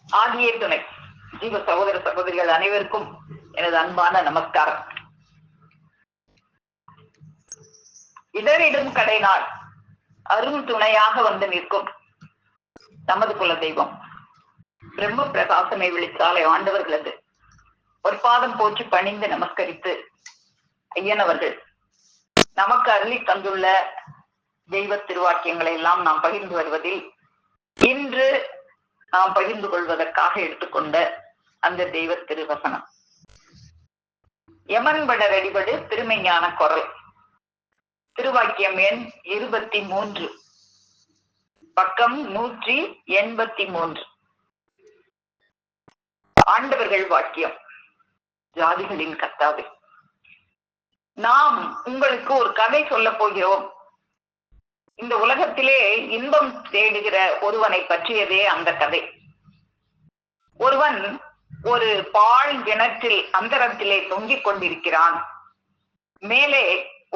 ஆதியே துணை ஜீவ சகோதர சகோதரிகள் அனைவருக்கும் எனது அன்பான நமஸ்காரம். இடரிடும் கடை நாள் அரும் துணையாக வந்து நிற்கும் நமது குல தெய்வம் பிரம்ம பிரகாசனை விழித்தாலே ஆண்டவர்களது ஒரு பாதம் போற்றி பணிந்து நமஸ்கரித்து ஐயன் அவர்கள் நமக்கு அருளி தந்துள்ள தெய்வ திருவாக்கியங்களை எல்லாம் நாம் பகிர்ந்து வருவதில் இன்று நாம் பகிர்ந்து கொள்வதற்காக எடுத்துக்கொண்ட அந்த தெய்வ திருவசனம் யமன் பட ரெடிபடு திருமைஞான குரல், திருவாக்கியம் எண் 23, பக்கம் 183. ஆண்டவர்கள் வாக்கியம். ஜாதிகளின் கர்த்தாவே, நாம் உங்களுக்கு ஒரு கதை சொல்ல போகிறோம். இந்த உலகத்திலே இன்பம் தேடுகிற ஒருவனை பற்றியதே அந்த கதை. ஒருவன் ஒரு பால் கிணற்றில் அந்தரத்திலே தொங்கிக் கொண்டிருக்கிறான். மேலே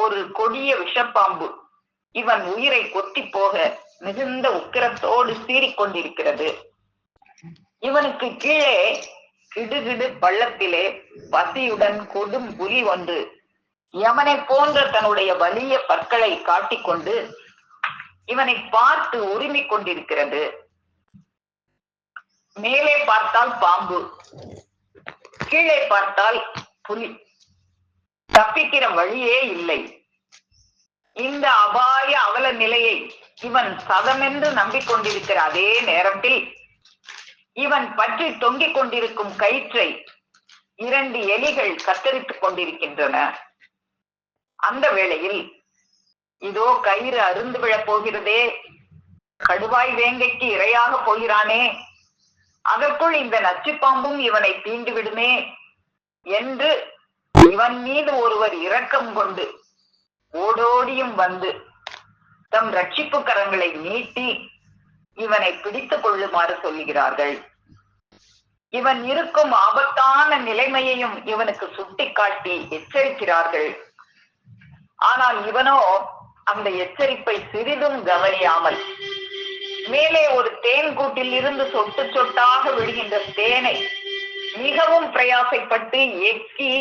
ஒரு கொடிய விஷப்பாம்பு இவன் உயிரை கொத்தி போக மிகுந்த உக்கிரத்தோடு சீறிக்கொண்டிருக்கிறது. இவனுக்கு கீழே கிடுகிடு பள்ளத்திலே பசியுடன் கொடும் புலி ஒன்று யமனை போன்ற தன்னுடைய வலிய பற்களை காட்டிக்கொண்டு இவனை பார்த்து உரிமிக் கொண்டிருக்கிறது. மேலே பார்த்தால் பாம்பு, கீழே பார்த்தால் புலி. தப்பிக்கிற வழியே இல்லை. இந்த அபாய அவல நிலையை இவன் சதமென்று நம்பிக்கொண்டிருக்கிற அதே நேரத்தில் இவன் பற்றி தொங்கிக் கொண்டிருக்கும் கயிற்றை 2 எலிகள் கத்தரித்துக் கொண்டிருக்கின்றன. அந்த வேளையில் இதோ கயிறு அருந்து விழப் போகிறதே, கடுவாய் வேங்கைக்கு இரையாக போகிறானே, அதற்குள் இந்த நச்சுப்பாம்பும் இவனை தீண்டு விடுமே என்று இவன் மீது ஒருவர் இரக்கம் கொண்டு ஓடோடியும் வந்து தம் ரட்சிப்பு கரங்களை நீட்டி இவனை பிடித்துக் கொள்ளுமாறு சொல்லுகிறார்கள். இவன் இருக்கும் ஆபத்தான நிலைமையையும் இவனுக்கு சுட்டிக்காட்டி எச்சரிக்கிறார்கள். ஆனால் இவனோ அந்த எச்சரிப்பை சிறிதும் கவனியாமல் மேலே ஒரு தேன் கூட்டில் இருந்து சொட்டு சொட்டாக விடுகின்ற தேனை மிகவும் பிரயாசைப்பட்டு எக்கி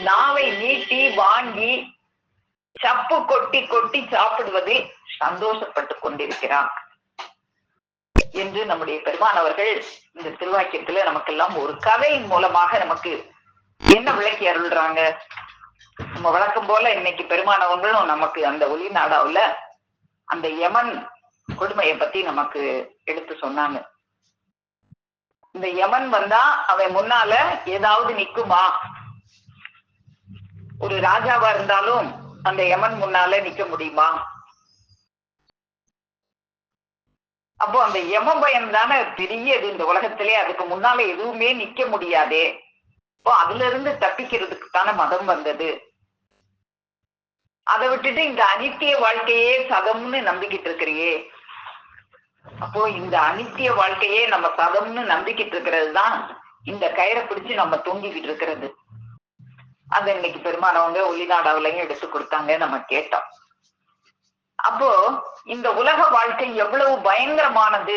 நாவை நீட்டி வாங்கி சப்பு கொட்டி கொட்டி சாப்பிடுவதில் சந்தோஷப்பட்டு கொண்டிருக்கிறான் என்று நம்முடைய பெருமான் அவர்கள் இந்த திருவாக்கியத்துல நமக்கெல்லாம் ஒரு கதையின் மூலமாக நமக்கு என்ன விளக்கி அருள்றாங்க. நம்ம வழக்கம் போல இன்னைக்கு பெருமானவங்களும் நமக்கு அந்த ஒளி நாடாவுல அந்த யமன் கொடுமையை பத்தி நமக்கு எடுத்து சொன்னாங்க. இந்த யமன் வந்தா அவன் முன்னால ஏதாவது நிக்குமா? ஒரு ராஜாவா இருந்தாலும் அந்த யமன் முன்னால நிக்க முடியுமா? அப்போ அந்த யம பயம் தானே பெரியது இந்த உலகத்திலே. அதுக்கு முன்னால எதுவுமே நிக்க முடியாதே. இப்போ அதுல இருந்து தப்பிக்கிறதுக்கு தானே மதம் வந்தது. அதை விட்டுட்டு இந்த அனித்திய வாழ்க்கையே சதம்னு நம்பிக்கிட்டு இருக்கிறியே. அப்போ இந்த அனித்திய வாழ்க்கையே நம்ம சதம்னு நம்பிக்கிட்டு இருக்கிறது தான் இந்த கயிறை பிடிச்சு நம்ம தூங்கிக்கிட்டு இருக்கிறது. அதை இன்னைக்கு பெருமானவங்க ஒளிநாடாவிலையும் எடுத்து கொடுத்தாங்க, நம்ம கேட்டோம். அப்போ இந்த உலக வாழ்க்கை எவ்வளவு பயங்கரமானது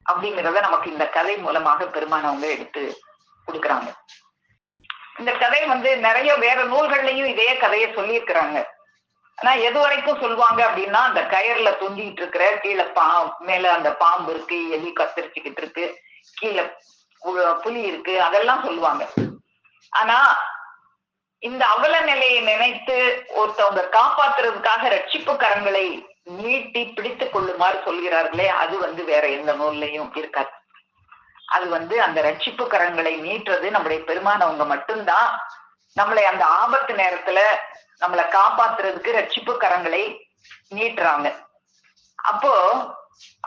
அப்படிங்கிறத நமக்கு இந்த கதை மூலமாக பெருமானவங்க எடுத்து கொடுக்குறாங்க. இந்த கதை நிறைய வேற நூல்கள்லயும் இதே கதையை சொல்லியிருக்கிறாங்க. ஆனா எது வரைக்கும் சொல்லுவாங்க அப்படின்னா, அந்த கயர்ல தொங்கிட்டு இருக்கிற கீழே மேல அந்த பாம்பு இருக்கு, எலி கத்தரிச்சுக்கிட்டு இருக்கு, கீழே புலி இருக்கு, அதெல்லாம் சொல்லுவாங்க. ஆனா இந்த அவல நிலையை நினைத்து ஒருத்தவங்க காப்பாத்துறதுக்காக ரட்சிப்பு கரங்களை நீட்டி பிடித்துக் கொள்ளுமாறு சொல்கிறார்களே, அது வேற எந்த நூல்லையும் இருக்காது. அது அந்த ரட்சிப்பு கரங்களை நீட்டுறது நம்முடைய பெருமானவங்க மட்டும்தான். நம்மளை அந்த ஆபத்து நேரத்துல நம்மளை காப்பாத்துறதுக்கு ரட்சிப்பு கரங்களை நீட்டுறாங்க. அப்போ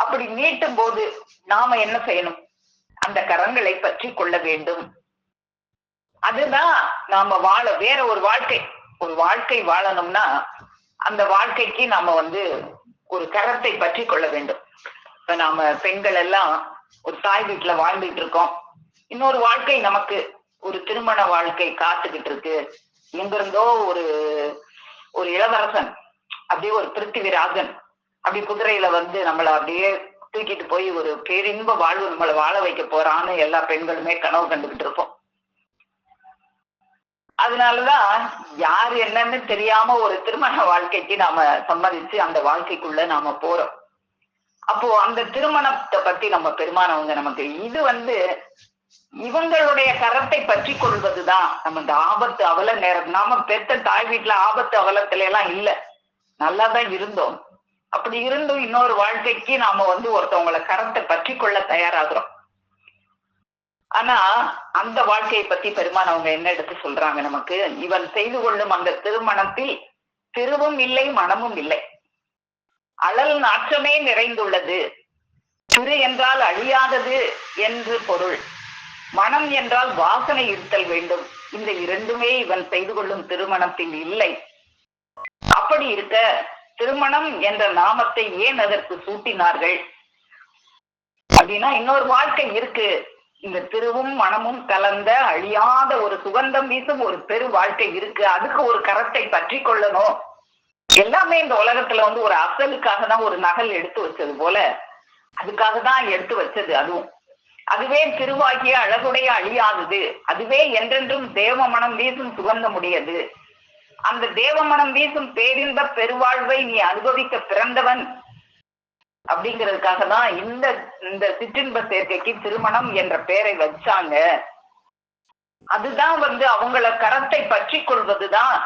அப்படி நீட்டும் போது நாம என்ன செய்யணும்? அந்த கரங்களை பற்றி கொள்ள வேண்டும். அதுதான் நாம வேற ஒரு வாழ்க்கை வாழணும்னா அந்த வாழ்க்கைக்கு நாம ஒரு கரத்தை பற்றி கொள்ள வேண்டும். இப்ப நாம பெண்கள் எல்லாம் ஒரு தாய் வீட்டுல வாழ்ந்துட்டு இருக்கோம். இன்னொரு வாழ்க்கை நமக்கு ஒரு திருமண வாழ்க்கை காத்துக்கிட்டு இருக்கு. எங்கிருந்தோ ஒரு இளவரசன், அப்படியே ஒரு பிருத்திவிராஜன் அப்படி குதிரையில நம்மள அப்படியே தூக்கிட்டு போய் ஒரு பேரின்ப வாழ்வு நம்மளை வாழ வைக்க போறான்னு எல்லா பெண்களுமே கனவு கண்டுகிட்டு இருப்போம். அதனாலதான் யாரு என்னன்னு தெரியாம ஒரு திருமண வாழ்க்கைக்கு நாம சம்மதிச்சு அந்த வாழ்க்கைக்குள்ள நாம போறோம். அப்போ அந்த திருமணத்தை பத்தி நம்ம பெருமானவங்க நமக்கு இது இவங்களுடைய கரத்தை பற்றி கொள்வதுதான் நம்ம இந்த ஆபத்து அவல நேரம். நாம பெத்த தாய் வீட்டுல ஆபத்து அவலத்துல எல்லாம் இல்ல, நல்லாதான் இருந்தோம். அப்படி இருந்தும் இன்னொரு வாழ்க்கைக்கு நாம ஒருத்தவங்களை கரத்தை பற்றி கொள்ள தயாராகிறோம். ஆனா அந்த வாழ்க்கையை பத்தி பெருமானவங்க என்ன எடுத்து சொல்றாங்க நமக்கு? இவன் செய்து கொள்ளும் அந்த திருமணத்தில் திருவும் இல்லை மனமும் இல்லை, அழல் நாற்றமே நிறைந்துள்ளது. திரு என்றால் அழியாதது என்று பொருள், மனம் என்றால் வாசனை இருத்தல் வேண்டும். இந்த இரண்டுமே இவன் செய்து கொள்ளும் திருமணத்தில் இல்லை. அப்படி இருக்க திருமணம் என்ற நாமத்தை ஏன் அதற்கு சூட்டினார்கள் அப்படின்னா, இன்னொரு வாழ்க்கை இருக்கு. இந்த திருவும் மனமும் கலந்த அழியாத ஒரு சுகந்தம் வீசும் ஒரு பெரு வாழ்க்கை இருக்கு. அதுக்கு ஒரு கரத்தை பற்றி கொள்ளணும். எல்லாமே இந்த உலகத்துல ஒரு அசலுக்காக தான் ஒரு நகல் எடுத்து வச்சது போல அதுக்காக தான் எடுத்து வச்சது. அதுவே திருவாகிய அழகுடைய அழியாதது, அதுவே என்றென்றும் தேவ மனம் வீசும் சுகந்தமுடையது. அந்த தேவ மனம் வீசும் பேரின்ப பெருவாழ்வை நீ அனுபவிக்க பிறந்தவன் அப்படிங்கிறதுக்காக தான் இந்த சிற்றின்ப சேர்க்கைக்கு திருமணம் என்ற பெயரை வச்சாங்க. அதுதான் அவங்கள கரத்தை பற்றி கொள்வதுதான்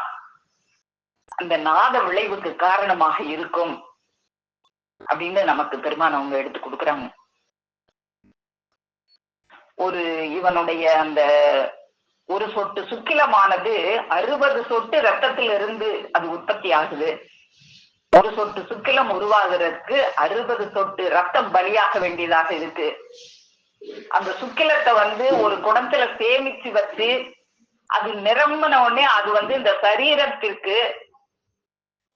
அந்த நாத விளைவுக்கு காரணமாக இருக்கும் அப்படின்னு நமக்கு பெருமானவங்க எடுத்து கொடுக்குறாங்க. இவனுடைய அந்த ஒரு சொட்டு சுக்கிலமானது 60 சொட்டு ரத்தத்திலிருந்து அது உற்பத்தி ஆகுது. ஒரு சொட்டு சுக்கிலம் உருவாகிறதுக்கு 60 சொட்டு ரத்தம் பலியாக வேண்டியதாக இருக்கு. அந்த சுக்கிலத்தை ஒரு குடத்துல சேமிச்சு வச்சு அது நிரம்பின உடனே அது இந்த சரீரத்திற்கு,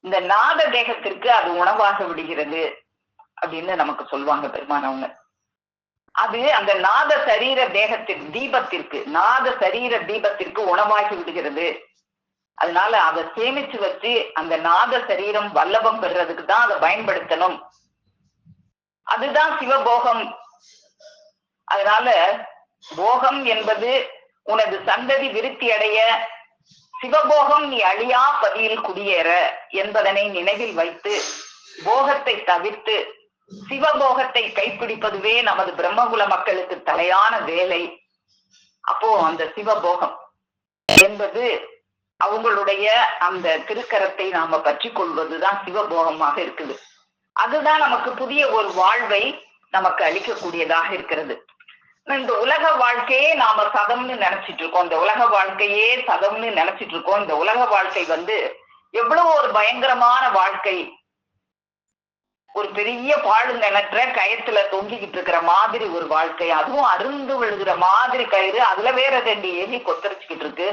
இந்த நாத தேகத்திற்கு அது உணவாக விடுகிறது அப்படின்னு நமக்கு சொல்லுவாங்க பெருமானவங்க. அது அந்த நாத சரீர தேகத்திற்கு தீபத்திற்கு, நாத சரீர தீபத்திற்கு உணவாகி விடுகிறது. அதனால அதை சேமிச்சு வச்சு அந்த நாத சரீரம் வல்லபம் பெறுறதுக்கு தான் அதை பயன்படுத்தணும். அதுதான் சிவபோகம். அதனால போகம் என்பது உனது சந்ததி விருத்தி அடைய, சிவபோகம் நீ அழியா பதியில் குடியேற என்பதனை நினைவில் வைத்து போகத்தை தவிர்த்து சிவபோகத்தை கைப்பிடிப்பதுவே நமது பிரம்மகுல மக்களுக்கு தலையான வேலை. அப்போ அந்த சிவபோகம் என்பது அவங்களுடைய அந்த திருக்கரத்தை நாம பற்றி கொள்வதுதான் சிவபோகமாக இருக்குது. அதுதான் நமக்கு புதிய ஒரு வாழ்வை நமக்கு அளிக்கக்கூடியதாக இருக்கிறது. இந்த உலக வாழ்க்கையே நாம சதம்னு நினைச்சிட்டு இருக்கோம். இந்த உலக வாழ்க்கையே சதம்னு நினைச்சிட்டு இருக்கோம். இந்த உலக வாழ்க்கை எவ்வளவு ஒரு பயங்கரமான வாழ்க்கை. ஒரு பெரிய பாடு நினைற்ற கயத்துல தொங்கிக்கிட்டு இருக்கிற மாதிரி ஒரு வாழ்க்கை. அதுவும் அருந்து விழுகிற மாதிரி கயிறு, அதுல வேற 2 எலி கொத்தரிச்சுக்கிட்டு இருக்கு.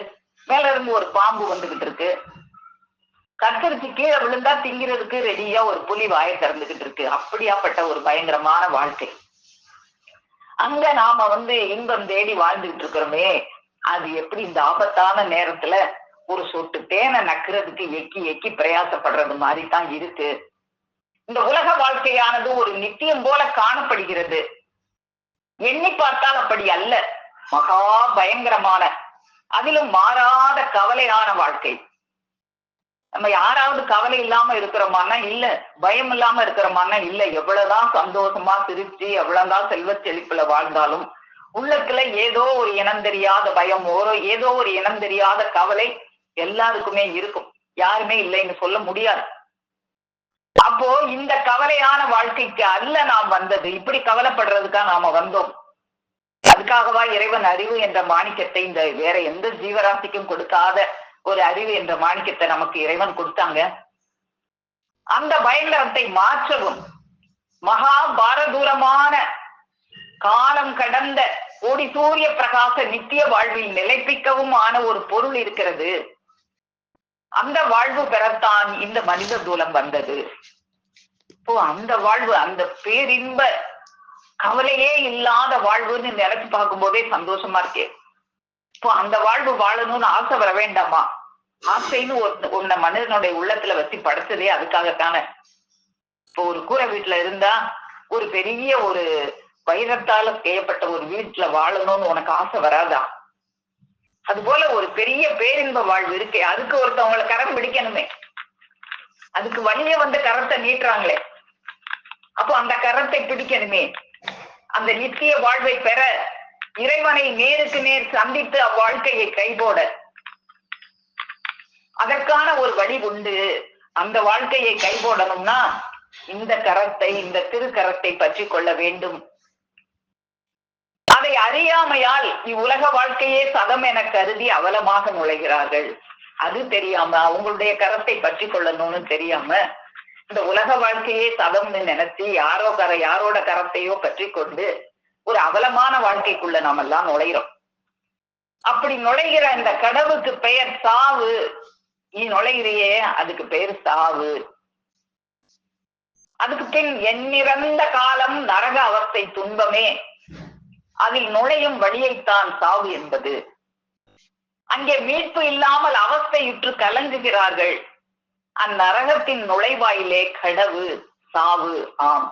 மேல இருந்து ஒரு பாம்பு வந்துகிட்டு இருக்கு. கத்தரிச்சு கீழே விழுந்தா திங்கிறதுக்கு ரெடியா ஒரு புலி வாயை திறந்துகிட்டு இருக்கு. அப்படியாப்பட்ட ஒரு பயங்கரமான வாழ்க்கை. அங்க நாம இன்பம் தேடி வாழ்ந்துகிட்டு இருக்கிறோமே, அது எப்படி இந்த ஆபத்தான நேரத்துல ஒரு சொட்டு தேனை நக்குறதுக்கு எக்கி எக்கி பிரயாசப்படுறது மாதிரி தான் இருக்கு. இந்த உலக வாழ்க்கையானது ஒரு நித்தியம் போல காணப்படுகிறது. எண்ணி பார்த்தால் அப்படி அல்ல. மகா பயங்கரமான, அதிலும் மாறாத கவலையான வாழ்க்கை. நம்ம யாராவது கவலை இல்லாம இருக்கிறோமான்னா இல்ல, பயம் இல்லாம இருக்கிறோமான்னா இல்ல. எவ்வளவுதான் சந்தோஷமா சிரிச்சு எவ்வளவுதான் செல்வ செழிப்புல வாழ்ந்தாலும் உள்ளத்துல ஏதோ ஒரு இனம் தெரியாத பயம், ஏதோ ஒரு இனம் தெரியாத கவலை எல்லாருக்குமே இருக்கும். யாருமே இல்லைன்னு சொல்ல முடியாது. அப்போ இந்த கவலையான வாழ்க்கைக்கு அல்ல நாம் வந்தது. இப்படி கவலைப்படுறதுக்கா நாம வந்தோம். அதுக்காகவா இறைவன் அறிவு என்ற மாணிக்கத்தை இந்த வேற எந்த ஜீவராசிக்கும் கொடுக்காத ஒரு அறிவு என்ற மாணிக்கத்தை நமக்கு இறைவன் கொடுத்தாங்க. அந்த பயங்கரத்தை மாற்றவும் மகா பாரதூரமான காலம் கடந்த கோடி சூரிய பிரகாச நித்திய வாழ்வில் நிலைப்பிக்கவும் ஆன ஒரு பொருள் இருக்கிறது. அந்த வாழ்வு பெறத்தான் இந்த மனித தூலம் வந்தது. இப்போ அந்த வாழ்வு, அந்த பேரின்ப கவலையே இல்லாத வாழ்வுன்னு நினைச்சு பார்க்கும் போதே சந்தோஷமா இருக்கே. இப்போ அந்த வாழ்வு வாழணும்னு ஆசை வர வேண்டாமா? ஆசைன்னு ஒன்ன மனிதனுடைய உள்ளத்துல வச்சு படைச்சதே அதுக்காகத்தானே. இப்போ ஒரு கூரை வீட்டுல இருந்தா ஒரு பெரிய ஒரு வைரத்தால செய்யப்பட்ட ஒரு வீட்டுல வாழணும்னு உனக்கு ஆசை வராதா? அது போல ஒரு பெரிய பேரின்ப வாழ்வு இருக்கே, அதுக்கு ஒருத்தவங்களை கரம் பிடிக்கணுமே, அதுக்கு வழிய வந்து கரத்தை நீட்டுறாங்களே, அப்போ அந்த கரத்தை பிடிக்கணுமே. அந்த நித்திய வாழ்வை பெற இறைவனை நேருக்கு நேர் சந்தித்து அவ்வாழ்க்கையை கைபோட அதற்கான ஒரு வழி உண்டு. அந்த வாழ்க்கையை கைபோடணும்னா இந்த கரத்தை, இந்த திருக்கரத்தை பற்றி கொள்ள வேண்டும். அதை அறியாமையால் இவ்வுலக வாழ்க்கையே சதம் என கருதி அவலமாக நுழைகிறார்கள். அது தெரியாம, அவங்களுடைய கரத்தை பற்றி கொள்ளணும்னு தெரியாம இந்த உலக வாழ்க்கையே சதம்னு நினைச்சு யாரோட கரத்தையோ பற்றி கொண்டு ஒரு அவலமான வாழ்க்கைக்குள்ள நாம எல்லாம் நுழைகிறோம். அப்படி நுழைகிற இந்த கடவுளுக்கு பெயர் சாவு. நீ நுழைகிறியே, அதுக்கு பெயர் சாவு. அதுக்கு பின் எண்ணிறந்த காலம் நரக அவஸ்தை துன்பமே, அதில் நுழையும் வழியைத்தான் சாவு என்பது. அங்கே மீட்பு இல்லாமல் அவஸ்தையுற்று கலங்குகிறார்கள். அந்நரகத்தின் நுழைவாயிலே கடவு சாவு. ஆம்,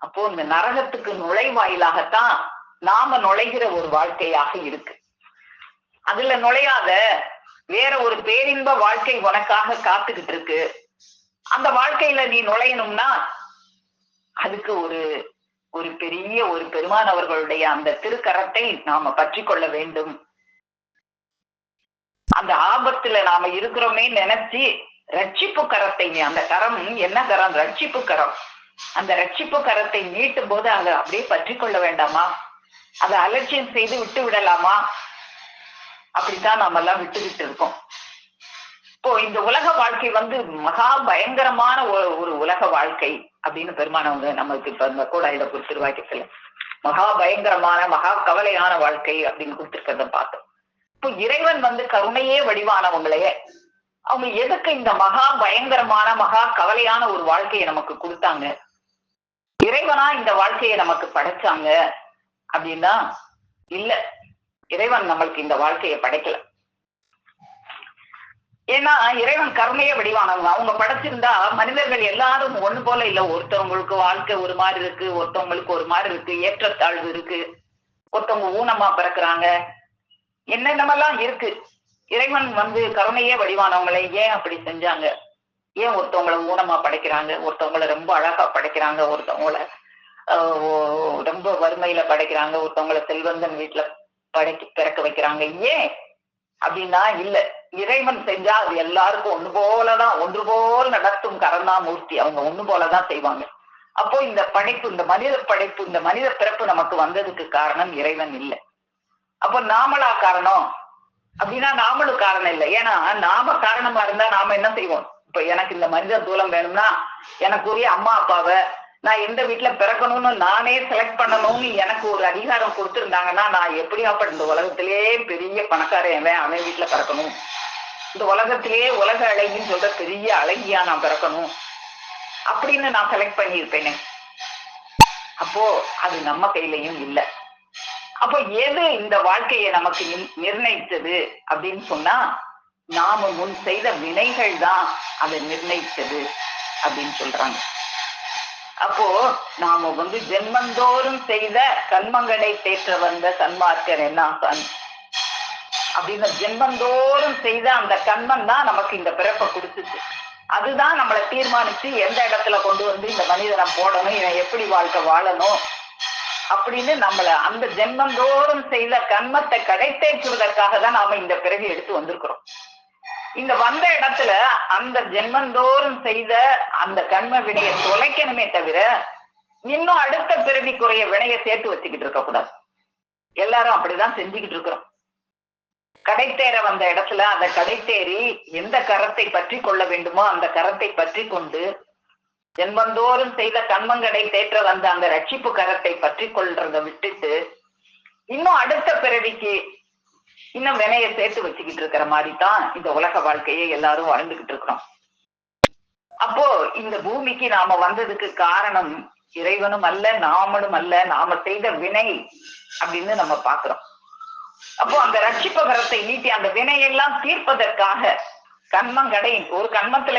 அப்போ இந்த நரகத்துக்கு நுழைவாயிலாகத்தான் நாம நுழைகிற ஒரு வாழ்க்கையாக இருக்கு. அதுல நுழையாத வேற ஒரு பேரின்ப வாழ்க்கை உனக்காக காத்துக்கிட்டு இருக்கு. அந்த வாழ்க்கையில நீ நுழையணும்னா அதுக்கு ஒரு பெரிய ஒரு பெருமான் அவர்களுடைய அந்த திருக்கரத்தை நாம பற்றி கொள்ள வேண்டும். அந்த ஆபத்துல நாம இருக்கிறோமே நினைச்சு ரட்சிப்பு கரத்தை, அந்த கரம் என்ன கரம்? ரட்சிப்பு கரம். அந்த ரட்சிப்பு கரத்தை நீட்டும் போது அதை அப்படியே பற்றி கொள்ள வேண்டாமா? அதை அலட்சியம் செய்து விட்டு விடலாமா? அப்படித்தான் நாம எல்லாம் விட்டுக்கிட்டு இருக்கோம். இப்போ இந்த உலக வாழ்க்கை வந்து மகா பயங்கரமான ஒரு உலக வாழ்க்கை அப்படின்னு பெருமானவங்க நமக்கு இப்ப இந்த கோடாயுத திருவாக்கியத்துல மகா பயங்கரமான மகா கவலையான வாழ்க்கை அப்படின்னு கொடுத்திருக்கிறத பார்த்தோம். இப்போ இறைவன் வந்து கருணையே வடிவானவங்களையே அவங்க எதுக்கு இந்த மகா பயங்கரமான மகா கவலையான ஒரு வாழ்க்கையை நமக்கு கொடுத்தாங்க? இறைவனா இந்த வாழ்க்கையை நமக்கு படைச்சாங்க அப்படின்னா இல்ல, இறைவன் நம்மளுக்கு இந்த வாழ்க்கையை படைக்கல. ஏன்னா இறைவன் கருணையே வடிவானவங்க. அவங்க படைச்சிருந்தா மனிதர்கள் எல்லாரும் ஒண்ணு போல இல்ல. ஒருத்தவங்களுக்கு வாழ்க்கை ஒரு மாதிரி இருக்கு, ஒருத்தவங்களுக்கு ஒரு மாதிரி இருக்கு, ஏற்றத்தாழ்வு இருக்கு, ஒருத்தவங்க ஊனமா பிறக்குறாங்க, என்னென்னமெல்லாம் இருக்கு. இறைவன் வந்து கருணையே வடிவானவங்களை ஏன் அப்படி செஞ்சாங்க? ஏன் ஒருத்தவங்களை ஊனமா படைக்கிறாங்க, ஒருத்தவங்களை ரொம்ப அழகா படைக்கிறாங்க, ஒருத்தவங்களை ரொம்ப வறுமையில படைக்கிறாங்க, ஒருத்தவங்களை செல்வந்தன் வீட்டுல பிறக்க வைக்கிறாங்க? ஏன் அப்படின்னா இல்ல, இறைவன் செஞ்சா அது எல்லாருக்கும் ஒன்று போல் நடத்தும் கரந்தா மூர்த்தி. அவங்க ஒண்ணு போலதான் செய்வாங்க. அப்போ இந்த படைப்பு, இந்த மனித படைப்பு, இந்த மனித பிறப்பு நமக்கு வந்ததுக்கு காரணம் இறைவன் இல்லை. அப்போ நாமளா காரணம் அப்படின்னா நாமளும் காரணம் இல்லை. ஏன்னா நாம காரணமா இருந்தா நாம என்ன செய்வோம்? இப்ப எனக்கு இந்த மனித தூலம் வேணும்னா எனக்குரிய அம்மா அப்பாவை நான் எந்த வீட்டுல பிறக்கணும்னு நானே செலக்ட் பண்ணணும்னு எனக்கு ஒரு அதிகாரம் கொடுத்துருந்தாங்கன்னா நான் எப்படியாப்பட்ட இந்த உலகத்திலேயே பெரிய பணக்காரன் அவன் வீட்டுல பிறக்கணும், இந்த உலகத்திலேயே உலக அழகின்னு சொல்ற பெரிய அழகியா நான் பிறக்கணும் அப்படின்னு நான் செலக்ட் பண்ணியிருப்பேனே. அப்போ அது நம்ம கையிலையும் இல்லை. அப்போ எது இந்த வாழ்க்கையை நமக்கு நிர்ணயித்தது அப்படின்னு சொன்னா நாம முன் செய்த வினைகள் தான் அதை நிர்ணயித்தது அப்படின்னு சொல்றாங்க. அப்போ நாம வந்து ஜென்மந்தோறும் செய்த கண்மங்களை தேற்ற வந்த சன்மார்க்கர் என்ன அப்படின்னு ஜென்மந்தோறும் செய்த அந்த கண்மம் தான் நமக்கு இந்த பிறப்பை கொடுத்துச்சு. அதுதான் நம்மளை தீர்மானிச்சு எந்த இடத்துல கொண்டு வந்து இந்த மனிதனை போடணும், இவன் எப்படி வாழ்க்கை வாழணும் அப்படின்னு நம்மள அந்த ஜென்மந்தோறும் செய்த கண்மத்தை கடைத்தேற்றுவதற்காக தான் நாம இந்த பிறவி எடுத்து வந்திருக்கிறோம். இந்த வந்த இடத்துல அந்த ஜென்மந்தோறும் செய்த அந்த கண்ம வினையை தொலைக்கணுமே தவிர இன்னும் அடுத்த பிறவிக்குரிய வினையை சேர்த்து வச்சுக்கிட்டு இருக்க கூடாது. எல்லாரும் அப்படிதான் செஞ்சுக்கிட்டு இருக்கிறோம். கடைத்தேற வந்த இடத்துல அந்த கடைத்தேறி எந்த கரத்தை பற்றி கொள்ள வேண்டுமோ அந்த கரத்தை பற்றி கொண்டு ஜென்மந்தோறும் செய்த கண்மங்களை தேற்ற வந்த அந்த ரட்சிப்பு கரத்தை பற்றி கொள்றதை விட்டுட்டு இன்னும் அடுத்த பிறவிக்கு இன்னும் வினையை சேர்த்து வச்சுக்கிட்டு இருக்கிற மாதிரி தான் இந்த உலக வாழ்க்கையை எல்லாரும் வாழ்ந்துகிட்டு இருக்கிறோம். அப்போ இந்த பூமிக்கு நாம வந்ததுக்கு காரணம் இறைவனும் அல்ல, நாமளும் அல்ல, நாம செய்த வினை அப்படின்னு நம்ம பாக்குறோம். அப்போ அந்த ரட்சிப்பு கரத்தை நீட்டி அந்த வினையெல்லாம் தீர்ப்பதற்காக கண்மம் கடை ஒரு கண்மத்துல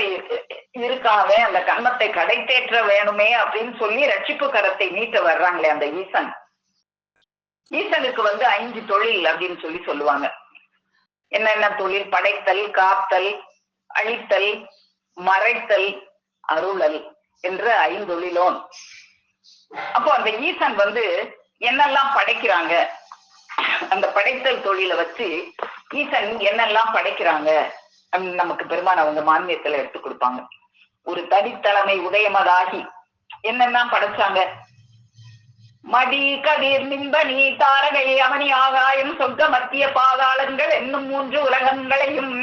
இருக்காவே அந்த கண்மத்தை கடை தேற்ற வேணுமே அப்படின்னு சொல்லி ரட்சிப்பு கரத்தை நீட்ட வர்றாங்களே அந்த ஈசன். ஈசனுக்கு 5 தொழில் அப்படின்னு சொல்லுவாங்க. என்னென்ன தொழில்? படைத்தல், காத்தல், அழித்தல், மறைத்தல், அருளல் என்ற 5 தொழிலும். அப்போ அந்த ஈசன் என்னெல்லாம் படைக்கிறாங்க, அந்த படைத்தல் தொழிலை வச்சு ஈசன் என்னெல்லாம் படைக்கிறாங்க அப்படின்னு நமக்கு பெருமான் அவங்க மானியத்துல எடுத்து கொடுப்பாங்க. ஒரு தனித்தலைமை உதயமதாகி என்னெல்லாம் படைச்சாங்க? மடி, கதிர், நிம்பனி, தாரகை, அவனி, ஆகாயம், சொர்க்க, மத்திய பாதாளங்கள் என்னும் 3 உலகங்களையும்,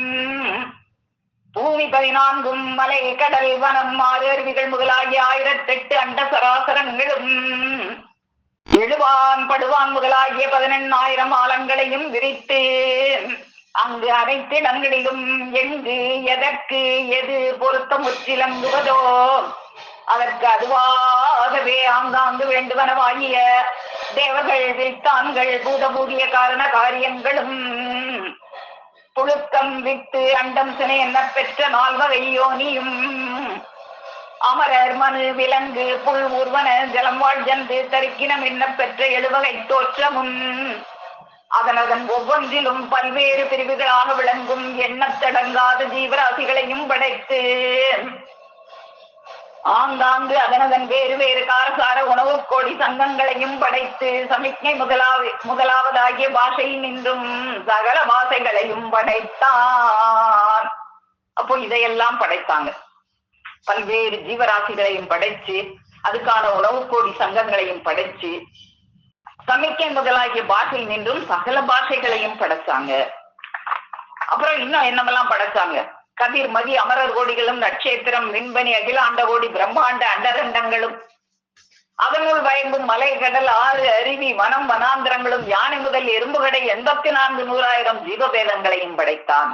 பூமி 14, மலை, கடல், வனம், 6 அருவிகள் முதலாகிய 1008 அண்ட சராசரங்களும், எழுவான் படுவான் முதலாகிய 18,000 ஆலங்களையும் விரித்து அங்கு அனைத்து இடங்களிலும் எங்கு எதற்கு எது பொருத்தம் முற்றிலங்குவதோ அதற்கு அதுவாகவே ஆங்காங்கு வேண்டுவனவாகிய தேவர்கள், வித்தான்கள், பூதபூதிய காரண காரியங்களும், புழுக்கம், வித்து, அண்டம், சினை என்ன பெற்ற 4 வகை யோனியும், அமரர், மனு, விலங்கு, புல், ஊர்வன, ஜலம் வாழ் ஜந்து, தரிக்கினம் என்ன பெற்ற 7 வகை தோற்றமும், அதனதன் ஒவ்வொன்றிலும் பல்வேறு பிரிவுகளாக விளங்கும் எண்ணத்தடங்காத ஜீவராசிகளையும் படைத்து ஆங்காங்கு அதனதன் வேறு வேறு காரசார உணவு கோடி சங்கங்களையும் படைத்து சமிக்ஞை முதலாவதாகிய பாஷையில் நின்றும் சகல பாஷைகளையும் படைத்தான். அப்போ இதையெல்லாம் படைத்தாங்க. பல்வேறு ஜீவராசிகளையும் படைச்சு அதுக்கான உணவு கோடி சங்கங்களையும் படைச்சு சமிக்கை முதலாகிய பாஷையில் நின்றும் சகல பாஷைகளையும் படைச்சாங்க. அப்புறம் இன்னும் என்னமெல்லாம் படைச்சாங்க? கதிர், மதி, அமரர் கோடிகளும், நட்சத்திரம், விண்பனி, அகிலாண்ட கோடி, பிரம்மாண்ட அண்டரண்டங்களும், அதனுள் பயங்கும் மலை, கடல், 6 அருவி, வனம், வனாந்திரங்களும், யானை முதல் எறும்புகடை 84,100,000 ஜீவபேதங்களையும் படைத்தான்.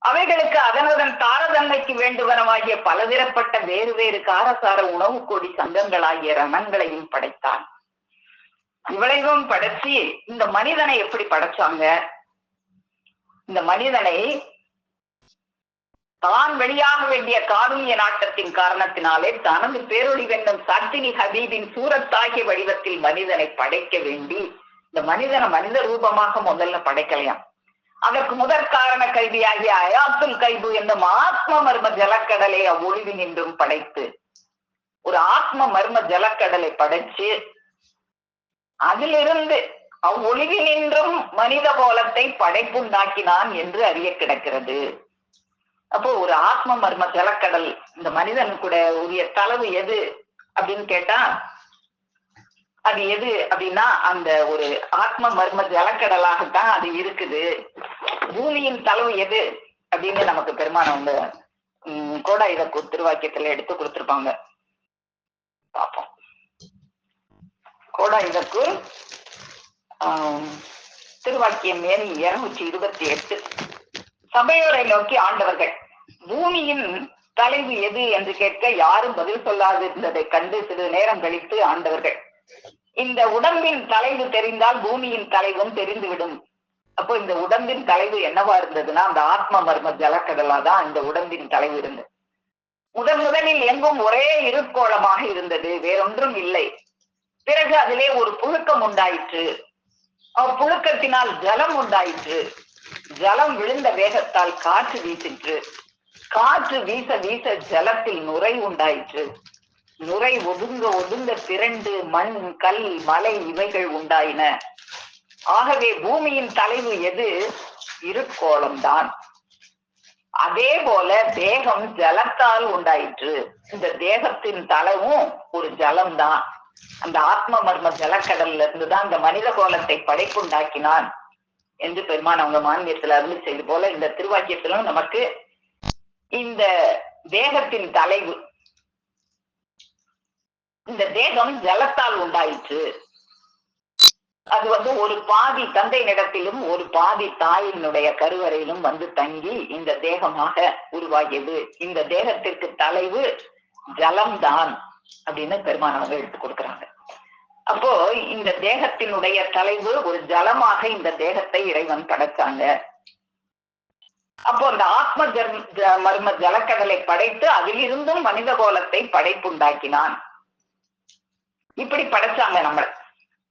அவைகளுக்கு அதனுடன் தாரதன்மைக்கு வேண்டுவனமாகிய பலதரப்பட்ட வேறு வேறு காரசார உணவு கோடி சங்கங்களாகிய ரணங்களையும் படைத்தான். இவ்வளவும் படைச்சு இந்த மனிதனை எப்படி படைச்சாங்க? இந்த மனிதனை தான் வெளியாக வேண்டிய காருண்ய நாட்டத்தின் காரணத்தினாலே தனது பேரொளி வெண்ணும் சத்தினி ஹபீபின் சூரத்தாகிய வடிவத்தில் மனிதனை படைக்க வேண்டி இந்த மனிதனை மனித ரூபமாக முதல்ல படைக்கலையாம். அதற்கு முதற் காரண கல்வியாகிய அயாத்துல் கைபு என்னும் ஆத்ம மர்ம ஜலக்கடலை அவ்வொழிவு நின்றும் படைத்து ஒரு ஆத்ம மர்ம ஜலக்கடலை படைச்சு அதிலிருந்து அவ்வொழிவு நின்றும் மனித கோலத்தை படைப்புண்டாக்கினான் என்று அறிய கிடக்கிறது. அப்போ ஒரு ஆத்ம மர்ம ஜலக்கடல் இந்த மனிதன் கூட உரிய தளவு எது அப்படின்னு கேட்டா அது எது அப்படின்னா அந்த ஒரு ஆத்ம மர்ம ஜலக்கடலாகத்தான் அது இருக்குது. பூமியின் தளவு எது அப்படின்னு நமக்கு பெருமானவங்க கோடா இத திருவாக்கியத்துல எடுத்து கொடுத்திருப்பாங்க. பார்ப்போம். கோடா இதற்கு திருவாக்கியம் எண் 228. சபையோரை நோக்கி ஆண்டவர்கள், பூமியின் தலைவு எது என்று கேட்க யாரும் பதில் சொல்லாதிருந்ததை கண்டு சிறிது நேரம் கழித்து ஆண்டவர்கள், இந்த உடம்பின் தலைவு தெரிந்தால் பூமியின் தலைவும் தெரிந்துவிடும். அப்போ இந்த உடம்பின் தலைவு என்னவா இருந்ததுன்னா அந்த ஆத்ம மர்ம ஜலக்கடலாதான் இந்த உடம்பின் தலைவு இருந்தது. முதலில் எங்கும் ஒரே இருக்கோளமாக இருந்தது, வேறொன்றும் இல்லை. பிறகு அதிலே ஒரு புழுக்கம் உண்டாயிற்று. புழுக்கத்தினால் ஜலம் உண்டாயிற்று. ஜலம் விழுந்த வேகத்தால் காற்று வீசிற்று. காற்று வீச வீச ஜலத்தில் நுரை உண்டாயிற்று. நுரை ஒதுங்க ஒதுங்க திரண்டு மண், கல், மலை இவைகள் உண்டாயின. ஆகவே பூமியின் தலைவு எது? இருக்கோளம்தான். அதே போல தேகம் ஜலத்தால் உண்டாயிற்று. இந்த தேகத்தின் தலைவும் ஒரு ஜலம்தான். அந்த ஆத்ம மர்ம ஜலக்கடல்ல இருந்துதான் இந்த மனித கோலத்தை படைப்புண்டாக்கினான் என்று பெருமான் அவங்க மானியத்துல அருள் செய்து போல இந்த திருவாக்கியத்திலும் நமக்கு இந்த தேகத்தின் தலைவு, இந்த தேகம் ஜலத்தால் உண்டாயிற்று. அது ஒரு பாதி தந்தையினிடத்திலும் ஒரு பாதி தாயினுடைய கருவறையிலும் தங்கி இந்த தேகமாக உருவாகியது. இந்த தேகத்திற்கு தலைவு ஜலம்தான் அப்படின்னு பெருமானவங்க எடுத்து கொடுக்குறாங்க. அப்போ இந்த தேகத்தினுடைய தலைவு ஒரு ஜலமாக இந்த தேகத்தை இறைவன் படைச்சாங்க. அப்போ அந்த ஆத்ம மர்ம ஜலக்கடலை படைத்து அதிலிருந்தும் மனித கோலத்தை படைப்புண்டாக்கினான். இப்படி படைச்சாங்க நம்மள.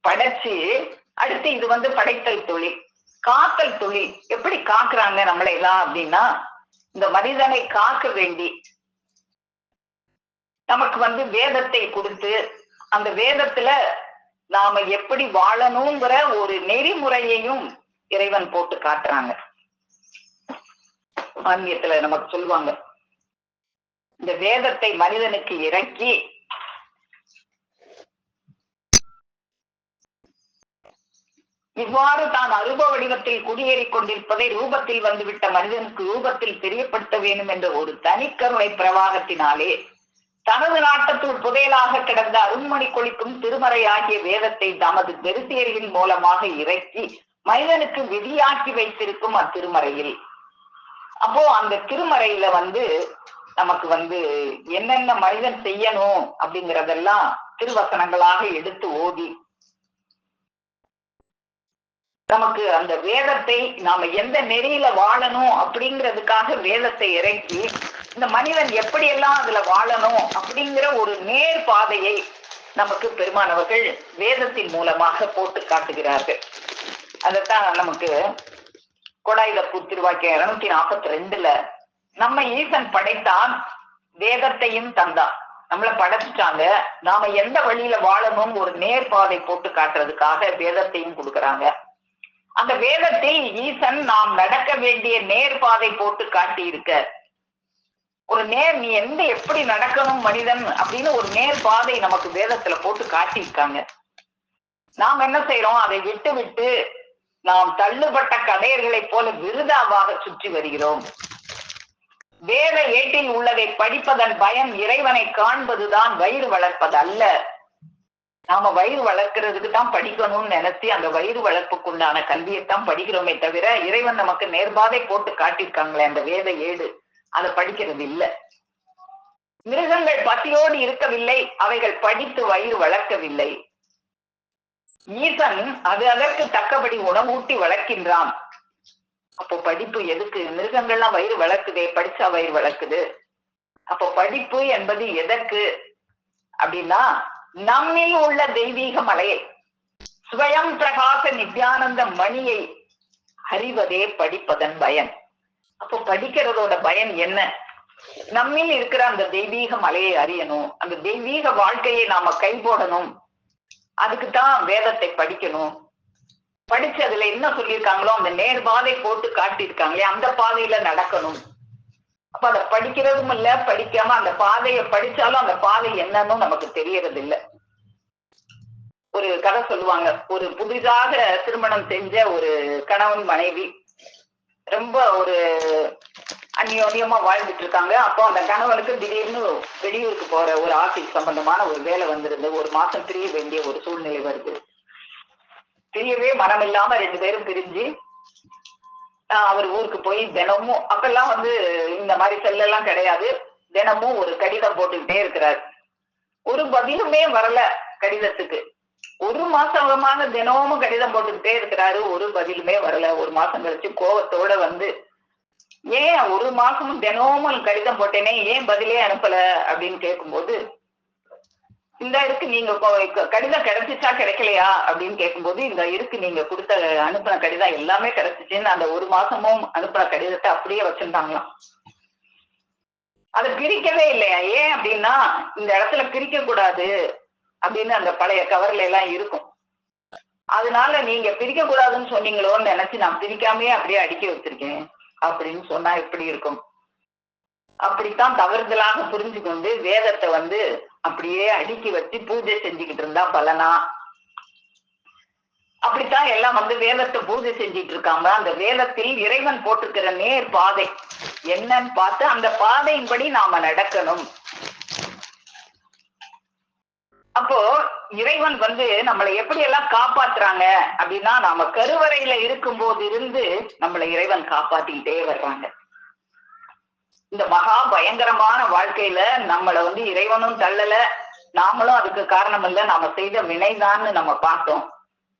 படைச்சு அடுத்து இது படைத்தல் தொழில், காத்தல் தொழில். எப்படி காக்குறாங்க நம்மளை எல்லாம் அப்படின்னா, இந்த மனிதனை காக்க வேண்டி நமக்கு வேதத்தை கொடுத்து அந்த வேதத்துல நாம எப்படி வாழணுங்கிற ஒரு நெறிமுறையையும் இறைவன் போட்டு காட்டுறாங்க. ஆன்மீகத்துல நமக்கு சொல்லுவாங்க, இந்த வேதத்தை மனிதனுக்கு இறக்கி இவ்வாறு தான் அருப வடிவத்தில் குடியேறிக் கொண்டிருப்பதை ரூபத்தில் வந்துவிட்ட மனிதனுக்கு ரூபத்தில் தெரியப்படுத்த வேண்டும் என்ற ஒரு தனிக்கருணை பிரவாகத்தினாலே தனது நாட்டத்துள் புதையலாக கிடந்த அருண்மணி கொளிக்கும் திருமறை ஆகிய வேதத்தை தமது பெருசியர்களின் மூலமாக இறக்கி மனிதனுக்கு விதியாக்கி வைத்திருக்கும் அத்திருமறையில். அப்போ அந்த திருமறையில நமக்கு என்னென்ன மனிதன் செய்யணும் அப்படிங்கிறதெல்லாம் திருவசனங்களாக எடுத்து ஓதி நமக்கு அந்த வேதத்தை நாம எந்த நெறியில வாழணும் அப்படிங்கிறதுக்காக வேதத்தை இறக்கி இந்த மனிதன் எப்படியெல்லாம் அதுல வாழணும் அப்படிங்கிற ஒரு நேர் பாதையை நமக்கு பெருமானவர்கள் வேதத்தின் மூலமாக போட்டு காட்டுகிறார்கள். அதைத்தான் நமக்கு கொடாயிலப்பூ திருவாக்கியம் 242 நம்ம ஈசன் படைத்தான், வேதத்தையும் தந்தான். நம்மள படைச்சிட்டாங்க, நாம எந்த வழியில வாழணும் ஒரு நேர்பாதை போட்டு காட்டுறதுக்காக வேதத்தையும் கொடுக்குறாங்க. அந்த வேதத்தில் ஈசன் நாம் நடக்க வேண்டிய நேர்பாதை போட்டு காட்டி இருக்க ஒரு நீ எப்படி நடக்கணும் மனிதன் அப்படின்னு ஒரு நேர்பாதை நமக்கு வேதத்துல போட்டு காட்டியிருக்காங்க. நாம் என்ன செய்யறோம், அதை விட்டு விட்டு நாம் தள்ளுபட்ட கடையர்களைப் போல விருதாவாக சுற்றி வருகிறோம். வேத ஏட்டில் உள்ளதை படிப்பதன் பயன் இறைவனை காண்பதுதான், வயிறு வளர்ப்பது அல்ல. நாம வயிறு வளர்க்கறதுக்கு தான் படிக்கணும்னு நினைச்சு அந்த வயிறு வளர்ப்புக்குண்டான கல்வியைத்தான் படிக்கிறோமே தவிர இறைவன் நமக்கு நேர்பாதை போட்டு காட்டியிருக்காங்களே அந்த வேத ஏடு, அதை படிக்கிறது இல்லை. மிருகங்கள் பசியோடு இருக்கவில்லை, அவைகள் படித்து வயிறு வளர்க்கவில்லை. ஈசன் அதற்கு தக்கபடி உணவூட்டி வளர்க்கின்றான். அப்போ படிப்பு எதுக்கு? மிருகங்கள்லாம் வயிறு வளர்க்குதே, படிச்சா வயிறு வளர்க்குது. அப்போ படிப்பு என்பது எதற்கு அப்படின்னா, நம்மில் உள்ள தெய்வீக மலையை, ஸ்வயம் பிரகாச நித்யானந்த மணியை அறிவதே படிப்பதன் பயன். அப்போ படிக்கிறதோட பயன் என்ன? நம்மில் இருக்கிற அந்த தெய்வீக மலையை அறியணும், அந்த தெய்வீக வாழ்க்கையை நாம கை போடணும். அதுக்குத்தான் வேதத்தை படிக்கணும். படிச்சு அதுல என்ன சொல்லியிருக்காங்களோ அந்த நேர்பாதை போட்டு காட்டியிருக்காங்களே அந்த பாதையில நடக்கணும். அப்ப அதை படிக்கிறதும் இல்ல, படிக்காம அந்த பாதையை படிச்சாலும் அந்த பாதை என்னன்னு நமக்கு தெரியறது இல்லை. ஒரு கதை சொல்லுவாங்க, ஒரு புதிதாக திருமணம் செஞ்ச ஒரு கணவன் மனைவி ரொம்ப ஒரு அந்யோன்யமா வாழ்ந்துட்டு இருக்காங்க. அப்போ அந்த கணவனுக்கு திடீர்னு வெளியூருக்கு போற ஒரு ஆபீஸ் சம்பந்தமான ஒரு வேலை வந்துருது. ஒரு மாசம் பிரிய வேண்டிய ஒரு சூழ்நிலை வருது. பிரியவே மனம் இல்லாம 2 பேரும் பிரிஞ்சு அவர் ஊருக்கு போய் தினமும், அப்பெல்லாம் இந்த மாதிரி செல்லெல்லாம் கிடையாது, தினமும் ஒரு கடிதம் போட்டுக்கிட்டே இருக்கிறார். ஒரு பதிலுமே வரல கடிதத்துக்கு. 1 மாசமாக தினமும் கடிதம் போட்டுக்கிட்டே இருக்கிறாரு, ஒரு பதிலுமே வரல. 1 மாசம் கழிச்சு கோவத்தோட ஏன் 1 மாசமும் தினமும் கடிதம் போட்டேனே, ஏன் பதிலே அனுப்பல அப்படின்னு கேட்கும்போது, இந்த இருக்கு நீங்க கடிதம் கிடைச்சிச்சா கிடைக்கலையா அப்படின்னு கேட்கும்போது, இந்த இருக்கு நீங்க கொடுத்த அனுப்பின கடிதம் எல்லாமே கிடைச்சிச்சுன்னு அந்த 1 மாசமும் அனுப்பின கடிதத்தை அப்படியே வச்சிருந்தாங்களாம். அதை பிரிக்கவே இல்லையா. ஏன் அப்படின்னா, இந்த இடத்துல பிரிக்க கூடாது அப்படின்னு அந்த பழைய கவர்ல எல்லாம் இருக்கும். அதனால நீங்க பிரிக்க கூடாதுன்னு சொன்னீங்களோன்னு நினைச்சு நான் பிரிக்காமயே அப்படியே அடுக்கி வச்சிருக்கேன் அப்படின்னு சொன்னா எப்படி இருக்கும்? அப்படித்தான் தவறுதலாக புரிஞ்சு கொண்டு வேதத்தை அப்படியே அடுக்கி வச்சு பூஜை செஞ்சுக்கிட்டு இருந்தா பலனா? அப்படித்தான் எல்லாம் வேதத்தை பூஜை செஞ்சிட்டு இருக்காங்க. அந்த வேதத்தில் இறைவன் போட்டிருக்கிற நேர் பாதை என்னன்னு பார்த்து அந்த பாதையின்படி நாம நடக்கணும். அப்போ இறைவன் நம்மளை எப்படி எல்லாம் காப்பாத்துறாங்க அப்படின்னா, நாம கருவறையில இருக்கும் போது இருந்து நம்மளை இறைவன் காப்பாத்திக்கிட்டே வர்றாங்க. இந்த மகா பயங்கரமான வாழ்க்கையில நம்மளை இறைவனும் தள்ளல, நாமளும் அதுக்கு காரணம் இல்ல, நாம செய்த வினைதான்னு நம்ம பார்த்தோம்.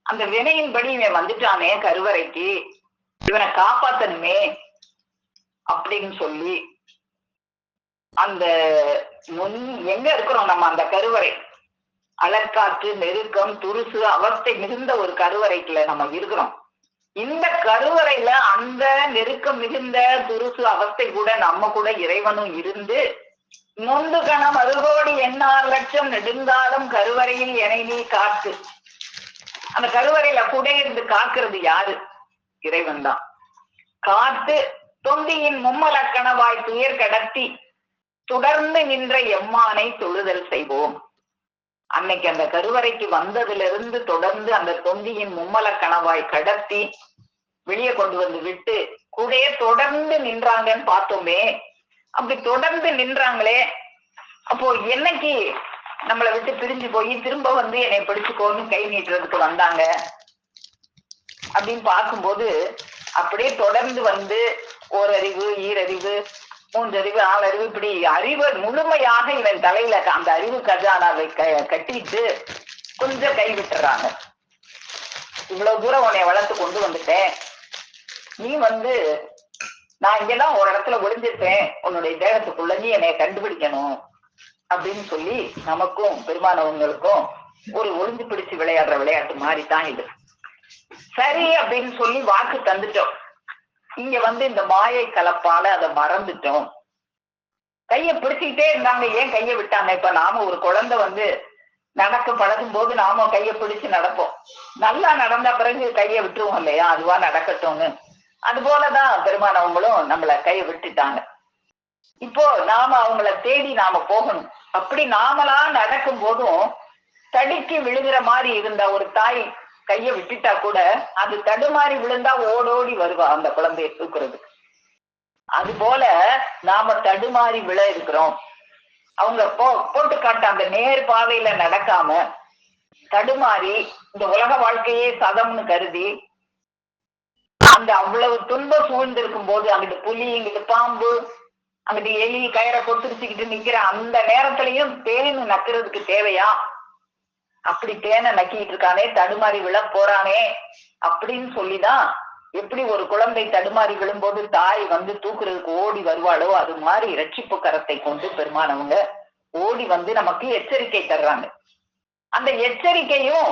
அந்த வினையின்படி இவன் வந்துட்டானே கருவறைக்கு, இவனை காப்பாத்தணுமே, அப்படின்னு சொல்லி அந்த எங்க இருக்கிறோம் நம்ம? அந்த கருவறை, அலற்காற்று, நெருக்கம், துருசு, அவஸ்தை மிகுந்த ஒரு கருவறைக்குள்ள நம்ம இருக்கிறோம். இந்த கருவறையில அந்த நெருக்கம் மிகுந்த துருசு அவஸ்தை கூட நம்ம கூட இறைவனும் இருந்து நொந்து கணம் 60 லட்சம் நெடுங்காலம் கருவறையில் எனை நீ காத்து. அந்த கருவறையில கூட இருந்து காக்கிறது யாரு? இறைவன் தான். காத்து தொந்தியின் மும்மலக்கணவாய் துயர் கடத்தி தொடர்ந்து நின்ற எம்மானை தொழுதல் செய்வோம். அன்னைக்கு அந்த கருவறைக்கு வந்ததுல இருந்து தொடர்ந்து அந்த தொந்தியின் மும்மல கணவாய் கடத்தி வெளியே கொண்டு வந்து விட்டு கூடயே தொடர்ந்து நின்றாங்கன்னு பார்த்தோமே. அப்படி தொடர்ந்து நின்றாங்களே, அப்போ என்னைக்கு நம்மளை விட்டு பிரிஞ்சு போய் திரும்ப வந்து என்னை பிடிச்சுக்கோன்னு கை நீட்டுறதுக்கு வந்தாங்க அப்படின்னு பார்க்கும்போது, அப்படியே தொடர்ந்து வந்து ஓரறிவு, ஈரறிவு, மூன்றறிவு, 4 அறிவு, இப்படி அறிவு முழுமையாக இவன் தலையில அந்த அறிவு கஜானாவை கட்டிட்டு கொஞ்சம் கை விட்டுறாங்க. இவ்வளவு தூரம் உன்னை வளர்த்து கொண்டு வந்துட்டேன், நீ வந்து நான் இங்கெல்லாம் ஒரு இடத்துல ஒளிஞ்சிருப்பேன், உன்னுடைய தேகத்துக்குள்ள நீ என்னை கண்டுபிடிக்கணும் அப்படின்னு சொல்லி நமக்கும் பெருமானவங்களுக்கும் ஒரு ஒளிஞ்சு பிடிச்சு விளையாடுற விளையாட்டு மாதிரி தான் இது. சரி அப்படின்னு சொல்லி வாக்கு தந்துட்டோம். இங்க வந்து இந்த மாயை கலப்பால அதை மறந்துட்டோம். கைய பிடிச்சுக்கிட்டே இருந்தாங்க, ஏன் கைய விட்டாங்க? இப்ப நாம ஒரு குழந்தை வந்து நடக்க பழகும் போது நாம கைய பிடிச்சு நடப்போம். நல்லா நடந்த பிறகு கைய விட்டுருவோம் இல்லையா, அதுவா நடக்கட்டும்னு. அது போலதான் பெருமானவங்களும் நம்மள கைய விட்டுட்டாங்க. இப்போ நாம அவங்கள தேடி நாம போகணும். அப்படி நாமளா நடக்கும் போதும் தடுக்கி விழுகிற மாதிரி இருந்த ஒரு தாய் கைய விட்டுட்டா கூட அது தடுமாறி விழுந்தா ஓடோடி வருவா அந்த குழந்தையை தூக்குறது. அது போல நாம தடுமாறி விழ இருக்கிறோம். அவங்க போட்டு காட்ட அந்த நேர் பாதையில நடக்காம தடுமாறி இந்த உலக வாழ்க்கையே சதம்னு கருதி அந்த அவ்வளவு துன்பம் சூழ்ந்திருக்கும் போது அங்கிட்டு புலி, இங்கிட்டு பாம்பு, அங்கிட்டு எலி கயிறை கொத்துரிச்சுக்கிட்டு நிக்கிற அந்த நேரத்திலையும் தேனு நக்குறதுக்கு தேவையா? அப்படி தேனை நக்கிட்டு இருக்கானே, தடுமாறி விழ போறானே அப்படின்னு சொல்லிதான் எப்படி ஒரு குழந்தை தடுமாறி விழும்போது தாய் வந்து தூக்குறதுக்கு ஓடி வருவாளோ, அது மாதிரி இரட்சிப்பு கரத்தை கொண்டு பெருமானவங்க ஓடி வந்து நமக்கு எச்சரிக்கை தர்றாங்க. அந்த எச்சரிக்கையும்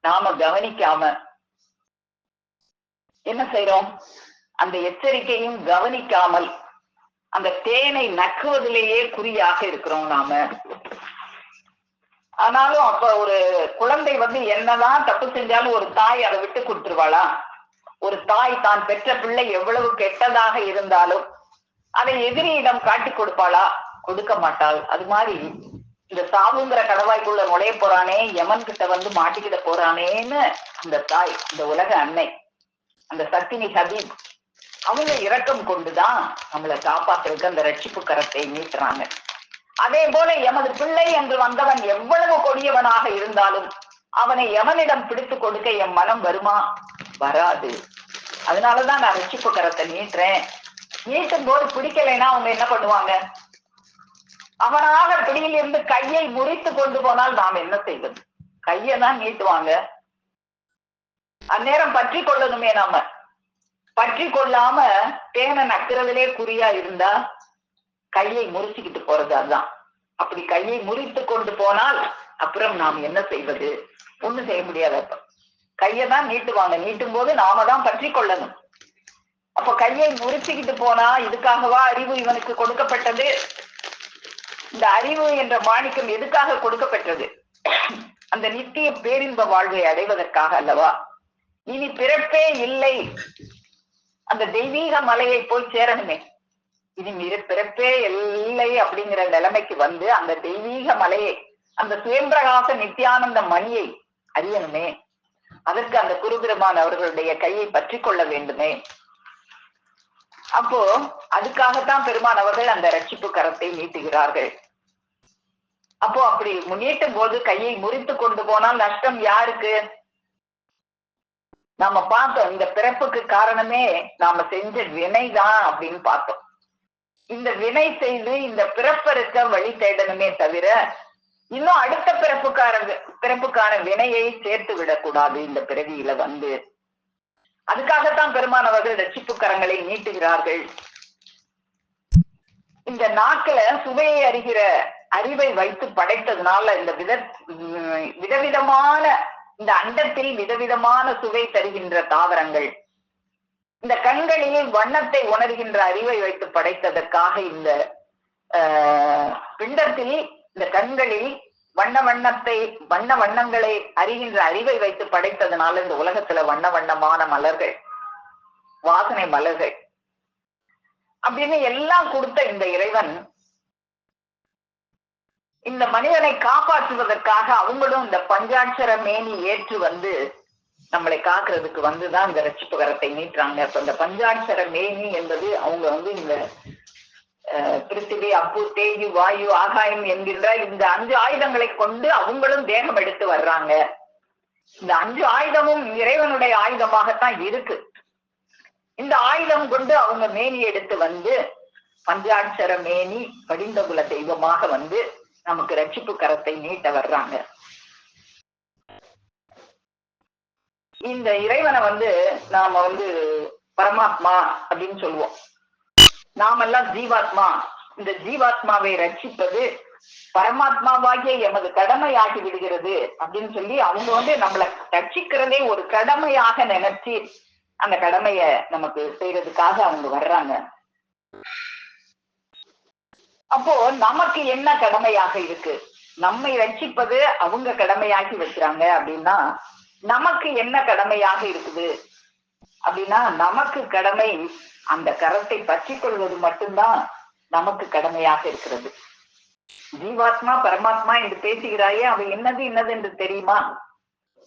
நாம கவனிக்காம என்ன செய்யறோம்? அந்த எச்சரிக்கையும் கவனிக்காமல் அந்த தேனை நக்குவதிலேயே குறியாக இருக்கிறோம் நாம. ஆனாலும் அப்ப ஒரு குழந்தை வந்து என்னதான் தப்பு செஞ்சாலும் ஒரு தாய் அதை விட்டு கொடுத்துருவாளா? ஒரு தாய் தான் பெற்ற பிள்ளை எவ்வளவு கெட்டதாக இருந்தாலும் அதை எதிரியிடம் காட்டி கொடுப்பாளா? கொடுக்க மாட்டாள். அது மாதிரி இந்த சாவுங்கிற கடவாய்க்குள்ள நுழைய போறானே, யமன் கிட்ட வந்து மாட்டிக்கிட போறானேன்னு அந்த தாய், இந்த உலக அன்னை, அந்த சத்தினி ஹபீப், அவங்க இரக்கம் கொண்டுதான் நம்மளை காப்பாத்துறதுக்கு அந்த ரட்சிப்பு கரத்தை நீட்டுறாங்க. அதே போல எமது பிள்ளை என்று வந்தவன் எவ்வளவு கொடியவனாக இருந்தாலும் அவனை எவனிடம் பிடித்து கொடுக்க என் மனம் வருமா? வராது. அதனாலதான் நான் ரட்சிப்பு கரத்தை நீட்டுறேன். நீட்டும் போது பிடிக்கலைன்னா அவங்க என்ன பண்ணுவாங்க? அவனாக பிடியிலிருந்து கையை முறித்து கொண்டு போனால் நாம் என்ன செய்வது? கையை தான் நீட்டுவாங்க. அந்நேரம் பற்றி கொள்ளணுமே. நாம பற்றி கொள்ளாம தேனை நக்குறதுலே குறியா இருந்தா கையை முறிச்சுக்கிட்டு போறது. அதுதான். அப்படி கையை முறித்து கொண்டு போனால் அப்புறம் நாம் என்ன செய்வது? ஒண்ணும் செய்ய முடியாது. அப்ப கையதான் நீட்டுவாங்க. நீட்டும் போது நாம தான் பற்றி கொள்ளணும். அப்ப கையை முறிச்சுக்கிட்டு போனா இதுக்காகவா அறிவு இவனுக்கு கொடுக்கப்பட்டது? இந்த அறிவு என்ற மாணிக்கம் எதுக்காக கொடுக்கப்பட்டது? அந்த நித்திய பேரின்ப வாழ்வை அடைவதற்காக அல்லவா? இனி பிறப்பே இல்லை, அந்த தெய்வீக மலையை போய் சேரணுமே. இனி பிறப்பே இல்லை அப்படிங்கிற நிலைமைக்கு வந்து அந்த தெய்வீக மலையை, அந்த சுயம்பிரகாச நித்தியானந்த மணியை அறியணுமே. அதற்கு அந்த குருபிரமான் அவர்களுடைய கையை பற்றி கொள்ள வேண்டுமே. அப்போ அதுக்காகத்தான் பெருமான் அவர்கள் அந்த ரட்சிப்பு கரத்தை நீட்டுகிறார்கள். அப்போ அப்படி நீட்டும் போது கையை முறித்து கொண்டு போனால் நஷ்டம் யாருக்கு? நாம பார்த்தோம், இந்த பிறப்புக்கு காரணமே நாம செஞ்ச வினைதான் அப்படின்னு பார்த்தோம். இந்த வினை செய்து இந்த பிறப்பறுக்க வழி தேடணுமே தவிர இன்னும் அடுத்த பிறப்புக்கான வினையை சேர்த்து விடக்கூடாது இந்த பிறவியில வந்து. அதுக்காகத்தான் பெருமான் அவர்கள் ரட்சிப்பு கரங்களை நீட்டுகிறார்கள். இந்த நாக்குல சுவையை அறிகிற அறிவை வைத்து படைத்ததுனால இந்த விதவிதமான இந்த அண்டத்தில் விதவிதமான சுவை தருகின்ற தாவரங்கள், இந்த கண்களில் வண்ணத்தை உணர்கின்ற அறிவை வைத்து படைத்ததற்காக இந்த பிண்டத்தில் இந்த கண்களில் வண்ண வண்ணங்களை அறிகின்ற அறிவை வைத்து படைத்ததுனால இந்த உலகத்துல வண்ண வண்ணமான மலர்கள், வாசனை மலர்கள் அப்படின்னு எல்லாம் கொடுத்த இந்த இறைவன் இந்த மனிதனை காப்பாற்றுவதற்காக அவங்களும் இந்த பஞ்சாட்சர மேனி ஏற்று வந்து நம்மளை காக்குறதுக்கு வந்துதான் இந்த ரட்சிப்பு கரத்தை நீட்டுறாங்க. இப்ப இந்த பஞ்சாட்சர மேனி என்பது அவங்க வந்து இந்த பிருத்திவி, அப்பு, தேயு, வாயு, ஆகாயம் என்கின்ற இந்த 5 ஆயுதங்களை கொண்டு அவங்களும் தேகம் எடுத்து வர்றாங்க. இந்த 5 ஆயுதமும் இறைவனுடைய ஆயுதமாகத்தான் இருக்கு. இந்த ஆயுதம் கொண்டு அவங்க மேனி எடுத்து வந்து பஞ்சாட்சர மேனி படிந்த குல தெய்வமாக வந்து நமக்கு ரட்சிப்பு கரத்தை நீட்ட வர்றாங்க. இந்த இறைவனை வந்து நாம வந்து பரமாத்மா அப்படின்னு சொல்லுவோம். நாமெல்லாம் ஜீவாத்மா. இந்த ஜீவாத்மாவை ரட்சிப்பது பரமாத்மாவாகிய எமது கடமையாகி விடுகிறது அப்படின்னு சொல்லி அவங்க வந்து நம்மளை ரட்சிக்கிறதே ஒரு கடமையாக நினைச்சு அந்த கடமைய நமக்கு செய்யறதுக்காக அவங்க வர்றாங்க. அப்போ நமக்கு என்ன கடமையாக இருக்கு? நம்மை ரட்சிப்பது அவங்க கடமையாக்கி வச்சுறாங்க அப்படின்னா நமக்கு என்ன கடமையாக இருக்குது அப்படின்னா, நமக்கு கடமை அந்த கரத்தை பற்றி கொள்வது மட்டும்தான் நமக்கு கடமையாக இருக்கிறது. ஜீவாத்மா பரமாத்மா என்று பேசுகிறாயே, அவை என்னது என்று தெரியுமா?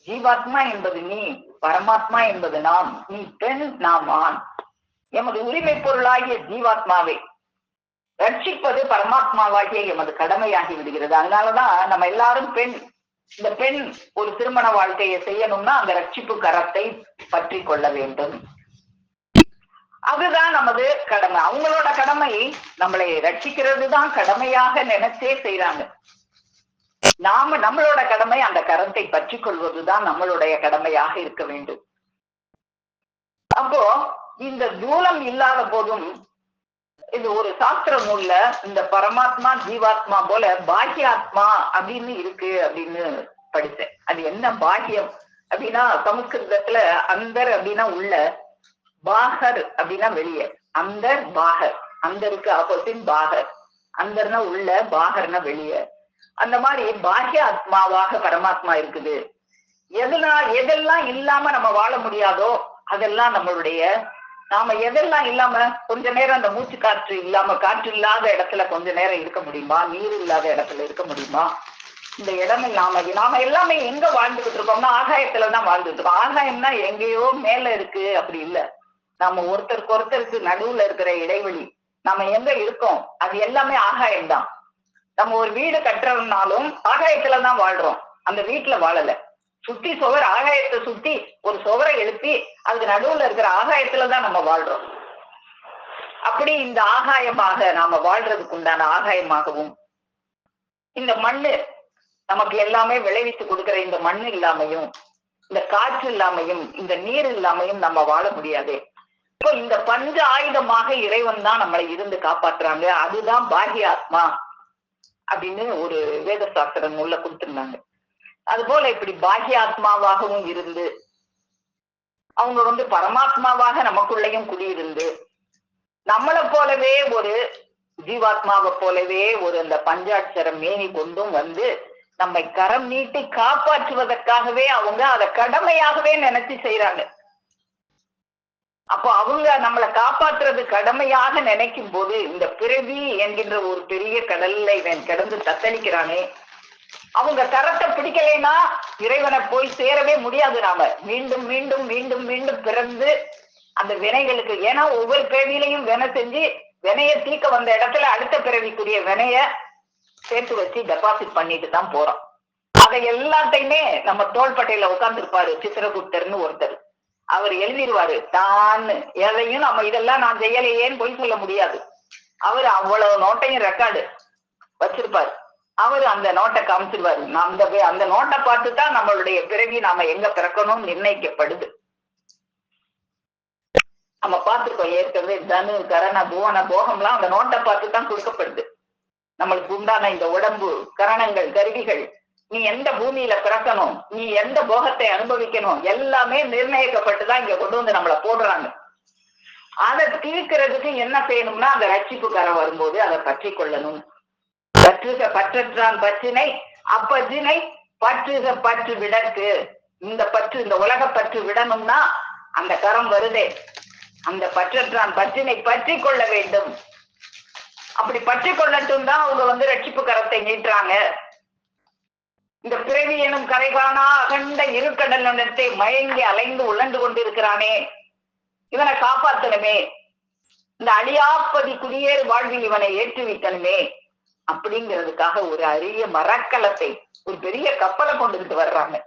ஜீவாத்மா என்பது நீ, பரமாத்மா என்பது நாம். நீ பெண், நாம் ஆண். எமது உரிமை பொருளாகிய ஜீவாத்மாவை ரட்சிப்பது பரமாத்மாவாகிய எமது கடமையாகி விடுகிறது. அதனாலதான் நம்ம எல்லாரும் பெண். இந்த பெண் ஒரு திருமண வாழ்க்கையை செய்யணும்னா அந்த ரட்சிப்பு கரத்தை பற்றி கொள்ள வேண்டும். அதுதான் நமது கடமை. அவங்களோட கடமை நம்மளை ரட்சிக்கிறது தான் கடமையாக நினைச்சே செய்யறாங்க. நம்மளோட கடமை அந்த கரத்தை பற்றி கொள்வதுதான் நம்மளுடைய கடமையாக இருக்க வேண்டும். அப்போ இந்த தூலம் இல்லாத போதும் இது ஒரு சாஸ்திர நூல்ல இந்த பரமாத்மா ஜீவாத்மா போல பாக்கியாத்மா அப்படின்னு இருக்கு அப்படின்னு படித்தேன். அது என்ன பாக்கியம் அப்படின்னா, சமஸ்கிருதத்துல அந்தர் அப்படின்னா உள்ள, பாகர் அப்படின்னா வெளியே. அந்தர் பாகர், அந்தருக்கு ஆப்போசிட் பாகர். அந்தர்னா உள்ள, பாகர்னா வெளியே. அந்த மாதிரி பாக்கிய ஆத்மாவாக பரமாத்மா இருக்குது. எதெல்லாம் இல்லாம நம்ம வாழ முடியாதோ அதெல்லாம் நம்மளுடைய, நாம எதெல்லாம் இல்லாம கொஞ்ச நேரம் அந்த மூச்சு காற்று இல்லாம, காற்று இல்லாத இடத்துல கொஞ்ச நேரம் இருக்க முடியுமா? நீர் இல்லாத இடத்துல இருக்க முடியுமா? இந்த இடம் நாம எல்லாமே எங்க வாழ்ந்துகிட்டு இருக்கோம்னா ஆகாயத்துலதான் வாழ்ந்துட்டு இருக்கோம். ஆகாயம்னா எங்கேயோ மேல இருக்கு அப்படி இல்லை. நாம ஒருத்தருக்கு நடுவுல இருக்கிற இடைவெளி, நாம எங்க இருக்கோம் அது எல்லாமே ஆகாயம்தான். நம்ம ஒரு வீடு கட்டுறதுனாலும் ஆகாயத்துலதான் வாழ்றோம், அந்த வீட்டுல வாழல. சுத்தி சுவர், ஆகாயத்தை சுத்தி ஒரு சுவரை எழுப்பி அதுக்கு நடுவுல இருக்கிற ஆகாயத்துலதான் நம்ம வாழ்றோம். அப்படி இந்த ஆகாயமாக நாம வாழ்றதுக்கு உண்டான ஆகாயமாகவும், இந்த மண்ணு நமக்கு எல்லாமே விளைவித்து கொடுக்கிற இந்த மண்ணு இல்லாமையும், இந்த காற்று இல்லாமையும், இந்த நீர் இல்லாமையும் நம்ம வாழ முடியாது. இப்போ இந்த பஞ்ச ஆயுதமாக இறைவன் தான் நம்மளை இருந்து காப்பாற்றுறாங்க. அதுதான் பாக்கிய ஆத்மா அப்படின்னு ஒரு வேத சாஸ்திர நூல்ல கொடுத்திருந்தாங்க. அது போல இப்படி பாக்கிய ஆத்மாவாகவும் இருந்து அவங்க வந்து பரமாத்மாவாக நமக்குள்ளேயும் குடியிருந்து நம்மளை போலவே ஒரு ஜீவாத்மாவை போலவே ஒரு அந்த பஞ்சாட்சர மேனி கொண்டும் வந்து நம்மை கரம் நீட்டி காப்பாற்றுவதற்காகவே அவங்க அதை கடமையாகவே நினைச்சு செய்யறாங்க. அப்போ அவங்க நம்மளை காப்பாற்றுறது கடமையாக நினைக்கும் போது இந்த பிறவி என்கின்ற ஒரு பெரிய கடல்ல இவன் கிடந்து தத்தளிக்கிறானே, அவங்க கரத்தை பிடிக்கலைன்னா இறைவனை போய் சேரவே முடியாது. நாம மீண்டும் மீண்டும் மீண்டும் மீண்டும் பிறந்து அந்த வினைகளுக்கு, ஏன்னா ஒவ்வொரு பிறவிலையும் வினை செஞ்சு வினைய தீக்க வந்த இடத்துல அடுத்த பிறவிக்குரிய வினைய சேர்த்து வச்சு டெபாசிட் பண்ணிட்டு தான் போறோம். அதை எல்லாத்தையுமே நம்ம தோள்பட்டையில உட்கார்ந்து இருப்பாரு சித்திரகுப்தர்னு ஒருத்தர். அவர் எழுதிடுவாரு தான் எதையும். நம்ம இதெல்லாம் நான் செய்யலையேன்னு போய் சொல்ல முடியாது. அவர் அவ்வளவு நோட்டையும் ரெக்கார்டு வச்சிருப்பாரு. அவரு அந்த நோட்டை காமிச்சிருவாரு. அந்த நோட்டை பார்த்து தான் நம்மளுடைய பிறவி நாம எங்க பிறக்கணும்னு நிர்ணயிக்கப்படுது. நம்ம பார்த்திருக்கோம் ஏற்கனவே. தனு கரண புவன போகம்லாம் அந்த நோட்டை பார்த்து தான் கொடுக்கப்படுது. நம்மளுக்கு உண்டான இந்த உடம்பு, கரணங்கள், கருவிகள், நீ எந்த பூமியில பிறக்கணும், நீ எந்த போகத்தை அனுபவிக்கணும், எல்லாமே நிர்ணயிக்கப்பட்டுதான் இங்க கொண்டு வந்து நம்மளை போடுறாங்க. அதை தீர்க்கிறதுக்கு என்ன செய்யணும்னா அந்த ரட்சிப்பு கரை வரும்போது அதை பற்றி கொள்ளணும். பற்றற்றான் பற்றினை அப்பற்றினை பற்றுக பற்று விடற்கு. இந்த பற்று, இந்த உலக பற்று விடணும்னா அந்த கரம் வருதே, அந்த பற்றற்றான் பற்றினை பற்றி கொள்ள வேண்டும். அப்படி பற்றி கொள்ளட்டும் தான் அவங்க வந்து ரட்சிப்பு கரத்தை நீட்டுறாங்க. இந்த பிறவி எனும் கரை காணா அகண்ட இருக்கடல் நிலத்தை மயங்கி அலைந்து உழண்டு கொண்டிருக்கிறானே, இவனை காப்பாற்றணுமே, இந்த அழியாப்பதி குடியேறு வாழ்வில் இவனை ஏற்றுவிக்கணுமே அப்படிங்கிறதுக்காக ஒரு அரிய மரக்கலத்தை, ஒரு பெரிய கப்பலை கொண்டுகிட்டு வர்றாங்க.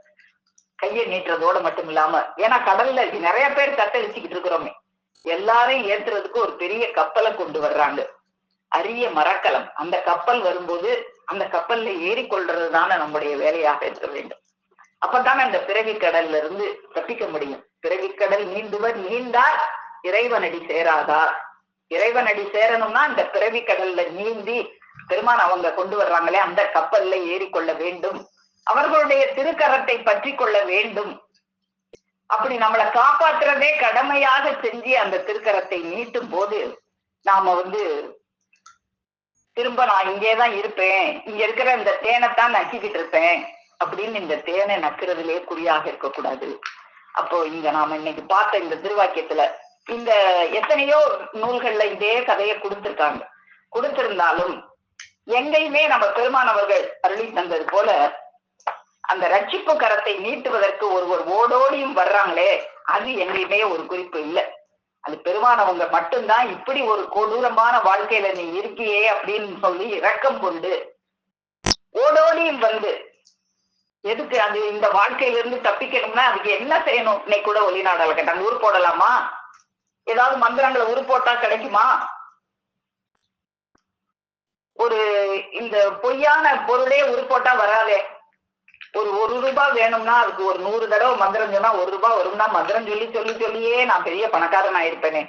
கையை நீட்டுறதோட மட்டும் இல்லாம, ஏன்னா கடல்ல நிறைய பேர் தத்தளிச்சுக்கிட்டு இருக்கிறோமே, எல்லாரையும் ஏற்றுறதுக்கு ஒரு பெரிய கப்பலை கொண்டு வர்றாங்க. அரிய மரக்கலம். அந்த கப்பல் வரும்போது அந்த கப்பல்ல ஏறிக்கொள்றது தானே நம்முடைய வேலையாக இருக்க வேண்டும். அப்பதானே இந்த பிறவி கடல்ல இருந்து தப்பிக்க முடியும். பிறவிக்கடல் நீந்துவர் நீந்தார் இறைவனடி சேராதார். இறைவனடி சேரணும்னா இந்த பிறவி கடல்ல நீந்தி பெருமான் அவங்க கொண்டு வர்றாங்களே அந்த கப்பல்ல ஏறிக்கொள்ள வேண்டும். அவர்களுடைய திருக்கரத்தை பற்றி கொள்ள வேண்டும். அப்படி நம்மளை காப்பாற்றுறதே கடமையாக செஞ்சு அந்த திருக்கரத்தை நீட்டும் போது நாம வந்து திரும்ப நான் இங்கேதான் இருப்பேன், இங்க இருக்கிற இந்த தேனைத்தான் நக்கிக்கிட்டு இருப்பேன் அப்படின்னு இந்த தேனை நக்கிறதுலே குறியாக இருக்கக்கூடாது. அப்போ இங்க நாம இன்னைக்கு பார்த்த இந்த திருவாக்கியத்துல இந்த எத்தனையோ நூல்கள்ல இதே கதையை கொடுத்திருக்காங்க. கொடுத்திருந்தாலும் எங்கேயுமே நம்ம பெருமானவர்கள் அருளி தந்தது போல அந்த ரட்சிப்பு கரத்தை நீட்டுவதற்கு ஒருவர் ஓடோடியும் வர்றாங்களே, அது எங்கேயுமே ஒரு குறிப்பு இல்லை. அது பெருமானவங்க மட்டும்தான் இப்படி ஒரு கொடூரமான வாழ்க்கையில நீ இருக்கியே அப்படின்னு சொல்லி இரக்கம் கொண்டு ஓடோடியும் வந்து, எதுக்கு அது இந்த வாழ்க்கையில இருந்து தப்பிக்கணும்னா அதுக்கு என்ன செய்யணும்? இன்னைக்கு கூட ஒளிநாடல கேட்டாங்க, ஊர் போடலாமா, ஏதாவது மந்திரங்களை உரு போட்டா கிடைக்குமா? ஒரு இந்த பொய்யான பொருளே உரு போட்டா வராதே. ஒரு ரூபாய் வேணும்னா அதுக்கு ஒரு 100 தடவை மந்திரம் சொன்னா 1 ரூபாய் வரும்னா மந்திரம் சொல்லியே நான் பெரிய பணக்காரன் ஆயிருப்பேனே,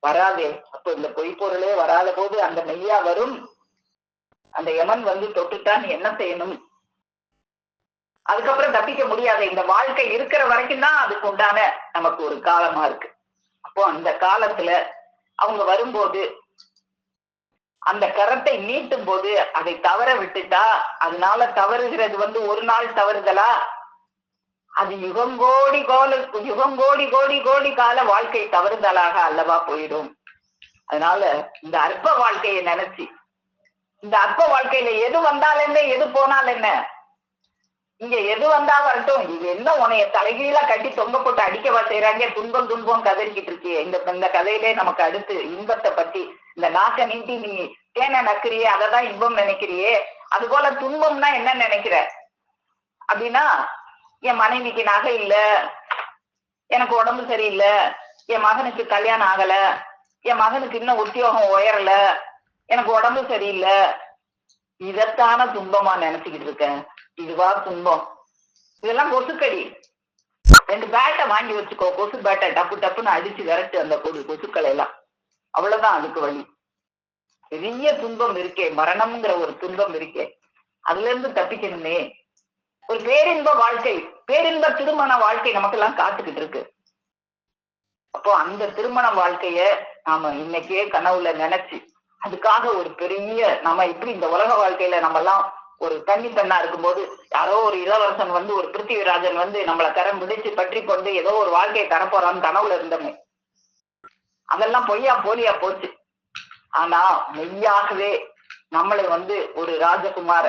வராதே. அப்போ இந்த பொய் பொருளே வராத போது அந்த மெய்யா வரும். அந்த யமன் வந்து தொட்டுட்டா நீ என்ன செய்யணும்? அதுக்கப்புறம் தப்பிக்க முடியாது. இந்த வாழ்க்கை இருக்கிற வரைக்கும் தான் அதுக்கு உண்டான நமக்கு ஒரு காலமா இருக்கு. அப்போ அந்த காலத்துல அவங்க வரும்போது அந்த கரத்தை நீட்டும் போது அதை தவற விட்டுட்டா, அதனால தவறுகிறது வந்து ஒரு நாள் தவறுதலா, அது யுகங்கோடி கோடி கால வாழ்க்கை தவறுதலாக அல்லவா போயிடும். அதனால இந்த அற்ப வாழ்க்கையை நினைச்சு, இந்த அற்ப வாழ்க்கையில எது வந்தால் என்ன, எது போனால் என்ன, இங்க எது வந்தா வரட்டும், இது என்ன உனைய தலைகீழா கட்டி தொங்க போட்டு அடிக்கவா செய்யறாங்க, துன்பம் கதறிக்கிட்டு இருக்கியே. இந்த கதையிலே நமக்கு அடுத்து இன்பத்தை பத்தி, இந்த நாக்க நீட்டி நீ தேனை நக்கிறியே அததான் இன்பம் நினைக்கிறியே, அது போல துன்பம்னா என்ன நினைக்கிற அப்படின்னா, என் மனைவிக்கு நகை இல்ல, எனக்கு உடம்பு சரியில்லை, என் மகனுக்கு கல்யாணம் ஆகல, என் மகனுக்கு இன்னும் உத்தியோகம் உயரல, எனக்கு உடம்பு சரியில்லை, இதத்தான துன்பமா நினைச்சுக்கிட்டு இருக்கேன். இதுவா துன்பம்? இதெல்லாம் கொசுக்கடி. 2 பேட்டை வாங்கி வச்சுக்கோ, கொசு பேட்டை, டப்புன்னு அடிச்சு விரட்டு அந்த கொசுக்களை எல்லாம். அவ்வளவுதான் அதுக்கு வழி. பெரிய துன்பம் இருக்கே, மரணம்ங்கிற ஒரு துன்பம் இருக்கே, அதுல இருந்து தப்பிக்கணுமே. ஒரு பேரின்ப வாழ்க்கை, பேரின்ப திருமண வாழ்க்கை நமக்கு எல்லாம் காத்துக்கிட்டு இருக்கு. அப்போ அந்த திருமண வாழ்க்கைய நாம இன்னைக்கே கனவுல நினைச்சு, அதுக்காக ஒரு பெரிய நம்ம இப்படி இந்த உலக வாழ்க்கையில நம்ம எல்லாம் ஒரு தண்ணி பெண்ணா இருக்கும்போது யாரோ ஒரு இளவரசன் வந்து, ஒரு பிருத்திவிராஜன் வந்து நம்மளை கரம் பிடிச்சு பற்றி கொண்டு ஏதோ ஒரு வாழ்க்கையை தரப்போறான்னு கனவுல இருந்தோமே, அதெல்லாம் பொய்யா போலியா போச்சு. ஆனா மெய்யாகவே நம்மளை வந்து ஒரு ராஜகுமார,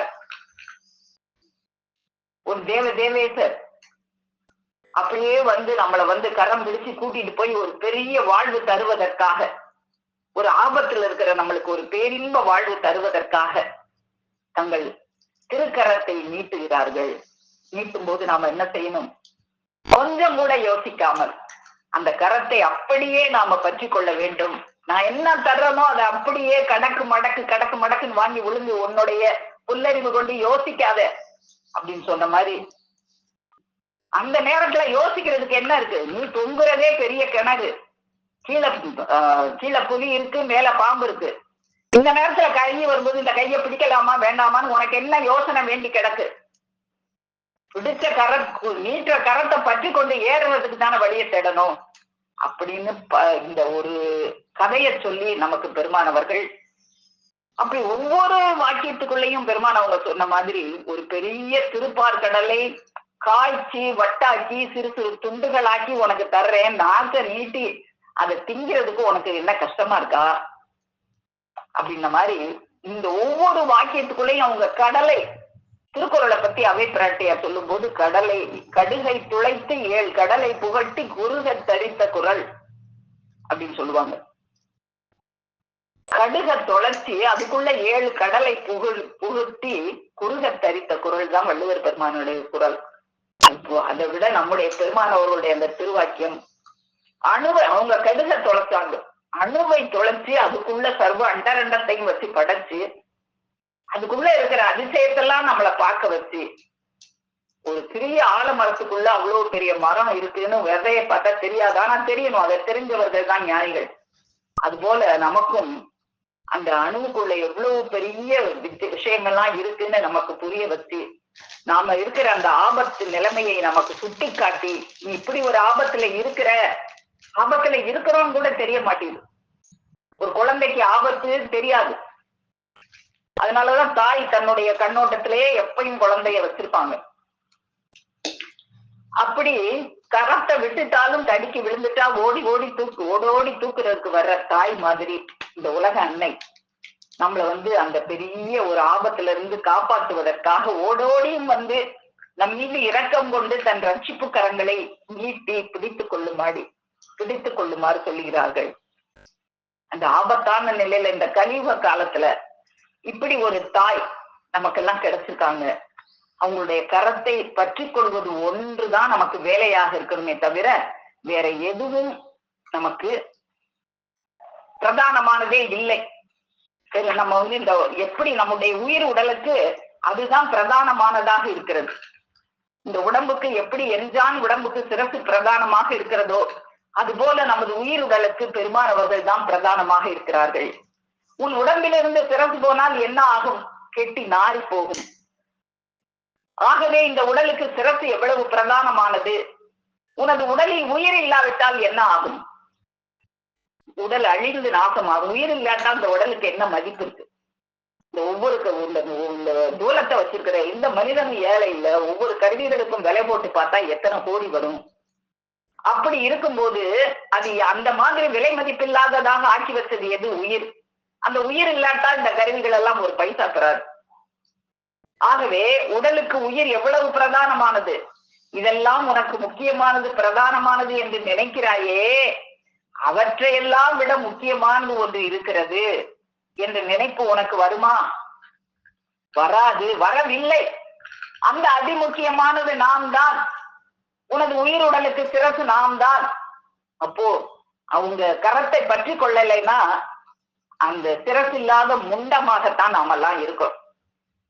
ஒரு தேவேசர் அப்படியே வந்து நம்மளை வந்து கரம் பிடிச்சு கூட்டிட்டு போய் ஒரு பெரிய வாழ்வு தருவதற்காக, ஒரு ஆபத்துல இருக்கிற நம்மளுக்கு ஒரு பேரின்ப வாழ்வு தருவதற்காக தங்கள் திருக்கரத்தை நீட்டுகிறார்கள். நீட்டும் போது நாம என்ன செய்யணும்? கொஞ்சம் கூட யோசிக்காமல் அந்த கரத்தை அப்படியே நாம பற்றி கொள்ள வேண்டும். நான் என்ன தர்றனோ அதை அப்படியே கடக்கு மடக்குன்னு வாங்கி விழுந்து உன்னுடைய புல்லறிவு கொண்டு யோசிக்காத அப்படின்னு சொன்ன மாதிரி, அந்த நேரத்துல யோசிக்கிறதுக்கு என்ன இருக்கு? நீ தொங்குறதே பெரிய கிணறு, கீழே கீழே புலி இருக்கு, மேல பாம்பு இருக்கு. இந்த நேரத்துல கை வரும்போது இந்த கையை பிடிக்கலாமா வேண்டாமான்னு உனக்கு என்ன யோசனை வேண்டி கிடக்கு? பிடிச்ச நீட்டுற கரத்தை பற்றி கொண்டு ஏறுறதுக்கு தானே வழியை தேடணும் அப்படின்னு இந்த ஒரு கதையை சொல்லி நமக்கு பெருமானவர்கள் அப்படி ஒவ்வொரு வாக்கியத்துக்குள்ளேயும் பெருமான் அவங்க சொன்ன மாதிரி ஒரு பெரிய திருப்பார்கடலை காய்ச்சி வட்டாக்கி சிறு சிறு துண்டுகளாக்கி உனக்கு தர்றேன், நாக்க நீட்டி அதை திங்கிறதுக்கு உனக்கு என்ன கஷ்டமா இருக்கா அப்படின்ன மாதிரி இந்த ஒவ்வொரு வாக்கியத்துக்குள்ளேயும் அவங்க கடலை திருக்குறளை பத்தி அவை பிராட்டியார் சொல்லும் போது கடலை கடுகை துளைத்து 7 கடலை புகட்டி குருக தரித்த குரல் அப்படின்னு சொல்லுவாங்க. கடுக தொலைச்சி அதுக்குள்ள 7 கடலை புகுத்தி குருக தரித்த குரல் தான் வள்ளுவர் பெருமானுடைய குரல். இப்போ அதை விட நம்முடைய பெருமானவர்களுடைய அந்த திருவாக்கியம் அணுவை அவங்க கடுக தொலைச்சாங்க, அணுவை தொலைச்சி அதுக்குள்ள சர்வ அண்டரண்டத்தையும் வச்சு படைச்சு அதுக்குள்ள இருக்கிற அதிசயத்தெல்லாம் நம்மளை பார்க்க வச்சு ஒரு சிறிய ஆலமரத்துக்குள்ள அவ்வளவு பெரிய மரம் இருக்குன்னு விதையை பார்த்தா தெரியாது, ஆனா தெரியணும், அதை தெரிஞ்சவர்கள் தான் ஞானிகள். அது போல நமக்கும் அந்த அணுவுக்குள்ள எவ்வளவு பெரிய விஷயங்கள்லாம் இருக்குன்னு நமக்கு புரிய வச்சு நாம இருக்கிற அந்த ஆபத்து நிலைமையை நமக்கு சுட்டி காட்டி நீ இப்படி ஒரு ஆபத்துல இருக்கிறோம் கூட தெரிய மாட்டேங்குது. ஒரு குழந்தைக்கு ஆபத்து தெரியாது, அதனாலதான் தாய் தன்னுடைய கண்ணோட்டத்திலேயே எப்பயும் குழந்தைய வச்சிருப்பாங்க. அப்படி கரத்தை விட்டுட்டாலும் தடிக்கு விழுந்துட்டா ஓடோடி தூக்குறதுக்கு வர்ற தாய் மாதிரி இந்த உலக அன்னை நம்மள அந்த பெரிய ஒரு ஆபத்துல இருந்து காப்பாற்றுவதற்காக ஓடோடியும் நம் மீது இரக்கம் கொண்டு தன் ரட்சிப்பு கரங்களை நீட்டி பிடித்துக் கொள்ளுமாறு சொல்லுகிறார்கள். அந்த ஆபத்தான நிலையில இந்த கலியுக காலத்துல இப்படி ஒரு தாய் நமக்கெல்லாம் கிடைச்சிருக்காங்க. அவங்களுடைய கரத்தை பற்றி கொள்வது ஒன்றுதான் நமக்கு வேலையாக இருக்கணுமே தவிர வேற எதுவும் நமக்கு பிரதானமானதே இல்லை. சரி, நம்ம இந்த எப்படி நம்முடைய உயிர் உடலுக்கு அதுதான் பிரதானமானதாக இருக்கிறது. இந்த உடம்புக்கு எப்படி எஞ்சான் உடம்புக்கு சிறப்பு பிரதானமாக இருக்கிறதோ அது போல நமது உயிர் உடலுக்கு பெருமானவர்கள் தான் பிரதானமாக இருக்கிறார்கள். உன் உடம்பிலிருந்து சிறப்பு போனால் என்ன ஆகும்? கெட்டி நாரி போகும். ஆகவே இந்த உடலுக்கு சிறப்பு எவ்வளவு பிரதானமானது. உனது உடலில் உயிர் இல்லாவிட்டால் என்ன ஆகும்? உடல் அழிந்து நாசமாகும். உயிர் இல்லாட்டால் இந்த உடலுக்கு என்ன மதிப்பு இருக்கு? இந்த ஒவ்வொரு தூலத்தை வச்சிருக்கிற இந்த மனிதனும் ஏழை இல்ல, ஒவ்வொரு கருவிகளுக்கும் விலை போட்டு பார்த்தா எத்தனை கோடி வரும். அப்படி இருக்கும்போது அது அந்த மாதிரி விலை மதிப்பில்லாததாக ஆக்கி வச்சது எது? உயிர். அந்த உயிர் இல்லாட்டா இந்த கருவிகள் எல்லாம் ஒரு பைசா பெறாது. ஆகவே உடலுக்கு உயிர் எவ்வளவு பிரதானமானது. இதெல்லாம் உனக்கு முக்கியமானது பிரதானமானது என்று நினைக்கிறாயே, அவற்றையெல்லாம் விட முக்கியமானது ஒன்று இருக்கிறது என்ற நினைப்பு உனக்கு வருமா? வராது, வரவில்லை. அந்த அதிமுக்கியமானது நாம் தான். உனது உயிர் உடலுக்கு சிறப்பு நாம் தான். அப்போ அவங்க கரத்தை பற்றி கொள்ளலைன்னா அந்த சிறப்பு இல்லாத முண்டமாகத்தான் நாமெல்லாம் இருக்கோம்.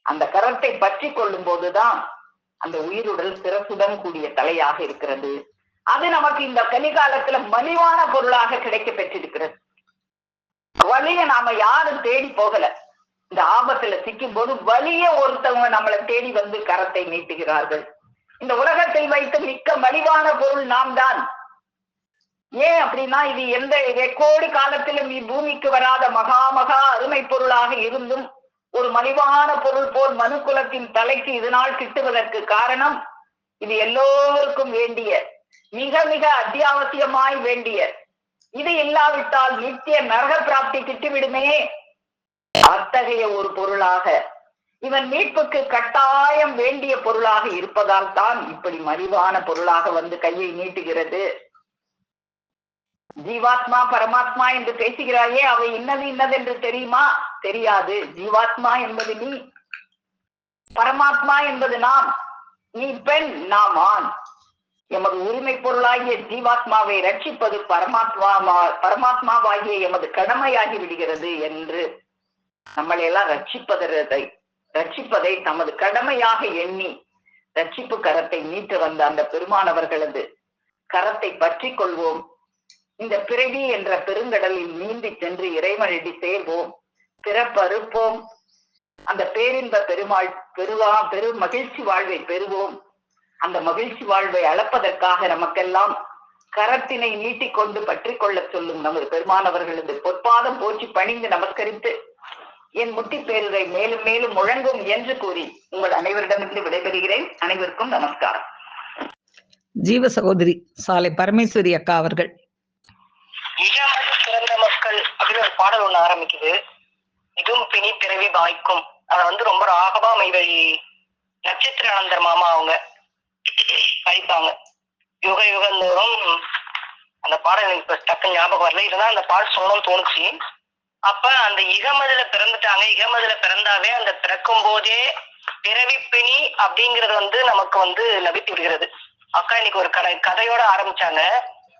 அந்த கரத்தை பற்றி கொள்ளும் போதுதான் அந்த உயிருடல் சிறப்புடன் கூடிய தலையாக இருக்கிறது. அது நமக்கு இந்த கலிகாலத்துல மலிவான பொருளாக கிடைக்க பெற்றிருக்கிறது. வலிய நாம யாரும் தேடி போகல. இந்த ஆபத்துல சிக்கும் போது வலிய ஒருத்தவங்க நம்மளை தேடி கரத்தை நீட்டுகிறார்கள். இந்த உலகத்தில் வைத்து மிக்க மலிவான பொருள் நாம் தான். ஏன் அப்படின்னா இது எந்த கோடி காலத்திலும் பூமிக்கு வராத மகா அருமை பொருளாக இருந்தும் ஒரு மலிவான பொருள் போல் மனு குலத்தின் தலைக்கு இதனால் கிட்டுவதற்கு காரணம் இது எல்லோருக்கும் வேண்டிய மிக மிக அத்தியாவசியமாய் வேண்டிய, இது இல்லாவிட்டால் நித்திய நரக பிராப்தி கிட்டுவிடுமே, அத்தகைய ஒரு பொருளாக இவன் மீட்புக்கு கட்டாயம் வேண்டிய பொருளாக இருப்பதால் தான் இப்படி மலிவான பொருளாக கையை நீட்டுகிறது. ஜீவாத்மா பரமாத்மா என்று பேசுகிறாயே, அவை இன்னது என்று தெரியுமா? தெரியாது. ஜீவாத்மா என்பது நீ, பரமாத்மா என்பது நாம். நீ பெண், நாம் ஆண். எமது உரிமை பொருளாகிய ஜீவாத்மாவை ரட்சிப்பது பரமாத்மாவாகிய எமது கடமையாகி விடுகிறது என்று நம்மளையெல்லாம் ரட்சிப்பதை தமது கடமையாக எண்ணி ரட்சிப்பு கரத்தை நீட்டு வந்த அந்த பெருமானவர்களது கரத்தை பற்றி கொள்வோம். இந்த பிறவி என்ற பெருங்கடலில் நீந்தி சென்று இறைவனடி சேர்வோம், பிறப்பறுப்போம், அந்த பேரின்ப பெருமாள் பெரு மகிழ்ச்சி வாழ்வை பெறுவோம். அந்த மகிழ்ச்சி வாழ்வை அளப்பதற்காக நமக்கெல்லாம் கரத்தினை நீட்டிக்கொண்டு பற்றி கொள்ள சொல்லும் நமது பெருமானவர்களது பொற்பாதம் போற்றி பணிந்து நமஸ்கரித்து என் முட்டி பேருரை மேலும் மேலும் முழங்கும் என்று கூறி உங்கள் அனைவரிடமிருந்து விடைபெறுகிறேன். அனைவருக்கும் நமஸ்காரம். ஜீவ சகோதரி சாலை பரமேஸ்வரி அக்கா அவர்கள். பிறந்த மக்கள் அப்படின்னு ஒரு பாடல் ஒண்ணு ஆரம்பிக்குது. இதுவும் பிணி பிறவி வாய்க்கும். அத ரொம்ப ராகவா மைவழி நட்சத்திரானந்தர் மாமா அவங்க படிப்பாங்க. யுக யுகந்தோறும் அந்த பாடல் எனக்கு இப்ப டக்கு ஞாபகம் வரல. இதுதான் அந்த பாடல் சொல்லணும்னு தோணுச்சு. அப்ப அந்த இகமதுல பிறந்துட்டாங்க. இகமதுல பிறந்தாவே அந்த பிறக்கும் போதே பிறவி பிணி அப்படிங்கறது நமக்கு லபித்து விடுகிறது. அக்கா இன்னைக்கு ஒரு கதையோட ஆரம்பிச்சாங்க.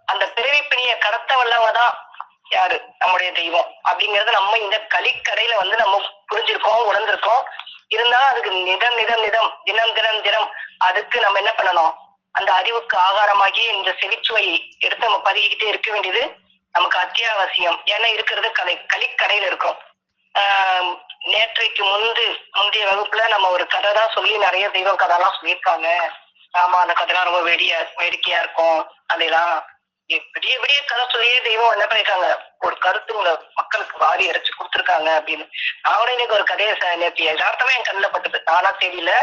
அந்த பிறவி பிணிய கடத்த வல்லவங்கதான் யாரு? நம்முடைய தெய்வம் அப்படிங்கறது நம்ம இந்த கலிக்கடையில நம்ம புரிஞ்சிருக்கோம், உணர்ந்திருக்கோம். இருந்தாலும் அதுக்கு நிதம் நிதம் நிதம் தினம் தினம் தினம் அதுக்கு நம்ம என்ன பண்ணணும்? அந்த அறிவுக்கு ஆகாரமாகி இந்த செவிச்சுவையை எடுத்து நம்ம பதுகிக்கிட்டே இருக்க வேண்டியது நமக்கு அத்தியாவசியம். ஏன்னா இருக்கிறது கலிக்கடையில இருக்கும். நேற்றைக்கு முந்தைய வகுப்புல நம்ம ஒரு கதை தான் சொல்லி நிறைய தெய்வம் கதைலாம் சொல்லியிருக்காங்க. ஆமா, அந்த கதைலாம் ரொம்ப வேடிக்கையா இருக்கும். அதெல்லாம் விடிய விடிய கதை சொல்லியே தெய்வம் என்ன பண்ணிருக்காங்க, ஒரு கருத்துங்களை மக்களுக்கு வாரி அரைச்சு கொடுத்துருக்காங்க அப்படின்னு. நானும் இன்னைக்கு ஒரு கதையை நேற்று யதார்த்தமா என் கண்ணில் பட்டது. நானா தெரியல,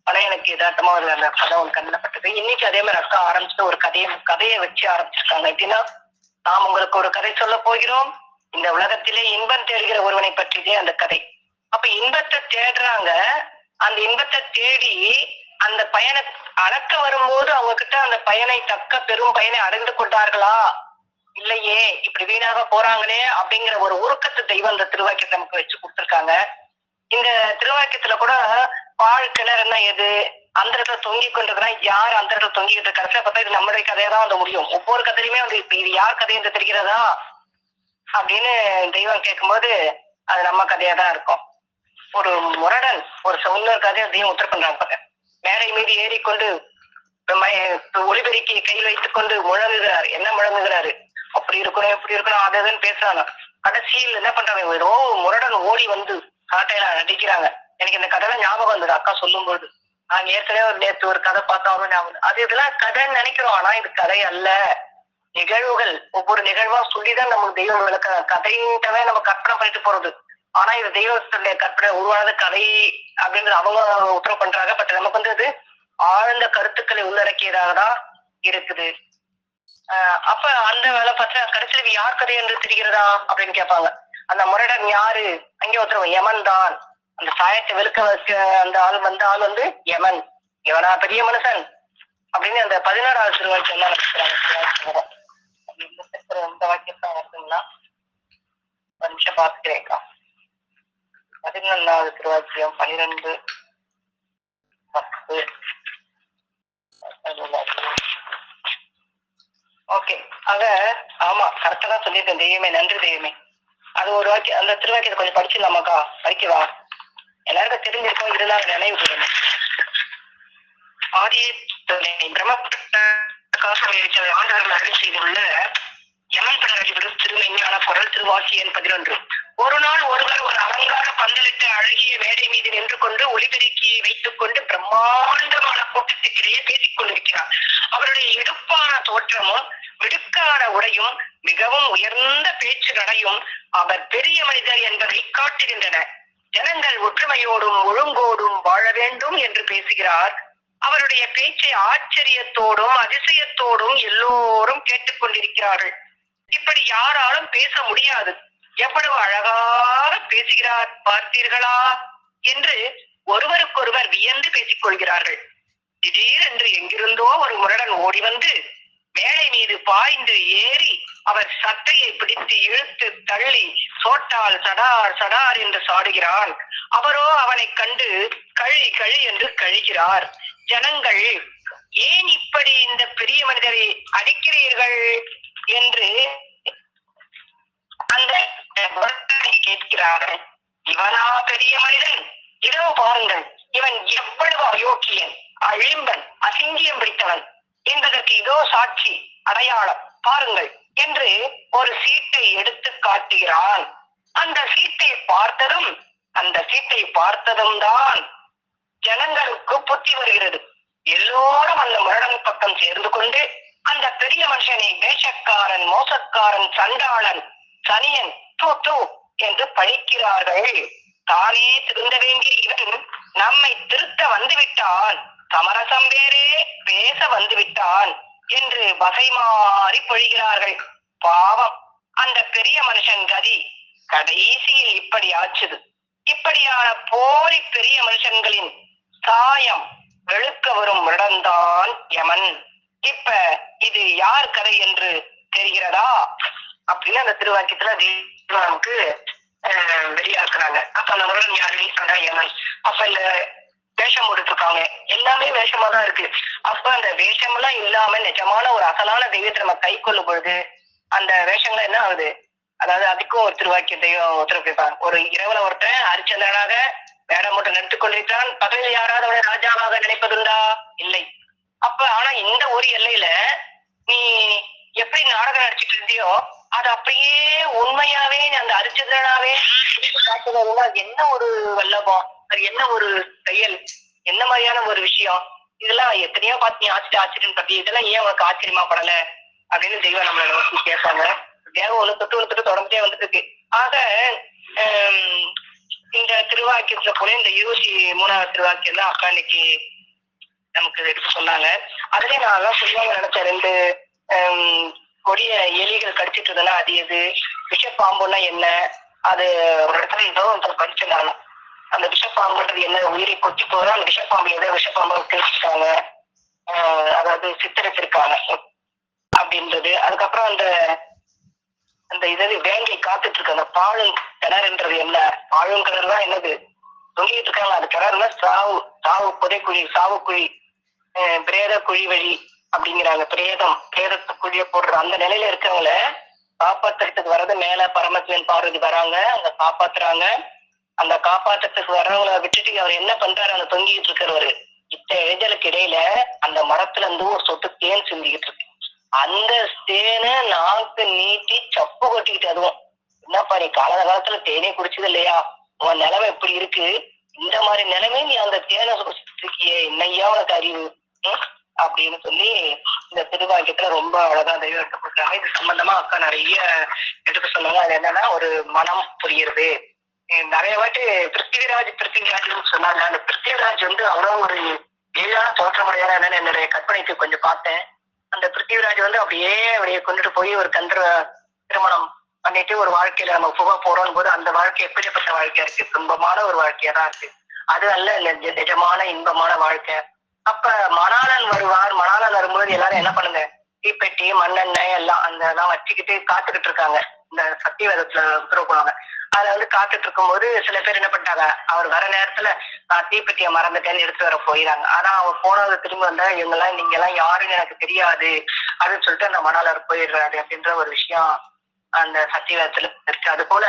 ஆனா எனக்கு யதார்த்தமா ஒரு அந்த கதை ஒரு கண்ணில் பட்டது. இன்னைக்கு அதே மாதிரி அக்கா ஆரம்பிச்சுட்டு ஒரு கதையை வச்சு ஆரம்பிச்சிருக்காங்க. எப்படின்னா, நாம் உங்களுக்கு ஒரு கதை சொல்ல போகிறோம். இந்த உலகத்திலே இன்பம் தேடுகிற ஒருவனை பற்றியே அந்த கதை. அப்ப இன்பத்தை தேடுறாங்க. அந்த இன்பத்தை தேடி அந்த பயனை அளக்க வரும்போது அவங்க கிட்ட அந்த பயனை தக்க பெரும் பயனை அடைந்து கொண்டார்களா இல்லையே, இப்படி வீணாக போறாங்களே அப்படிங்கிற ஒரு உருக்கத்தை தெய்வம் அந்த திருவாக்கியத்தை நமக்கு வச்சு கொடுத்துருக்காங்க. இந்த திருவாக்கியத்துல கூட பால் கிணறுன்னா எது, அந்த இடத்துல தொங்கி கொண்டிருக்கிறா யார், அந்த இடத்துல தொங்கிக்கிட்டு கடைசியா பார்த்தா இது நம்மளுடைய கதையா தான் முடியும். ஒவ்வொரு கதையுமே இப்ப இது யார் கதை என்று தெரிகிறதா அப்படின்னு தெய்வம் கேட்கும்போது அது நம்ம கதையா தான் இருக்கும். ஒரு முரடன் ஒரு இன்னொரு கதையை தெய்வம் உத்தர பண்றாங்க. மேடை மீது ஏறிக்கொண்டு ஒளிபெருக்கியை கையில் வைத்துக் கொண்டு முழங்குகிறார். என்ன முழங்குகிறாரு? அப்படி இருக்கணும் எப்படி இருக்கணும் அதுன்னு பேசுறாங்க. கடைசியில் என்ன பண்றாங்க, ஏதோ முரடன் ஓடி வந்து காட்டையில நடிக்கிறாங்க. எனக்கு இந்த கதையில ஞாபகம் வந்தது அக்கா சொல்லும் போது. நாங்க ஏற்கனவே நேற்று ஒரு கதை பார்த்தோம் ஞாபகம். அது இதெல்லாம் கதைன்னு நினைக்கிறோம், ஆனா இது கதை அல்ல, நிகழ்வுகள். ஒவ்வொரு நிகழ்வா சொல்லிதான் நமக்கு தெய்வம் விளக்க. கதையிட்டவே நம்ம கற்பனை பண்ணிட்டு போறது. ஆனா இது தெய்வத்துடைய கற்பனை உருவானது கதை அப்படின்றது அவங்க உத்தரவு பண்றாங்க. பட் நமக்கு அது ஆழ்ந்த கருத்துக்களை உள்ளடக்கியதாக தான் இருக்குது. அப்ப அந்த வேலை பார்த்தா கடைசியில் யார் கதை என்று தெரிகிறதா அப்படின்னு கேட்பாங்க. அந்த முரடன் யாரு? அங்கே ஒருத்தர் யமன் தான். அந்த சாயத்தை வெளுக்க வைக்க அந்த ஆள் வந்து யமன். இவனா பெரிய மனுஷன் அப்படின்னு அந்த 16வது திருவாக்கியம் என்ன நடத்துறாங்க. இந்த வாக்கியத்தான் வருதுங்களா? ஒரு நிமிஷம் பார்த்துக்கிறேன்க்கா. 11வது திருவாக்கியம் 12 10. ஓகே, ஆக ஆமா கரெக்டா தான் சொல்லியிருக்கேன். தெய்வமே நன்றி தெய்வமே. அது ஒரு வாக்கியம், அந்த திருவாக்கியத்தை கொஞ்சம் படிச்சிடலாமாக்கா? படிக்கவா? எல்லாருக்கும் தெரிஞ்சிருக்கோம், இருந்தாலும் நினைவு கூறணும். ஆதியே ஆண்டவர்கள் அருள் செய்துள்ள யமன் பிறகு திருமெஞ்ஞான குரல் திருவாசி எண் 11. ஒரு நாள் ஒருவர் ஒரு அலங்கார பந்தலிட்ட அழகிய மேடை மீது நின்று கொண்டு ஒளிபெருக்கியை வைத்துக் கொண்டு பிரம்மாண்டமான கூட்டத்துக்கிடையே பேசிக் கொண்டிருக்கிறார். அவருடைய இடுப்பான தோற்றமும் மிடுக்கான உடையும் மிகவும் உயர்ந்த பேச்சு நடையும் அவர் பெரிய மனிதர் என்பதை காட்டுகின்றன. ஜனங்கள் ஒற்றுமையோடும் ஒழுங்கோடும் வாழ வேண்டும் என்று பேசுகிறார். அவருடைய பேச்சை ஆச்சரியத்தோடும் அதிசயத்தோடும் எல்லோரும் கேட்டுக்கொண்டிருக்கிறார்கள். இப்படி யாராலும் பேச முடியாது. எவ்வளவு அழகாக பேசுகிறார் பார்த்தீர்களா என்று ஒருவருக்கொருவர் வியந்து பேசிக் கொள்கிறார்கள். திடீரென்று எங்கிருந்தோ ஒரு முரடன் ஓடி வந்து மேடை மீது பாய்ந்து ஏறி அவர் சட்டையை பிடித்து இழுத்து தள்ளி சோட்டால் சடார் சடார் என்று சாடுகிறான். அவரோ அவனை கண்டு கழி கழி என்று கழிகிறார். ஜனங்கள் ஏன் இப்படி இந்த பெரிய மனிதரை அடிக்கிறீர்கள் என்று அந்த கேட்கிறார்கள். இவனா பெரிய மனிதன்? இதோ பாருங்கள், இவன் எவ்வளவு அயோக்கியன், அழிம்பன், அசிங்கியம் பிடித்தவன் என்பதற்கு இதோ சாட்சி அடையாளம் பாருங்கள் என்று ஒரு சீட்டை எடுத்து காட்டுகிறான். அந்த சீட்டை பார்த்ததும் தான் ஜனங்களுக்கு புத்தி வருகிறது. எல்லோரும் அந்த முரடன் பக்கம் சேர்ந்து கொண்டு அந்த பெரிய மனுஷனை வேஷக்காரன், மோசக்காரன், சண்டாளன், சனியன், தூ தூ என்று பழிக்கிறார்கள். தானே திருந்த வேண்டிய இவன் நம்மை திருத்த வந்துவிட்டான், சமரசம் வேறே பேச வந்துவிட்டான் என்று வகை மாறி பொழிகிறார்கள். பாவம், அந்த பெரிய மனுஷன் கதி கடைசியில் இப்படி ஆச்சுது. இப்படியான போலி பெரிய மனுஷன்களின் சாயம் வெளுக்க வரும் முரடன்தான் யமன். இப்ப இது யார் கதை என்று தெரிகிறதா அப்படின்னு அந்த திருவாக்கியத்துல நமக்கு வெளியாக்குறாங்க. அப்ப அந்த முரடன் யாரு? அதான் யமன். அப்ப இந்த வேஷம் போட்டுருக்காங்க, எல்லாமே வேஷமா தான் இருக்கு. அப்ப அந்த வேஷம் எல்லாம் இல்லாம நிஜமான ஒரு அசலான தெய்வத்தை நம்ம கை கொள்ளும் பொழுது அந்த வேஷங்கள்லாம் என்ன ஆகுது? அதாவது அதுக்கும் ஒரு திருவாக்கியத்தையும் ஒத்துழைப்பாங்க. ஒரு இரவுல ஒருத்தன் ஹரிச்சந்திரனாக வேடம் மட்டும் நிறுத்திக் கொண்டிருக்கிறான். பகலில் யாராவது அவனை ராஜாவாக நினைப்பதுண்டா? இல்லை. அப்ப ஆனா இந்த ஒரு எல்லையில நீ எப்படி நாடகம் நடிச்சிட்டு இருந்தியோ அது அப்படியே உண்மையாவே அந்த ஹரிச்சந்திரனாவே காட்டுறதுன்னா அது என்ன ஒரு வல்லபம், அது என்ன ஒரு செயல், என்ன மாதிரியான ஒரு விஷயம். இதெல்லாம் எத்தனையோ பார்த்து நீ ஆச்சரியம் பத்தி இதெல்லாம் ஏன் உனக்கு ஆச்சரியமா படல அப்படின்னு தெய்வம் நம்மளை நோக்கி கேட்பாங்க. தேவம் ஒண்ணு தொட்டு தொடர்ந்தே வந்துட்டு இருக்கு. ஆக இந்த திருவாக்கியத்துல போல இந்த 23வது திருவாக்கியம் தான் அப்பா இன்னைக்கு நமக்கு எடுத்து சொன்னாங்க. அதுலயே நான் அதான் சொல்லுவாங்க நினைச்சேன். 2 கொடிய எலிகள் கடிச்சிட்டு இருந்தேன்னா அது எது, விஷப்பாம்புன்னா என்ன, அது ஒரு இடத்துல ஏதோ படிச்சிருந்தாங்க. அந்த விஷப்பாம்புன்றது என்ன, உயிரை கொத்தி போதும் அந்த விஷப்பாம்பு ஏதோ விஷப்பாம்பு பேசிட்டாங்க, அதாவது சித்தரிச்சிருக்காங்க அப்படின்றது. அதுக்கப்புறம் அந்த அந்த இதாவது வேங்கை காத்துட்டு இருக்கு அந்த பாழும் கிணறுன்றது என்ன, பாழும் கிணறு தான் என்னது தொங்கிட்டு இருக்காங்க. அது கிணறுனா சாவு புதைக்குழி, சாவுக்குழி, பிரேத குழி வழி அப்படிங்கிறாங்க. பிரேதத்து குழிய போடுற அந்த நிலையில இருக்கவங்கள காப்பாத்துறதுக்கு வர்றது மேல பரமசிவன் பார்வதி வராங்க, அங்க காப்பாத்துறாங்க. அந்த காப்பாத்துறதுக்கு வர்றவங்களை விட்டுட்டு அவர் என்ன பண்றாரு, அந்த தொங்கிட்டு இருக்கிறவரு இடைஞ்சலுக்கு இடையில அந்த மரத்துல இருந்து ஒரு சொட்டு தேன் சிந்திக்கிட்டு இருக்கு. அந்த தேனை நாக்கு நீட்டி சப்பு கொட்டிக்கிட்டு அதுவும் என்னப்பா நீ காலத்துல தேனே குடிச்சது இல்லையா, உன் நிலைமை எப்படி இருக்கு, இந்த மாதிரி நிலைமை நீ அந்த தேனை இருக்கியே என்னையா உனக்கு அறிவு அப்படின்னு சொல்லி இந்த திருவாக்கியத்துல ரொம்ப அழகா தெய்வம் எடுத்துக்கிட்டாங்க. இது சம்பந்தமா அக்கா நிறைய எடுக்க சொன்னாங்க. அது என்னன்னா ஒரு மனம் புரியுறது. நிறைய வாட்டி பிருத்திவிராஜ் சொன்னாங்க. அந்த பிருத்திவிராஜ் அவ்வளவு ஒரு எளிதான தோற்றமுடையான என்னன்னு என்னுடைய கற்பனைக்கு கொஞ்சம் பார்த்தேன். அந்த பிருத்திவிராஜ் அப்படியே கொண்டுட்டு போய் ஒரு திருமணம் பண்ணிட்டு ஒரு வாழ்க்கையில நம்ம புக போறோம் போது அந்த வாழ்க்கை எப்படிப்பட்ட வாழ்க்கையா இருக்கு, துன்பமான ஒரு வாழ்க்கையா தான் இருக்கு. அது அல்ல நிஜமான இன்பமான வாழ்க்கை. அப்ப மணாளன் வருவார். மணாளன் வரும்போது எல்லாரும் என்ன பண்ணுங்க, தீப்பெட்டி மண்ணெண்ணெய் எல்லாம் அதெல்லாம் வச்சுக்கிட்டு காத்துக்கிட்டு இருக்காங்க. இந்த சத்தியவேதத்துல உத்தரவு போனாங்க. அதுல காத்துட்டு இருக்கும் போது சில பேர் என்ன பண்ணிட்டாங்க, அவர் வர நேரத்துல நான் தீப்பெட்டியை மறந்துட்டேன்னு எடுத்து வர போயிடாங்க. ஆனா அவர் போனது திரும்ப வந்தா இவங்கெல்லாம் நீங்க எல்லாம் யாருன்னு எனக்கு தெரியாது அப்படின்னு சொல்லிட்டு அந்த மணாளர் போயிடுறாரு அப்படின்ற ஒரு விஷயம் அந்த சத்தியவேதத்துல இருக்கு. அது போல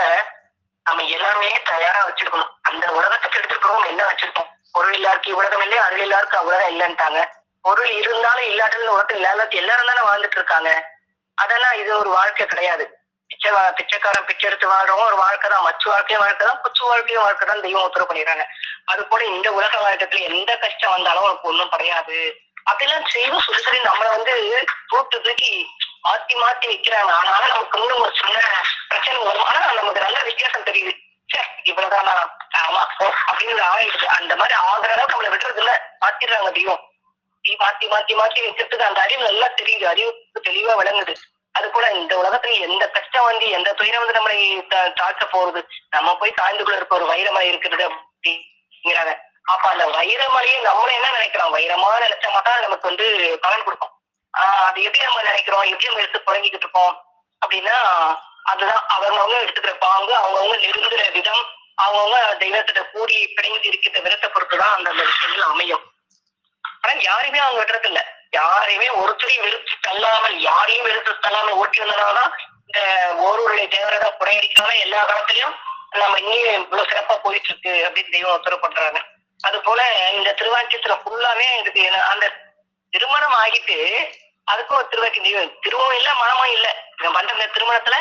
நம்ம எல்லாமே தயாரா வச்சிருக்கணும். அந்த உலகத்துக்கு எடுத்துக்கிறோம் என்ன வச்சிருக்கோம், பொருள் இல்லாருக்கு உலகம் இல்லையே, அருள் இல்லாருக்கு அவ்வளவுதான் இல்லைன்ட்டாங்க. பொருள் இருந்தாலும் இல்லாட்டிலும் உலகத்தில் எல்லாரும் தானே வாழ்ந்துட்டு இருக்காங்க. அதெல்லாம் இது ஒரு வாழ்க்கை கிடையாது. பிச்சைக்காரன் பிச்சை எடுத்து வாழ்றவங்க ஒரு வாழ்க்கை தான், மச்சு வாழ்க்கையும் வாழ்க்கை தான், புச்சு வாழ்க்கையும் வாழ்க்கை தான் தெய்வம் உத்தரவு பண்ணிடுறாங்க. அது போல இந்த உலக வாழ்க்கைத்துல எந்த கஷ்டம் வந்தாலும் உனக்கு ஒண்ணும் கிடையாது அப்படிலாம் செய்யும் சுடுசரி நம்மளை தூக்கி மாத்தி வைக்கிறாங்க. ஆனால நமக்கு இன்னும் ஒரு சின்ன பிரச்சனை வரும். ஆனா நமக்கு நல்ல வித்தியாசம் தெரியுது. இவ்வளவுதானா, ஆமா அப்படின்னு ஆயிடுச்சு. அந்த மாதிரி ஆகிற அளவுக்கு நம்மளை விடுறது இல்ல, மாத்திடுறாங்க தெய்வம். மாத்தி வைக்கிறதுக்கு அந்த அறிவு நல்லா தெரியுது, அறிவு தெளிவா விளங்குது. அது போல இந்த உலகத்துல எந்த கஷ்டம் எந்த துயரம் நம்மளை தாக்க போறது, நம்ம போய் சாய்ந்துக்குள்ள இருக்க ஒரு வைரமலை இருக்கிறது அப்படிங்கிறாங்க. அப்ப அந்த வைரமலையை நம்மள என்ன நினைக்கிறோம், வைரமா நினைச்சா தான் நமக்கு பலன் கொடுக்கும். அது எப்படி நம்ம நினைக்கிறோம், எப்படி நம்ம எடுத்து தொடங்கிக்கிட்டு இருக்கோம் அப்படின்னா அதுதான் அவங்கவுங்க எடுத்துக்கிற பாங்கு, அவங்கவுங்க நெருங்குற விதம், அவங்கவுங்க தெய்வத்திட்ட கூடி பிணைந்து இருக்கிற விதத்தை பொறுத்துதான் அந்த விஷயங்கள் அமையும். ஆனா யாருமே அவங்க விடுறது இல்ல, யாரையுமே ஒருத்தரையும் வெறுத்து தள்ளாமல் யாரையும் வெறுத்து தள்ளாமல் ஓட்டி வந்தனால்தான் இந்த ஒருவருடைய தேவரதா புடையடிக்காம எல்லா காலத்திலயும் நம்ம இன்னும் இவ்வளவு சிறப்பா போயிட்டு இருக்கு அப்படின்னு தெய்வம் உத்தரவு பண்றாங்க. அது போல இந்த திருவாக்கியத்துல ஃபுல்லாவே அந்த திருமணம் ஆகிட்டு அதுக்கும் ஒரு திருவாக்கியம் தெய்வம் திருமணம் இல்ல மனமும் இல்ல, இவன் பண்ற இந்த திருமணத்துல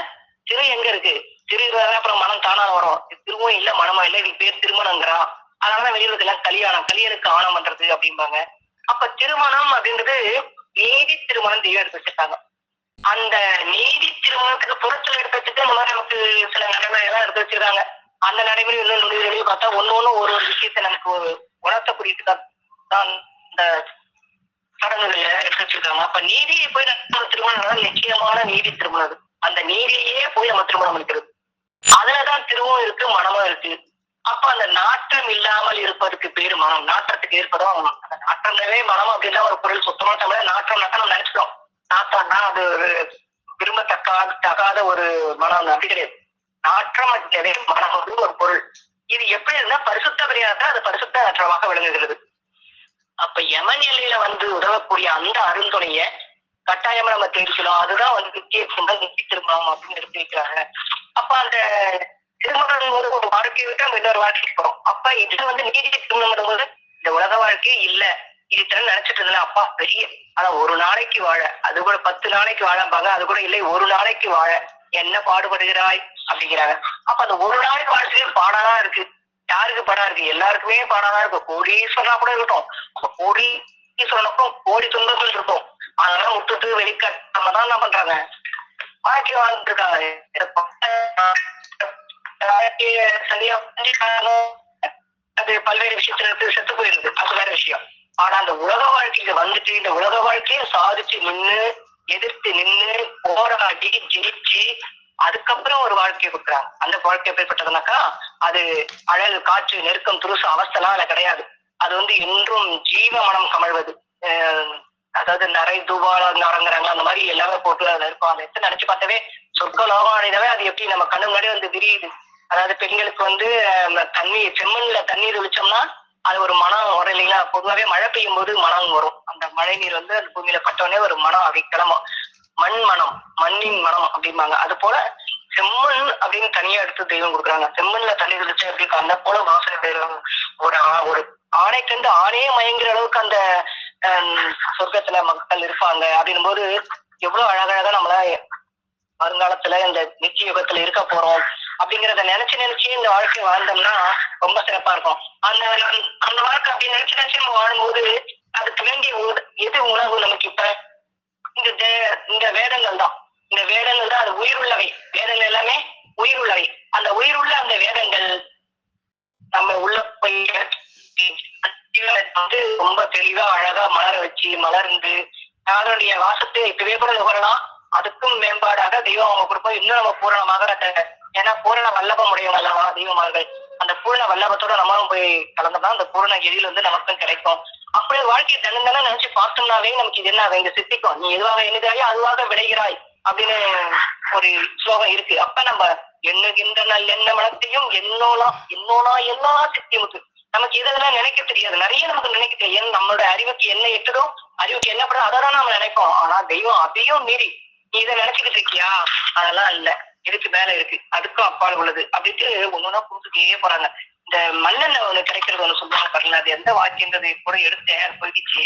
திரு எங்க இருக்கு? திரு அப்புறம் மனம் தானா வரும். திருவும் இல்ல மனமா இல்ல, இதுக்கு பேர் திருமணங்கிறான். அதனால வெளியுறதுலாம் கல்யாணம், கல்யாணுக்கு ஆணம் பண்றது அப்படிம்பாங்க. அப்ப திருமணம் அப்படின்றது நீதி திருமணம் தெய்வம் எடுத்து வச்சிருக்காங்க. அந்த நீதி திருமணத்துக்கு பொருட்கள் எடுத்து வச்சுட்டு இந்த மாதிரி நமக்கு சில நடைமுறைகள்லாம் எடுத்து வச்சிருக்காங்க. அந்த நடைமுறை இன்னும் நுழைவு பார்த்தா ஒண்ணு ஒரு விஷயத்தை நமக்கு உணர்த்தக்கூடியதுதான் இந்த சடங்குகளை எடுத்து வச்சிருக்காங்க. அப்ப நீதியை போய் நம்ம திருமணம் நிச்சயமான நீதி திருமணம். அந்த நீதியே போய் நம்ம திருமணம் இருக்கிறது. அதுலதான் திருவும் இருக்கு, மனமும் இருக்கு. அப்ப அந்த நாட்டம் இல்லாமல் இருப்பதற்கு பேரு மனம். நாட்டத்துக்கு ஏற்படும் அந்த நாட்டம்லவே மனம் அப்படின்னா ஒரு பொருள் சுத்தமா தமிழ நாட்டம் நம்ம நினைச்சிட்டோம். நாட்டம்னா அது ஒரு விரும்பத்தக்காத ஒரு மனம் அப்படி கிடையாது. நாற்றம் அப்படின்றதே மனம் வந்து ஒரு பொருள். இது எப்படி இருந்தா பரிசுத்த பரியாதான் அது பரிசுத்த நாற்றமாக விளங்குகிறது. அப்ப யமன் எல்லையில வந்து உதவக்கூடிய அந்த அருந்துணைய கட்டாயமா நம்ம தெரிவிக்கணும். அதுதான் வந்து நித்திய குண்டல் நித்தி திருமணம் அப்படின்னு எடுத்து வைக்கிறாங்க. அப்ப அந்த திருமணம் ஒரு வாழ்க்கையை விட்டு நம்ம இன்னொரு வாழ்க்கைக்கு போறோம். அப்ப இதுல வந்து நீதி திருமணம் போது இந்த உலக வாழ்க்கையே இல்ல இது நினைச்சிட்டு இருந்தா அப்பா பெரிய ஆனா ஒரு நாளைக்கு வாழ, அது கூட 10 நாளைக்கு வாழம்பாங்க. அது கூட இல்லை, ஒரு நாளைக்கு வாழ என்ன பாடுபடுகிறாய் அப்படிங்கிறாங்க. அப்ப அந்த ஒரு நாளைக்கு வாழ்க்கையில பாடாதான் இருக்கு. யாருக்கு பாடா இருக்கு? எல்லாருக்குமே பாடாதான் இருக்கு. கோடீஸ்வரனா கூட இருக்கட்டும். அப்ப கோடீஸ்வரனுக்கும் கோடி துன்பங்கள் இருக்கும். அதெல்லாம் விட்டுட்டு வெளிக்காட்டாம தான் என்ன பண்றாங்க? வாழ்க்கை வாழ்ந்துட்டு இருக்காங்க. அது பல்வேறு விஷயத்துல செத்து போயிருது, அது வேற விஷயம். ஆனா அந்த உலக வாழ்க்கையில வந்துட்டு இந்த உலக வாழ்க்கையை சாதிச்சு நின்று எதிர்த்து நின்று போராடி ஜெயிச்சு அதுக்கப்புறம் ஒரு வாழ்க்கையை கொடுக்குறாங்க. அந்த வாழ்க்கை எப்படிப்பட்டதுனாக்கா அது அழகு காற்று நெருக்கம் துருசு அவஸ்தெல்லாம் அதுல கிடையாது. அது வந்து என்றும் ஜீவ மனம் கமழ்வது. அதாவது நிறை தூபாலங்கிறாங்க அந்த மாதிரி எல்லாமே போட்டு அதுல இருக்கும். அதை எடுத்து நினைச்சு பார்த்தாவே சொர்க்க லோகம் அடைந்தவே அது எப்படி நம்ம கண்ணு முன்னாடி வந்து விரியுது. அதாவது பெண்களுக்கு வந்து தண்ணீர் செம்மண்ல தண்ணீர் ஒழிச்சோம்னா அது ஒரு மனம் வரும் இல்லைங்களா? பொதுவாகவே மழை பெய்யும் போது மனம் வரும். அந்த மழை நீர் வந்து அந்த பூமியில பட்டோடனே ஒரு மனம் அப்படி கிளம்பும். மண் மனம், மண்ணின் மனம் அப்படிம்பாங்க. அது போல செம்மண் அப்படின்னு தனியா எடுத்து தெய்வம் கொடுக்குறாங்க. செம்மண்ல தண்ணீர் தெளிச்சு அப்படி அந்த போல வாசனை தெய்வம். ஒரு ஆணைக்கு வந்து ஆணையே மயங்குற அளவுக்கு அந்த சொர்க்கத்துல மக்கள் இருப்பாங்க அப்படின்னும் போது எவ்வளவு அழகழகா நம்மள வருங்காலத்துல இந்த நிச்சய யுகத்துல இருக்க போறோம் அப்படிங்கிறத நினைச்சு இந்த வாழ்க்கை வாழ்ந்தோம்னா ரொம்ப சிறப்பா இருக்கும். அந்த வாழ்க்கை அப்படி நினைச்சு நம்ம வாழும்போது அதுக்கு வேண்டிய எது உணவு நமக்கு இப்ப இந்த வேதங்கள் தான். இந்த வேதங்கள் தான் அது உயிருள்ளவை. வேதங்கள் எல்லாமே உயிருள்ளவை. அந்த உயிருள்ள அந்த வேதங்கள் நம்ம உள்ள போய் வந்து ரொம்ப தெளிவா அழகா மலர வச்சு மலர்ந்து அதனுடைய வாசத்தை இப்பவே கூட நுகரலாம். அதுக்கும் மேம்பாடாக தெய்வம் அவங்க கொடுப்போம். இன்னும் நம்ம பூரணமாக ஏன்னா பூரண வல்லபம் உடையவங்க அல்லவா தெய்வமார்கள். அந்த பூரண வல்லபத்தோட நம்மளும் போய் கலந்துதான் அந்த பூரண எதில் வந்து நமக்கும் கிடைக்கும். அப்படி வாழ்க்கையை தன்னதானே நினைச்சு பார்த்தோம்னாவே நமக்கு இது என்ன இங்க சித்திக்கும். நீ எதுவாக எண்ணுகிறாயோ அதுவாக விளைகிறாய் அப்படின்னு ஒரு ஸ்லோகம் இருக்கு. அப்ப நம்ம எண்ணுகின்ற நல் எண்ண மனத்தையும் என்னோனா எல்லா சித்தியமுக்கு நமக்கு இதெல்லாம் நினைக்க தெரியாது. நிறைய நமக்கு நினைக்க தெரியாது. நம்மளோட அறிவுக்கு என்ன எட்டுதோ அறிவுக்கு என்ன படும் அதான் நம்ம நினைப்போம். ஆனா தெய்வம் அதையும் மீறி நீ இதை நினைச்சுக்கிட்டு இருக்கியா? அதெல்லாம் இல்ல, இதுக்கு மேல இருக்கு, அதுக்கும் அப்பால் உள்ளது அப்படின்ட்டு ஒன்னொன்னா புரிஞ்சுட்டே போறாங்க. இந்த மண்ணெண்ணெய் ஒண்ணு கிடைக்கிறது ஒண்ணு சொல்லுவாங்க பாருங்க. அது எந்த வாக்கியன்றது கூட எடுத்தேன் போயிடுச்சு.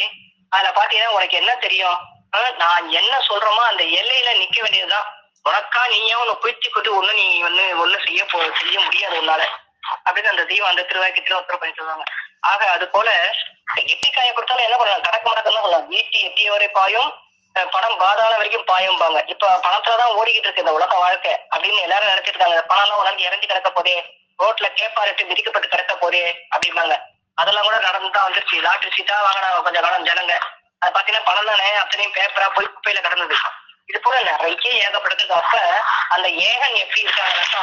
அதுல பாத்தீங்கன்னா உனக்கு என்ன தெரியும்? நான் என்ன சொல்றோமோ அந்த எல்லையில நிக்க வேண்டியதுதான். உனக்கா நீயா ஒண்ணு குளிச்சு கொண்டு ஒண்ணு செய்ய முடியாது உன்னால அப்படின்னு அந்த தெய்வம் அந்த திருவாக்கியத்துல உத்தரவு பண்ணி சொல்லுவாங்க. ஆக அது போல எட்டி காய கொடுத்தாலும் என்ன பண்ணலாம்? கடக்க மாட்டதான் சொல்லலாம். வீட்டு எட்டிய வரை பாயும், பணம் பாதாள வரைக்கும் பாயும்பாங்க. இப்ப பணத்துலதான் ஓடிக்கிட்டு இருக்கு இந்த உலக வாழ்க்கை அப்படின்னு எல்லாரும் நினைச்சிட்டு இருக்காங்க. பணம் எல்லாம் உனக்கு இறங்கி கிடக்க போதே, ரோட்ல கேப்பாரிட்டு மிதிக்கப்பட்டு கிடக்க போதே அப்படிம்பாங்க. அதெல்லாம் கூட நடந்துதான் வந்துருச்சு. லாட்டரி சீட்டா வாங்கினாங்க கொஞ்சம் காலம் ஜனங்க. அது பாத்தீங்கன்னா பணம் தானே அத்தனையும் பேப்பரா போய் குப்பையில கிடந்தது. இது போல நிறைய ஏகப்படுத்துது. அப்ப அந்த ஏகன் எப்படி இருக்காங்கன்னாக்கா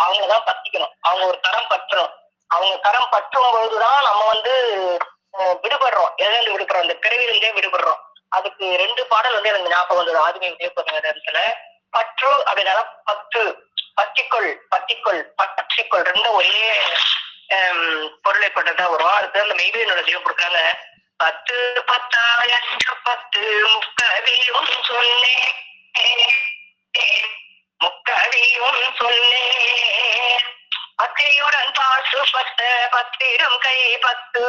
அவங்களதான் பத்திக்கணும். அவங்க ஒரு தரம் பற்றணும். அவங்க தரம் பற்றும் பொழுதுதான் நம்ம வந்து விடுபடுறோம். எதிலிருந்து விடுபடுறோம்? இந்த பிறவிலிருந்தே விடுபடுறோம். அதுக்கு 2 பாடல் வந்து எனக்கு ஞாபகம் வந்தது. ஆதிமியம் தேவைப்படுற பற்று அப்படின்னா பற்றிக்கொள் பற்றிக்கொள் ரெண்டும் ஒரே பொருளை கொண்டதான் வரும். அதுக்கு அந்த மெய்வியனோட தெய்வம் கொடுக்குறாங்க. 10 10 முக்கவியும் சொன்னேன் முக்கவியும் சொன்னேன் அத்தையுடன் பாசுபட்ட 10 பத்திடும் கை பத்து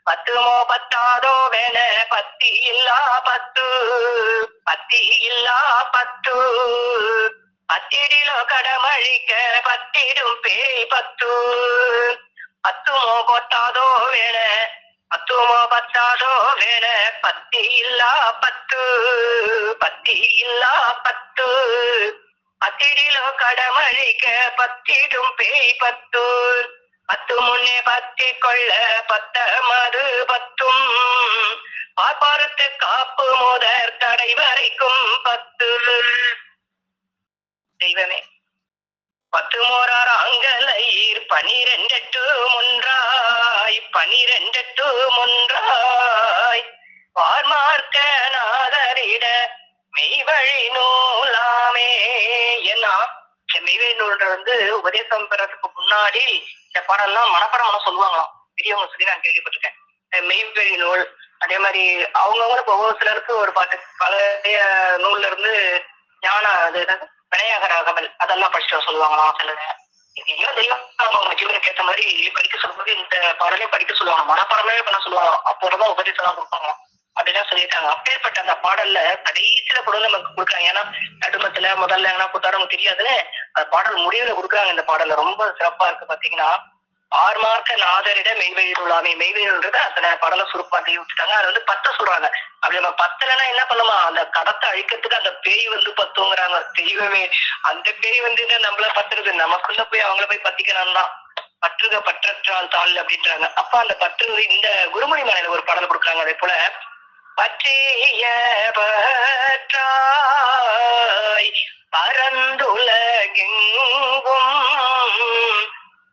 பத்துமோ பத்தாதோ வேண பத்தி இல்லா பத்து பத்தி இல்லா பத்து பத்திடிலோ கடமழிக்க பத்திடும் பேய் பத்து பத்துமோ பத்தாதோ வேண பத்துமோ பத்தாதோ வேண பத்தி இல்லா பத்து பத்தி இல்லா பத்து பத்திடிலோ கடமழிக்க பத்திடும் பேய் பத்து பத்து முன்னே பத்தி கொள்ள பத்த மது பத்தும் பார்ப்பாரத்து காப்பு முதற் தடை வரைக்கும் பத்து தெய்வமே பத்து மோரார் அங்கலையீர் 12 முன்றாய் 12 முன்றாய் பார்மார்க்க நாதரிட மெய்வழி நூலாமே. ஏன்னா இந்த மெய்வழி நூல்ன்றது உபதேசம் பெறதுக்கு முன்னாடி இந்த பாடல்லாம் மனப்பாடம் சொல்லுவாங்களாம். பெரியவங்க சொல்லி நான் கேள்விப்பட்டிருக்கேன். மெய்வழி நூல் அதே மாதிரி அவங்கவுங்களுக்கு ஒவ்வொரு சிலருக்கு ஒரு பாட்டு பழைய நூல்ல இருந்து ஞான அது வினையாகராகவல் அதெல்லாம் படிச்சுட்டு சொல்லுவாங்களாம். சிலர் இதையும் தெய்வம் அவங்க ஜீவனுக்கு ஏற்ற மாதிரி படிக்க சொல்லும்போது இந்த பாடலே படிக்க சொல்லுவாங்க, மனப்பாடமே பண்ண சொல்லுவாங்க. அப்போதான் உபதேசம் எல்லாம் கொடுப்பாங்க அப்படிலாம் சொல்லியிருக்காங்க. அப்பேற்பட்ட அந்த பாடல்ல கடைசியில கூட நமக்கு கொடுக்குறாங்க. ஏன்னா நடுமத்துல முதல்ல ஏன்னா புத்தாரம் தெரியாதுன்னு அந்த பாடல் முடிவுல கொடுக்குறாங்க. இந்த பாடல்ல ரொம்ப சிறப்பா இருக்கு. பாத்தீங்கன்னா ஆர்மார்க்க நாதரிட மெய்வழி நூலாமே. மெய்வழி நூல்றது அந்த பாடலை சுருப்பா தெய்வ விட்டுட்டாங்க. அது வந்து பத்த சொல்றாங்க. அப்படி நம்ம பத்தலைன்னா என்ன பண்ணுமா, அந்த கடத்தை அழிக்கிறதுக்கு அந்த பேய் வந்து பத்துங்கிறாங்க. தெய்வமே அந்த பேய் வந்து நம்மள பத்துறது, நமக்குள்ள போய் அவங்கள போய் பத்திக்கணும் தான். பற்றுக பற்றற்றால் தாள் அப்படின்றாங்க. அப்ப அந்த பற்று இந்த குருமணி மலையில ஒரு பாடல் கொடுக்குறாங்க. அதே போல பற்றிய பற்றாய் பரந்துலகெங்கும்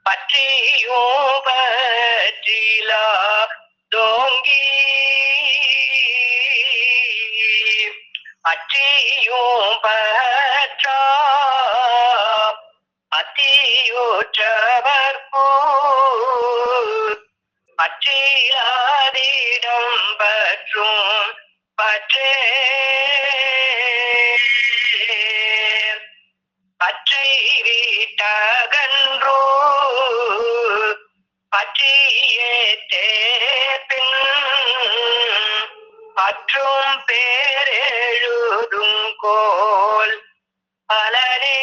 பற்றியும் பற்றிலா தோங்கி பற்றியும் பற்றா அத்தியுற்றவர்கூ பற்றிலாதிடம் பற்றும் பற்றே பற்றை வீட்டகன்றோ பற்றியே தேப்பின் பற்றும் பேரெழுதும் கோல் பலனே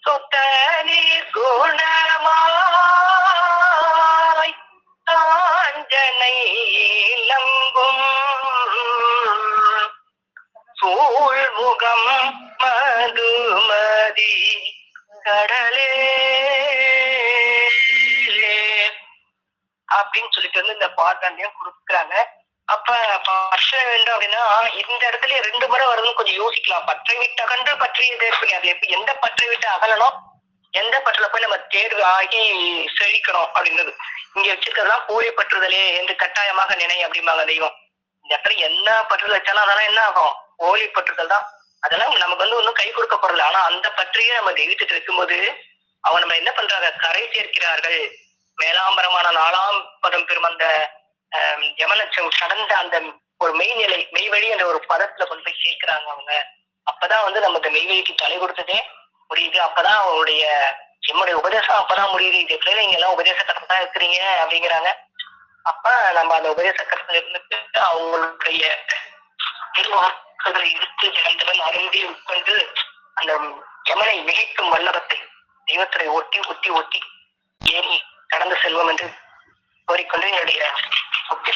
சுத்த நீர் குணமாய் காஞ்சனை இளங்கும் சூழ்முகம் மதுமதி கடலே அப்படின்னு சொல்லிட்டு வந்து இந்த பாட்டாண்டையும் கொடுக்குறாங்க. அப்ப பற்ற வேண்டும் அப்படின்னா இந்த இடத்துல 2 முறை வருதுன்னு கொஞ்சம் யோசிக்கலாம். பற்றை விட்டு அகன்று பற்றியது அது எப்படி, எந்த பற்றை விட்டு அகலணும், எந்த பற்றுல போய் நம்ம தேர்வு ஆகி செழிக்கணும் அப்படின்றது. இங்க வச்சிருக்கிறதுலாம் போலி பற்றுதலே என்று கட்டாயமாக நினை அப்படிம்பாங்க தெய்வம். இந்த இடத்துல என்ன பற்றுதல் வச்சாலும் அதெல்லாம் என்ன ஆகும், போலி பற்றுதல் தான். அதெல்லாம் நமக்கு வந்து ஒன்றும் கை கொடுக்க போறதில்லை. ஆனா அந்த பற்றியே நம்ம தெய்வத்திட்டு வைக்கும்போது அவங்க நம்ம என்ன பண்றாங்க, கரை சேர்க்கிறார்கள். மேலாம்பரமான 4ஆம் பதம் பெறும் அந்த யமலட்சம் கடந்த அந்த ஒரு மெய்நிலை மெய்வழி என்ற ஒரு பதத்துல கொண்டு போய் சேர்க்கிறாங்க அவங்க. அப்பதான் வந்து நம்ம இந்த மெய்வழிக்கு தலை கொடுத்ததே முடியுது. அப்பதான் அவங்களுடைய என்னுடைய உபதேசம் அப்பதான் முடியுது. இது எப்படி நீங்க எல்லாம் உபதேச கட்டத்தை தான் இருக்கிறீங்க அப்படிங்கிறாங்க. அப்ப நம்ம அந்த உபதேச கட்டத்துல இருந்துட்டு அவங்களுடைய திருவாக்குகளை எடுத்து ஜனந்தவன் அருந்தி உட்கொண்டு அந்த யமனை மிகைக்கும் வல்லபத்தை தெய்வத்தை ஒட்டி ஒட்டி ஒட்டி ஏறி கடந்து செல்வம் என்று கோரிக்கொண்டு என்னுடைய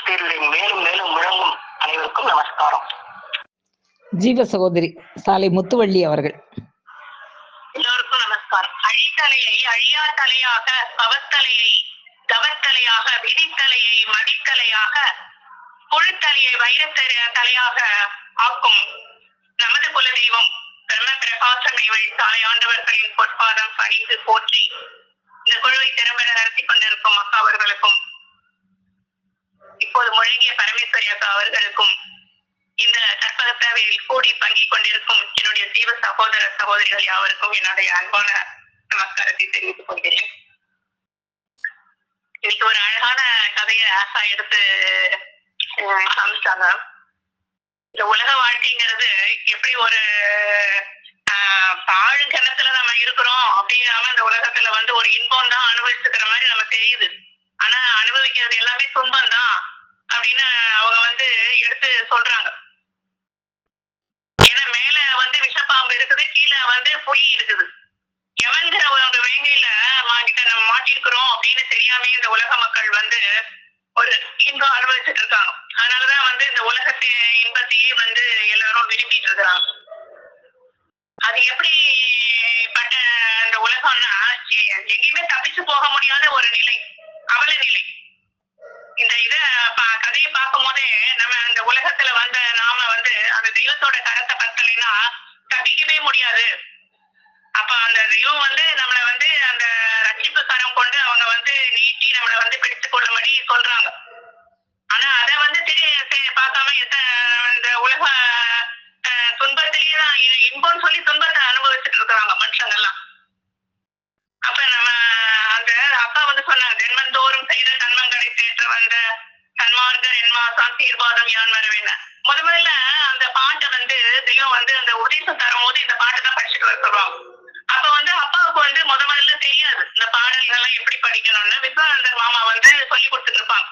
பேரில் மேலும் மேலும் முழங்கும் அனைவருக்கும் நமஸ்காரம். ஜீவ சகோதரி சாலை முத்துவள்ளி அவர்கள். எல்லோருக்கும் நமஸ்காரம். அழித்தலையை அழியா தலையாக, பவத்தலையை தவத்தலையாக, விதித்தலையை மதித்தலையாக, புழுத்தலையை வைரத்தலையாக ஆக்கும் நமது குல தெய்வம் பிரம்ம பிரகாச மெய்வழி சாலை ஆண்டவர்களின் பொற்பாதம் பணிந்து போற்றி இந்த குழுவை திறம்பட நடத்தி கொண்டிருக்கும் அக்கா அவர்களுக்கும், இப்போது முழங்கிய பரமேஸ்வரி அக்கா அவர்களுக்கும், இந்த கற்பக சேவையில் கூடி பங்கிக் கொண்டிருக்கும் என்னுடைய ஜீவ சகோதர சகோதரிகள் யாவருக்கும் என்னுடைய அன்பான நமஸ்காரத்தை தெரிவித்துக் கொள்கிறேன். இதுக்கு ஒரு அழகான கதையை ஆசா எடுத்து காமிச்சாங்க. இந்த உலக வாழ்க்கைங்கிறது எப்படி ஒரு பாழ் கிணத்துல நம்ம இருக்கிறோம் அப்படிங்காம இந்த உலகத்துல வந்து ஒரு இன்பம் தான் அனுபவிச்சுக்கிற மாதிரி நம்ம தெரியுது. ஆனா அனுபவிக்கிறது எல்லாமே துன்பம் தான் அப்படின்னு அவங்க வந்து எடுத்து சொல்றாங்க. ஏன்னா மேல வந்து விஷப்பாம்பு இருக்குது, கீழே வந்து புலி இருக்குது. எவன்கிற ஒரு வேங்கையில கிட்ட நம்ம மாட்டிருக்கிறோம் அப்படின்னு தெரியாம இந்த உலக மக்கள் வந்து ஒரு இன்பம் அனுபவிச்சுட்டு இருக்காங்க. அதனாலதான் வந்து இந்த உலகத்தை இன்பத்தையே வந்து எல்லாரும் விரும்பிட்டு இருக்கிறாங்க. அது எப்படிப்பட்ட அந்த உலகம்னா எங்கேயுமே தப்பிச்சு போக முடியாத ஒரு நிலை, அவல நிலை. இந்த கதையை பார்க்கும் போதே நம்ம அந்த உலகத்துல வந்த நாம வந்து அந்த தெய்வத்தோட கரத்தை பத்தலைன்னா தப்பிக்கவே முடியாது. அப்ப அந்த தெய்வம் வந்து நம்மளை வந்து அந்த ரட்சிப்பு கரம் கொண்டு அவங்க வந்து நீட்டி நம்மளை வந்து பிடித்துக் கொள்ளும்படி சொல்றாங்க. ஆனா அதை வந்து பார்க்காம இந்த உலக துன்பத்திலேயே தான் இன்பம்னு சொல்லி துன்பத்தை அனுபவிச்சுட்டு இருக்கிறாங்க மனுஷங்கள்லாம். அப்ப நம்ம அந்த அப்பா வந்து சொன்னாங்க, ஜென்மந்தோறும் செய்த கண்மங்களை தேற்ற வந்த சன்மார்க்கர் என்மாசான் தீர்வாதம் யான் வரவேன. முதல்ல அந்த பாட்டை வந்து தெய்வம் வந்து அந்த உபதேசம் தரும் போது இந்த பாட்டை தான் படிச்சுட்டு வர சொல்லுவாங்க. அப்ப வந்து அப்பாவுக்கு வந்து முதல்ல தெரியாது இந்த பாடல்கள்லாம் எப்படி படிக்கணும்னு. விஸ்வானந்தர் மாமா வந்து சொல்லி கொடுத்துட்டு இருப்பாங்க.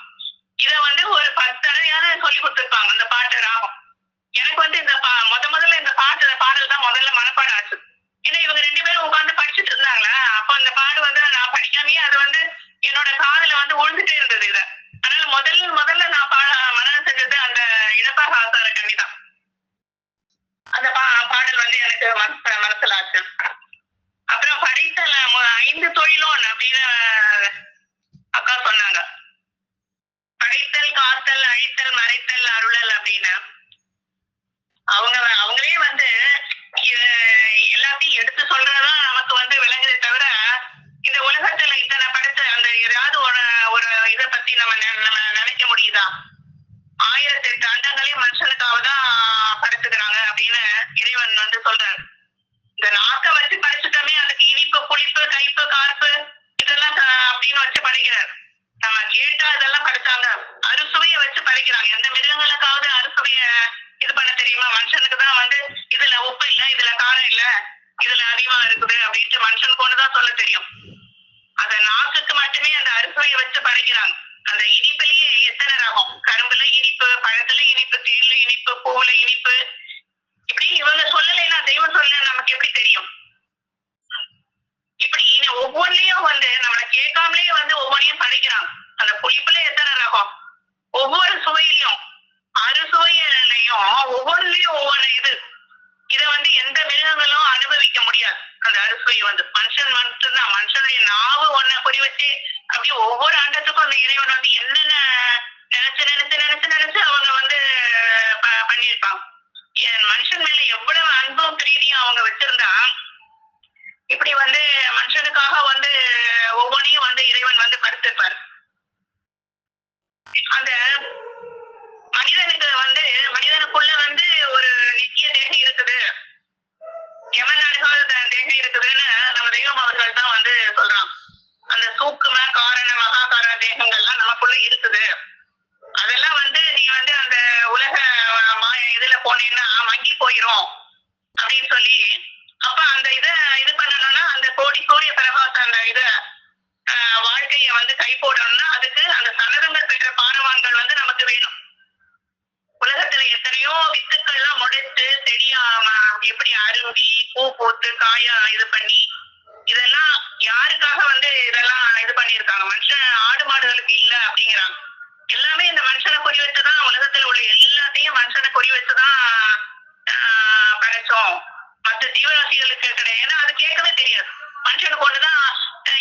இத வந்து ஒரு 10 தடவையாவது சொல்லி கொடுத்துருப்பாங்க அந்த பாட்டு ராகம். எனக்கு வந்து இந்த முதல்ல இந்த பாடல் தான் முதல்ல மனப்பாடம் ஆச்சு. ஏன்னா இவங்க 2 பேரும் உட்காந்து படிச்சுட்டு இருந்தாங்களா, அப்ப அந்த பாடு வந்து நான் படிக்காமயே அது வந்து என்னோட காதுல வந்து உழுந்துட்டே இருந்தது. இத அதனால முதல்ல நான் மனநம் செஞ்சது அந்த இடப்பாக ஆசார கவிதான். அந்த பாடல் வந்து எனக்கு மனசுல ஆச்சு. அப்புறம் படைத்தல் 5 தொழிலும் அப்படின்னு அக்கா சொன்னாங்க. படைத்தல், காத்தல், அழித்தல், மறைத்தல், அருளல் அப்படின்னு அவங்களே வந்து எல்லாத்தையும் எடுத்து சொல்றதுதான் நமக்கு வந்து விளங்குதே தவிர இந்த உலகத்துல இத்தனை படைச்ச அந்த ஏதாவது ஒரு இதை பத்தி நம்ம நினைக்க முடியுதா? 1008 அண்டங்களையும் மனுஷனுக்காக தான் படைச்சுக்கிறாங்க அப்படின்னு இறைவன் வந்து சொல்றாரு. இந்த நாக்க வச்சு படைச்சுட்டோமே, அதுக்கு இனிப்பு, புளிப்பு, கைப்பு, கார்ப்பு இதெல்லாம் அப்படின்னு வச்சு படைக்கிறார். நம்ம கேட்டா இதெல்லாம் படைச்சாங்க. அறுசுவைய வச்சு படைக்கிறாங்க. எந்த மிருகங்களுக்காவது அறுசுவைய இது பண்ண தெரியுமா? மனுஷனுக்கு தான் வந்து இதுல உப்பு இல்ல, இதுல காரம் இல்ல, இதுல அதிகமா இருக்குது அப்படின்ட்டு மனுஷனுக்கு ஒண்ணுதான் சொல்ல தெரியும். அத நாக்குக்கு மட்டுமே அந்த அறுசுவைய வச்சு படைக்கிறாங்க. அந்த இனிப்புலயே எத்தனை ரகம், கரும்புல இனிப்பு, பழத்துல இனிப்பு, தேன்ல இனிப்பு, பூவுல இனிப்பு, இப்படி இவங்க சொல்லலைன்னா தெய்வம் சொல்லல நமக்கு எப்படி தெரியும்? இப்படி ஒவ்வொன்றையும் வந்து நம்மளை கேட்காமலேயே வந்து ஒவ்வொன்றையும் படைக்கிறாங்க. அந்த புளிப்புல எத்தனை ரகம், ஒவ்வொரு சுவையிலையும் அறுசுவையிலையும் ஒவ்வொன்றுலயும் ஒவ்வொரு இத வந்து எந்த மிருகங்களும் அனுபவிக்க முடியாது. அந்த அறுசுவையை வந்து மனுஷன் மட்டும்தான். மனுஷனுடைய நாவு ஒன்ன குறி வச்சு அப்படி ஒவ்வொரு அண்டத்துக்கும் அந்த இறைவன் வந்து என்னென்ன நினைச்சு அவங்க வந்து பண்ணியிருப்பாங்க. மனுஷன் மேல எவ்வளவு அன்பும் பிரீதியும் அவங்க வச்சிருந்தா இப்படி வந்து மனுஷனுக்காக வந்து ஒவ்வொன்றையும் வந்து இறைவன் வந்து படுத்திருப்பாரு. அந்த மனிதனுக்குள்ள வந்து ஒரு நித்திய தேகம் இருக்குது, எவன் அணுகாத தேகம் இருக்குதுன்னு நம்ம தெய்வம் அவர்கள் தான் வந்து சொல்றான். அந்த சூக்கும காரண மகாகாரண தேகங்கள்லாம் நமக்குள்ள இருக்குது. அதெல்லாம் வந்து நீ வந்து அந்த உலக இதுல போனீங்கன்னா மங்கி போயிரும் அப்படின்னு சொல்லி, அப்ப அந்த இது பண்ணணும்னா அந்த கோடி சூரிய பிரகாசம் அந்த வாழ்க்கைய வந்து கை போடணும்னா அதுக்கு அந்த சனதங்கள் பெற்ற பாரவான்கள் வந்து நமக்கு வேணும். உலகத்துல எத்தனையோ வித்துக்கள்லாம் முளைச்சு செடியா எப்படி அரும்பி பூ போட்டு காயா இது பண்ணி இதெல்லாம் யாருக்காக வந்து இதெல்லாம் இது பண்ணியிருக்காங்க? மனுஷன் ஆடு மாடுகளுக்கு இல்ல அப்படிங்கிறாங்க. எல்லாமே இந்த மனுஷனை குறி வச்சுதான், உலகத்துல உள்ள எல்லாத்தையும் மனுஷனை குறி வச்சுதான் படைச்சோம். மற்ற ஜீவராசிகளுக்கு கிடையாது. ஏன்னா அது கேட்கவே தெரியாது. மனுஷனுக்கு ஒண்ணுதான்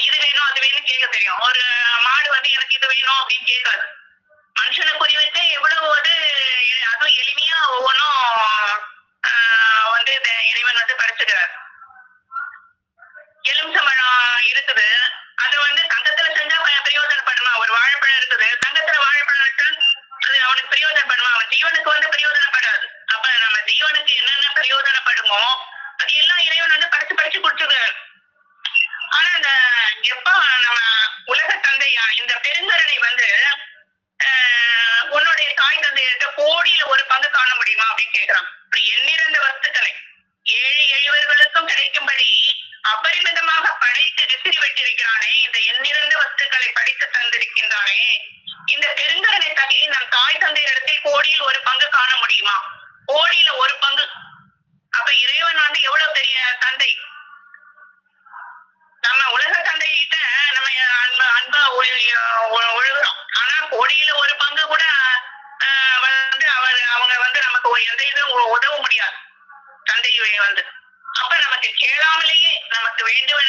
இது வேணும் அது வேணும் கேட்க தெரியும். ஒரு மாடு வந்து எனக்கு இது வேணும் அப்படின்னு கேட்காது. மனுஷனை குறி வச்சு எவ்வளவு அதுவும் எளிமையா ஒவ்வொன்றும் வந்து இறைவன் வந்து படைச்சுக்கிறார். எலுமிச்சம்பழம் இருக்குது, அது வந்து தங்கத்துல செஞ்சா பிரயோஜனப்படுமா? ஒரு வாழைப்பழம் இருக்குது, தங்கத்துல வாழைப்பழம் வச்சா அது அவனுக்கு பிரயோஜனப்படுமா? அவன் ஜீவனுக்கு வந்து பிரயோஜனப்படாது. அப்ப நம்ம ஜீவனுக்கு என்னென்ன பிரயோஜனப்படுமோ அது எல்லாம் இறைவன் வந்து படிச்சு கொடுத்துருக்காரு. ஆனா இந்த எப்ப நம்ம உலக தந்தையா இந்த பெருங்கருணை வந்து உன்னுடைய தாய் தந்தையிட்ட கோடியில ஒரு பங்கு காண முடியுமா அப்படின்னு கேட்கிறான். இப்படி எண்ணிறந்த வஸ்துக்களை ஏழை எளியவர்களுக்கும் கிடைக்கும்படி அபரிமிதமாக படைத்து விசிறி விட்டிருக்கிறானே, இந்த எண்ணிறந்த வஸ்துக்களை படித்து தந்திருக்கின்றானே, இந்த பெருங்கரனை தகை நம் தாய் தந்தை இடத்தை கோடியில் ஒரு பங்கு காண முடியுமா? கோடியில ஒரு பங்கு. அப்ப இறைவன் வந்து எவ்வளவு பெரிய தந்தை. நம்ம உலக தந்தைகிட்ட நம்ம அன்பா ஒழுகுறோம். ஆனா கோடியில ஒரு பங்கு கூட வந்து அவங்க வந்து நமக்கு எந்த இதுவும் உதவ முடியாது தந்தை வந்து. அப்ப நமக்கு கேளாமலேயே நமக்கு வேண்டுவன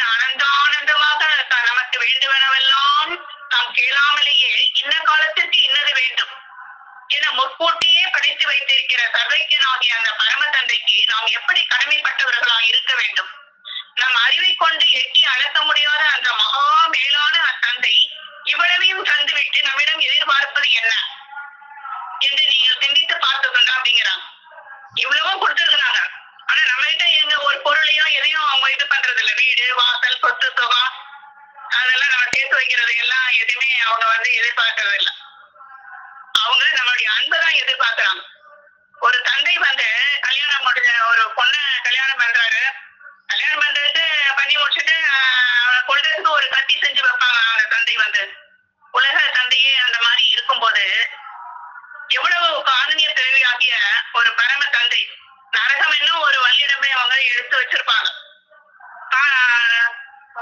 ஆனந்தமாக நமக்கு வேண்டுவனவெல்லாம் நாம் கேளாமலேயே இன்ன காலத்திற்கு இன்னது வேண்டும் என முற்கூட்டியே படைத்து வைத்திருக்கிற சர்வைக்கனாகிய அந்த பரம தந்தைக்கு நாம் எப்படி கடமைப்பட்டவர்களாக இருக்க வேண்டும்? நம் அறிவை கொண்டு எட்டி அழக்க முடியாத அந்த மகா மேலான அத்தந்தை இவ்வளவையும் தந்துவிட்டு நம்மிடம் எதிர்பார்ப்பது என்ன என்று நீங்கள் சிந்தித்து பார்த்ததுண்டா அப்படிங்கிறாங்க. இவ்வளவும் கொடுத்துருக்குறாங்க. ஆனா நம்ம கிட்ட எங்க ஒரு பொருளையும் எதையும் அவங்க இது பண்றது இல்ல. வீடு, வாசல், சொத்து, சுகம் அதெல்லாம் நம்ம சேர்த்து வைக்கிறது எல்லாம் எதுவுமே அவங்க வந்து எதிர்பார்க்கறது இல்லை. அவங்க நம்மளுடைய அன்பைதான் எதிர்பார்க்கிறாங்க. ஒரு தந்தை வந்து கல்யாணம் முடிஞ்ச ஒரு பொண்ணை கல்யாணம் பண்றாரு. கல்யாணம் பண்றது பண்ணி முடிச்சுட்டு கொள்றதுக்கு ஒரு கத்தி செஞ்சு வைப்பாங்க. அந்த தந்தை வந்து உலக தந்தையே அந்த மாதிரி இருக்கும்போது எவ்வளவு காரணிய தேவையாகிய ஒரு பரம தந்தை நரகம் என்னும் ஒரு வல்லிடமே அவங்க எடுத்து வச்சிருப்பாங்க.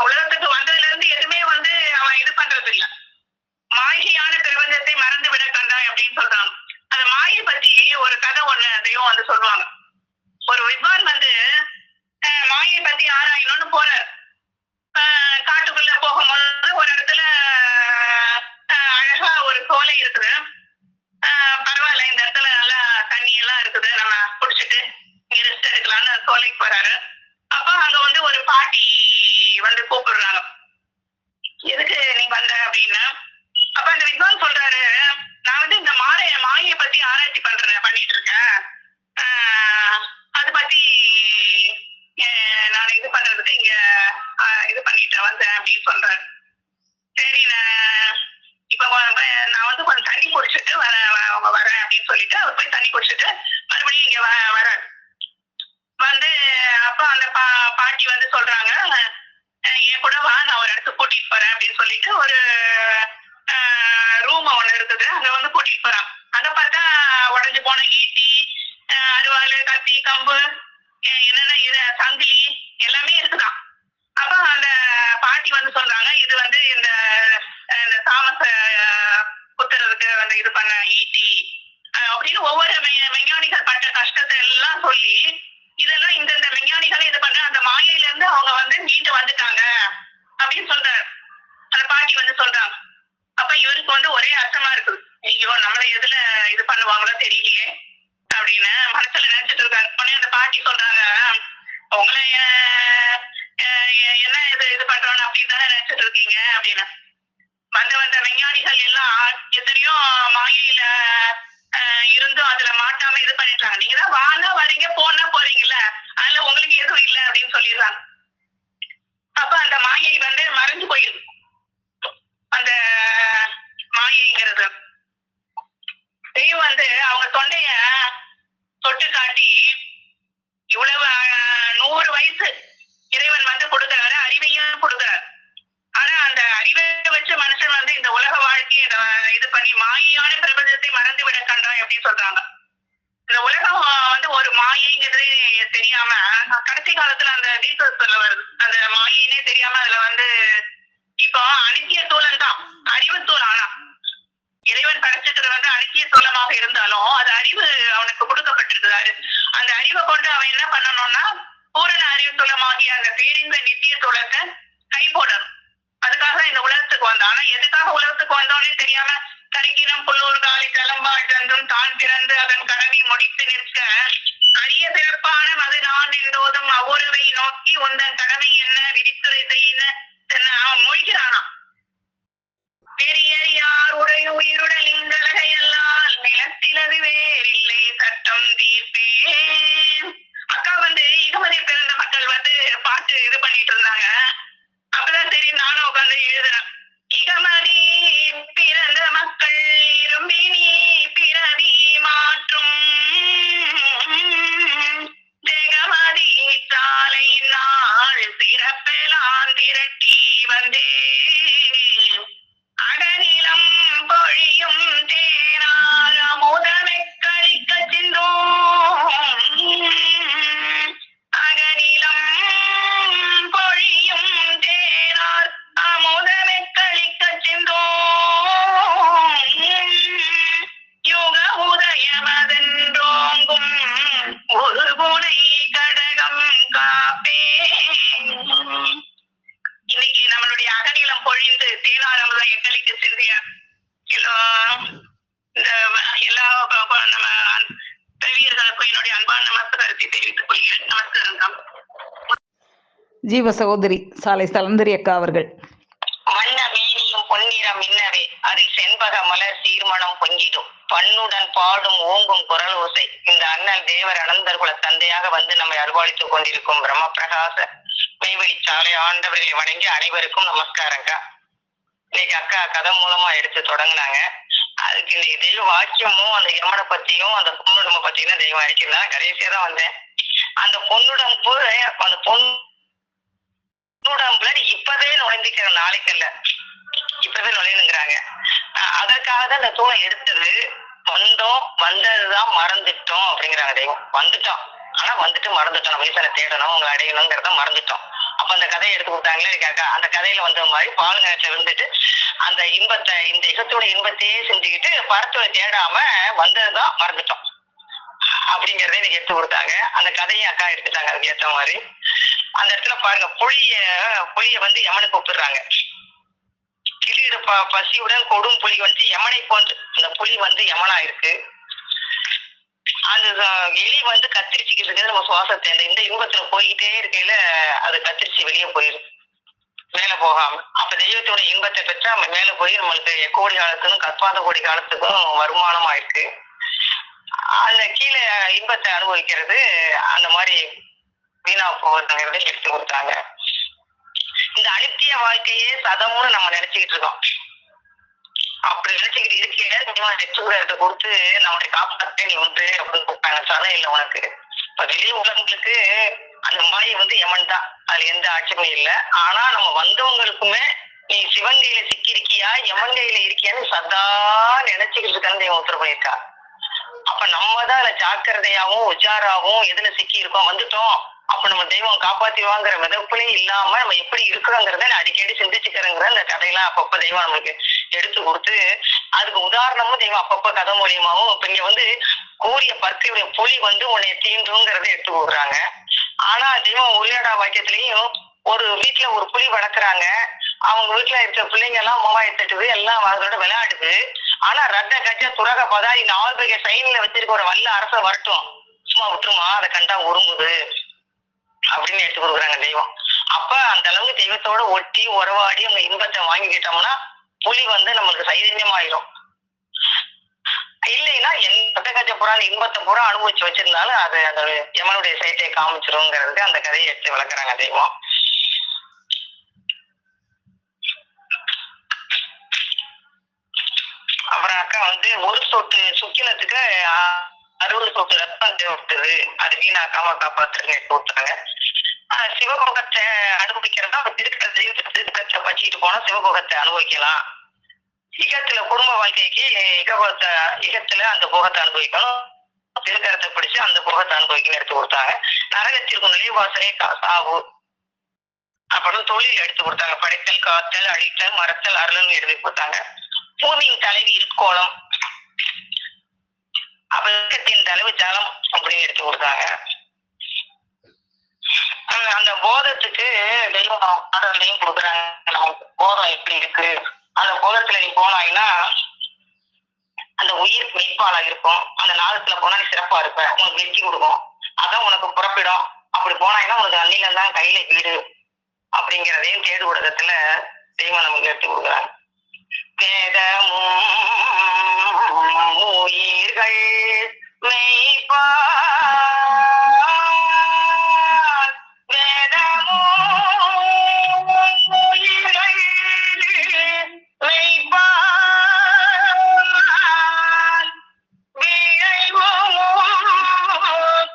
உலகத்துக்கு வந்ததுல இருந்து எதுவுமே வந்து அவன் இது பண்றது இல்ல. மாயையான பிரபஞ்சத்தை மறந்து விட கண்டாய் அப்படின்னு சொல்றாங்க. அந்த மாயை பத்தி ஒரு கதை ஒண்ணு அதையும் வந்து சொல்லுவாங்க. ஒரு வித்வான் வந்து மாயை பத்தி ஆராயணும்னு போறாரு. காட்டுக்குள்ள போகும்போது ஒரு இடத்துல அழகா ஒரு சோலை இருக்குது. பரவாயில்ல, இந்த இடத்துல நல்லா தண்ணி எல்லாம் இருக்குது, நம்ம குடிச்சிட்டு இங்க ரெஸ்ட் எடுக்கலாம்னு சோலைக்கு போறாரு. அப்ப அங்க வந்து ஒரு பாட்டி வந்து கூப்பிடுறாங்க, எதுக்கு நீ வந்த அப்படின்னா. அப்ப அந்த வித்வான் சொல்றாரு, நான் வந்து இந்த மாயை பத்தி ஆராய்ச்சி பண்ணிட்டு இருக்கேன். அது பத்தி நான் இது பண்றதுக்கு இங்க இது பண்ணிட்டு வந்தேன் அப்படின்னு சொல்றாரு. சரி, இப்ப நான் வந்து கொஞ்சம் தண்ணி குடிச்சிட்டு வரேன் அப்படின்னு சொல்லிட்டு அவர் போய் தண்ணி குடிச்சிட்டு மறுபடியும் இங்க வர வந்து அப்ப அந்த பாட்டி வந்து சொல்றாங்க, என் கூட வா, நான் ஒரு இடத்துக்கு கூட்டிட்டு போறேன் அப்படின்னு சொல்லிட்டு ஒரு ரூம் ஒண்ணு இருக்குது, அங்க வந்து கூட்டிட்டு போறான். அங்க பார்த்தா உடஞ்சு போன ஈட்டி, அருவாள், கத்தி, கம்பு, என்னன்னா சங்கிலி எல்லாமே இருக்குதான். அப்ப அந்த பாட்டி வந்து சொல்றாங்க, இது வந்து இந்த தாமச புத்தருக்கு வந்து இது பண்ண ஈட்டி அப்படின்னு ஒவ்வொரு விஞ்ஞானிகள் பட்ட கஷ்டத்தை எல்லாம் சொல்லி, இதெல்லாம் இந்த விஞ்ஞானிகள் இது பண்ண அந்த மாயையில இருந்து அவங்க வந்து மீண்டு வந்துட்டாங்க அப்படின்னு சொல்றாரு. அந்த பாட்டி வந்து சொல்றாங்க. அப்ப இவருக்கு வந்து ஒரே அர்த்தமா இருக்குது, ஐயோ நம்மள எதுல இது பண்ணுவாங்களோ தெரியலையே அப்படின்னு மனசுல நினைச்சிட்டு இருக்காரு. உடனே அந்த பாட்டி சொல்றாங்க, உங்களை என்ன இது பண்றோன்னு அப்படின்னு தானே நினைச்சிட்டு இருக்கீங்க அப்படின்னு. வந்த விஞ்ஞானிகள் எல்லாம் எத்தனையோ மாயையில இருந்தும் அதுல மாட்டாம இது பண்ணிட்டாங்க. நீங்க தான் வானா வரீங்க, போனா போறீங்கல்ல, அதுல உங்களுக்கு எதுவும் இல்லை அப்படின்னு சொல்லிடுறாங்க. அப்ப அந்த மாயை வந்து மறைஞ்சு போயிருக்கு. அந்த மாயைங்கிறது தெய்வம் வந்து அவங்க தொண்டைய தொட்டு காட்டி, இவ்வளவு 100 வயசு இறைவன் வந்து கொடுக்கிறாரு, அறிவையும் கொடுக்கிறாரு. ஆனா அந்த அறிவை வச்சு மனுஷன் வந்து இந்த உலக வாழ்க்கையை இது பண்ணி மாயையான பிரபஞ்சத்தை மறந்து விட கண்டாய் அப்படின்னு சொல்றாங்க. இந்த உலகம் வந்து ஒரு மாயைங்கிறது தெரியாம கடைசி காலத்துல அந்த தீர்க்கத்துல வருது, அந்த மாயினே தெரியாம அதுல வந்து இப்போ அனித்திய தூளம் தான் அறிவு தூள். ஆனா இறைவன் படைச்சிட்டு வந்து அனித்திய தூளமாக இருந்தாலும் அது அறிவு அவனுக்கு கொடுக்கப்பட்டிருக்கிறாரு. அந்த அறிவை கொண்டு அவன் என்ன பண்ணணும்னா பூரண அறிவு தூளமாகிய அந்த பேரின்ப நித்திய தூளத்தை கை போடணும். அதுக்காக இந்த உலகத்துக்கு வந்தான். ஆனா எதுக்காக உலகத்துக்கு வந்தோன்னே தெரியாம கரிக்கிரம் புல்லூர் காலி ஜலம்பாய் தந்தும் தான் பிறந்து அதன் கடமை முடித்து நிற்க அரிய பிறப்பான மது நான் என்றோதும் அவ்வுறவை நோக்கி உந்தன் கடமை என்ன விதித்துரை செய்யின அவன் மொழிகிறானா. பெரியறியார் உடைய உயிருடல் இங்கலகையெல்லாம் நிலத்திலது வேறில்லை சட்டம் தீர்ப்பேன். அக்கா வந்து இகமதி பிறந்த மக்கள் வந்து பாட்டு இது பண்ணிட்டு இருந்தாங்க. அப்பதான் சரி நானும் உட்காந்து எழுதுறேன். இகமதி பிறந்த மக்கள் இரும்பினி பிறவி மாற்றும் ஜெகமதி கருத்தை தெரிவித்துக் கொள்கிறேன். நமஸ்காரம். ஜீவ சகோதரி சாலை சலந்தரி அக்கா அவர்கள். வண்ண மேனியும் பொன்னிறம் மின்னவே அதில் செண்பக மலர் சீர்மணம் பொங்கிடும் பண்ணுடன் பாடும் ஓங்கும் குரல் ஓசை. இந்த அண்ணல் தேவர் அனந்தர் குல தந்தையாக வந்து நம்மை அருள்வாளித்துக் கொண்டிருக்கும் பிரம்ம பிரகாச மெய்வழி சாலை ஆண்டவர்களை வணங்கி அனைவருக்கும் நமஸ்காரங்க. இன்னைக்கு அக்கா கதை மூலமா எடுத்து தொடங்கினாங்க. அதுக்கு இன்னைக்கு தெய்வ வாக்கியமும் அந்த யமனை பத்தியும் அந்த பொண்ணுடம்ப பத்தியும் தான் தெய்வம் அழைக்கிறதா கடைசியா தான் வந்தேன். அந்த பொண்ணுடம்பு அந்த பொண்ணுடம்புல இப்பவே நுழைஞ்சிக்கிற நாளைக்கு இல்ல, இப்பவே நுழையணுங்கிறாங்க. அதற்காக தான் அந்த தூணை எடுத்தது. வந்தோம், வந்ததுதான் மறந்துட்டோம் அப்படிங்கிறாங்க தெய்வம். வந்துட்டோம், ஆனா வந்துட்டு மறந்துட்டோம். நம்ம ஈசனை தேடணும், உங்களை அடையணுங்கிறத மறந்துட்டோம். அப்ப அந்த கதையை எடுத்து கொடுத்தாங்களே இருக்காக்கா, அந்த கதையில வந்த மாதிரி பாலுங்காய்ச்சல் இருந்துட்டு அந்த இன்பத்தை, இந்த இகத்தோட இன்பத்தையே செஞ்சுக்கிட்டு பரத்தோட தேடாம வந்ததுதான் மறந்துட்டோம் அப்படிங்கறத எனக்கு எடுத்து கொடுத்தாங்க. அந்த கதையை அக்கா எடுத்துட்டாங்க. அதுக்கு ஏற்ற மாதிரி அந்த இடத்துல பாருங்க, புலிய வந்து யமனுக்கு கூப்பிடுறாங்க. கிளியிட பசியுடன் கொடும் புலி வந்து யமனை போன்று, அந்த புலி வந்து யமனா இருக்கு. அந்த எலி வந்து கத்திரிச்சுக்கிட்டு இருக்கிறது நம்ம சுவாசத்தை இந்த இன்பத்துல போய்கிட்டே இருக்கையில அது கத்திரிச்சு வெளியே போயிடும், மேல போகாம. அப்ப தெய்வத்தோட இன்பத்தை பெற்றா நம்ம மேல போய் நம்மளுக்கு கோடி காலத்துக்கும் கற்பாத கோடி காலத்துக்கும் வருமானம் ஆயிருக்கு. அந்த கீழே இன்பத்தை அனுபவிக்கிறது அந்த மாதிரி வீணா போகிறத எடுத்து கொடுத்தாங்க. இந்த அனித்திய வாழ்க்கையே சதம்னு நம்ம நினைச்சுக்கிட்டு இருக்கோம். அப்படி நினைச்சுக்கிட்டு இருக்கேன் கொடுத்து நம்மளை காப்பாற்ற நீ வந்து அப்படின்னு கூப்பிட்டாங்க. சதம் இல்லை உனக்கு. இப்ப வெளி உலகங்களுக்கு அந்த மாதிரி வந்து யமன் தான், அதுல எந்த ஆட்சியுமே இல்லை. ஆனா நம்ம வந்தவங்களுக்குமே நீ சிவன் கையில சிக்கிருக்கியா யமன் கையில இருக்கியான்னு சதா நினைச்சுக்கிட்டு இருக்கான்னு தெய்வம் உத்தரவு பண்ணியிருக்கா. அப்ப நம்ம தான் அதுல ஜாக்கிரதையாவும் உஜாராவும் எதுல சிக்கி இருக்கோம், வந்துட்டோம் அப்ப நம்ம தெய்வம் காப்பாத்திவாங்கிற மிதப்புலே இல்லாம நம்ம எப்படி இருக்கிறோங்கிறத அடிக்கடி சிந்திச்சுக்கிறேங்கிற அந்த கதையெல்லாம் அப்பப்ப தெய்வம் நம்மளுக்கு எடுத்து கொடுத்து அதுக்கு உதாரணமும் தெய்வம் அப்பப்ப கதை மூலியமாவும் இப்ப இங்க வந்து கூறிய பற்கையுடைய புலி வந்து உன்னை தீண்டுங்கிறத எடுத்து கொடுக்குறாங்க. ஆனா தெய்வம் உரையாடா வாக்கியத்திலையும் ஒரு வீட்டுல ஒரு புலி வளர்க்குறாங்க. அவங்க வீட்டுல இருக்க பிள்ளைங்க எல்லாம் மூவாயிரத்தெட்டு எல்லாம் அதோட விளையாடுது. ஆனா ரத்த கஜ துரக பதா இந்த 4 பேக சைன்ல வச்சிருக்க ஒரு வல்ல அரச வரட்டும், சும்மா விட்டுருமா, அதை கண்டா உருமுது அப்படின்னு எடுத்து கொடுக்குறாங்க தெய்வம். அப்ப அந்த அளவுக்கு தெய்வத்தோட ஒட்டி உறவாடி அவங்க இன்பத்தை வாங்கிக்கிட்டோம்னா புலி வந்து நம்மளுக்கு சைதன்யமாயிரும். இல்லைன்னா எந்த கஜ பூரா அந்த இன்பத்தை பூரா அனுபவிச்சு வச்சிருந்தாலும் அது அந்த யமனுடைய சைத்தையை காமிச்சிருங்கிறதுக்கு அந்த கதையை எடுத்து வளர்க்குறாங்க தெய்வம். அப்புறம் அக்கா வந்து ஒரு சொட்டு சுக்கிலத்துக்கு 60 சொட்டு ரத்தம் தேவைப்படுது, அது வீணாக்காம காப்பாத்துருங்க கொடுத்தாங்க. சிவபோகத்தை அனுபவிக்கிறதா திருக்கத்தை பச்சிக்கிட்டு போனா சிவபோகத்தை அனுபவிக்கலாம். இகத்துல குடும்ப வாழ்க்கைக்கு இகத்துல அந்த போகத்தை அனுபவிக்கணும், திருக்கரத்தை பிடிச்சு அந்த போகத்தை அனுபவிக்கணும் எடுத்து கொடுத்தாங்க. நரகத்திற்கும் நிலைவாசலே சாவு அப்புறம் தொழில் எடுத்து கொடுத்தாங்க. படைத்தல், காத்தல், அழித்தல், மரத்தல், அருள்னு எழுதி கொடுத்தாங்க. பூமியின் தலைவி இருக்கோளம், அப்பத்தின் தலைவு ஜலம் அப்படின்னு எடுத்து கொடுத்தாங்க. அந்த போதத்துக்கு தெய்வம் பாடலையும் கொடுக்குறாங்க. நமக்கு போதம் எப்படி இருக்கு, அந்த போதத்துல நீ போனாய்னா அந்த உயிர் மெய்ப்பாலா இருக்கும். அந்த நாதத்துல போனா நீ சிறப்பா இருப்ப, உனக்கு வெற்றி கொடுக்கும். அதான் உனக்கு புறப்பிடும். அப்படி போனாய்னா உனக்கு அன்னில தான் கையில வீடு அப்படிங்கிறதையும் தேடு உலகத்துல தெய்வம் நமக்கு எடுத்து கொடுக்குறாங்க. வேதமும் உயிர்கள் மெய்ப்பால், வேதமும் உயிர்கள் மெய்ப்பால், விளைவும்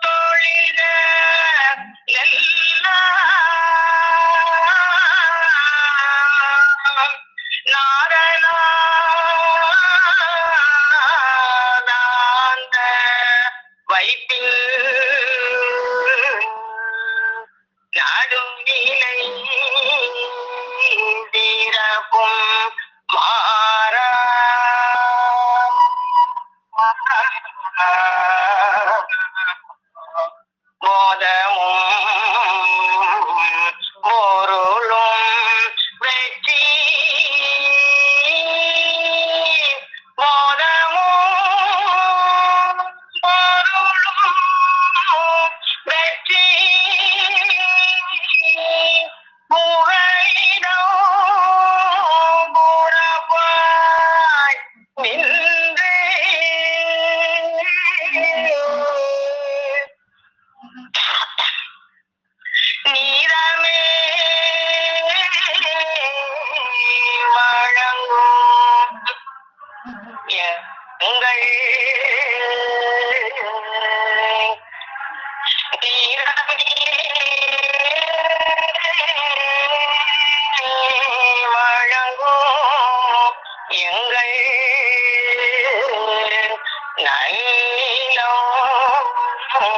தொழில நாரணாந்த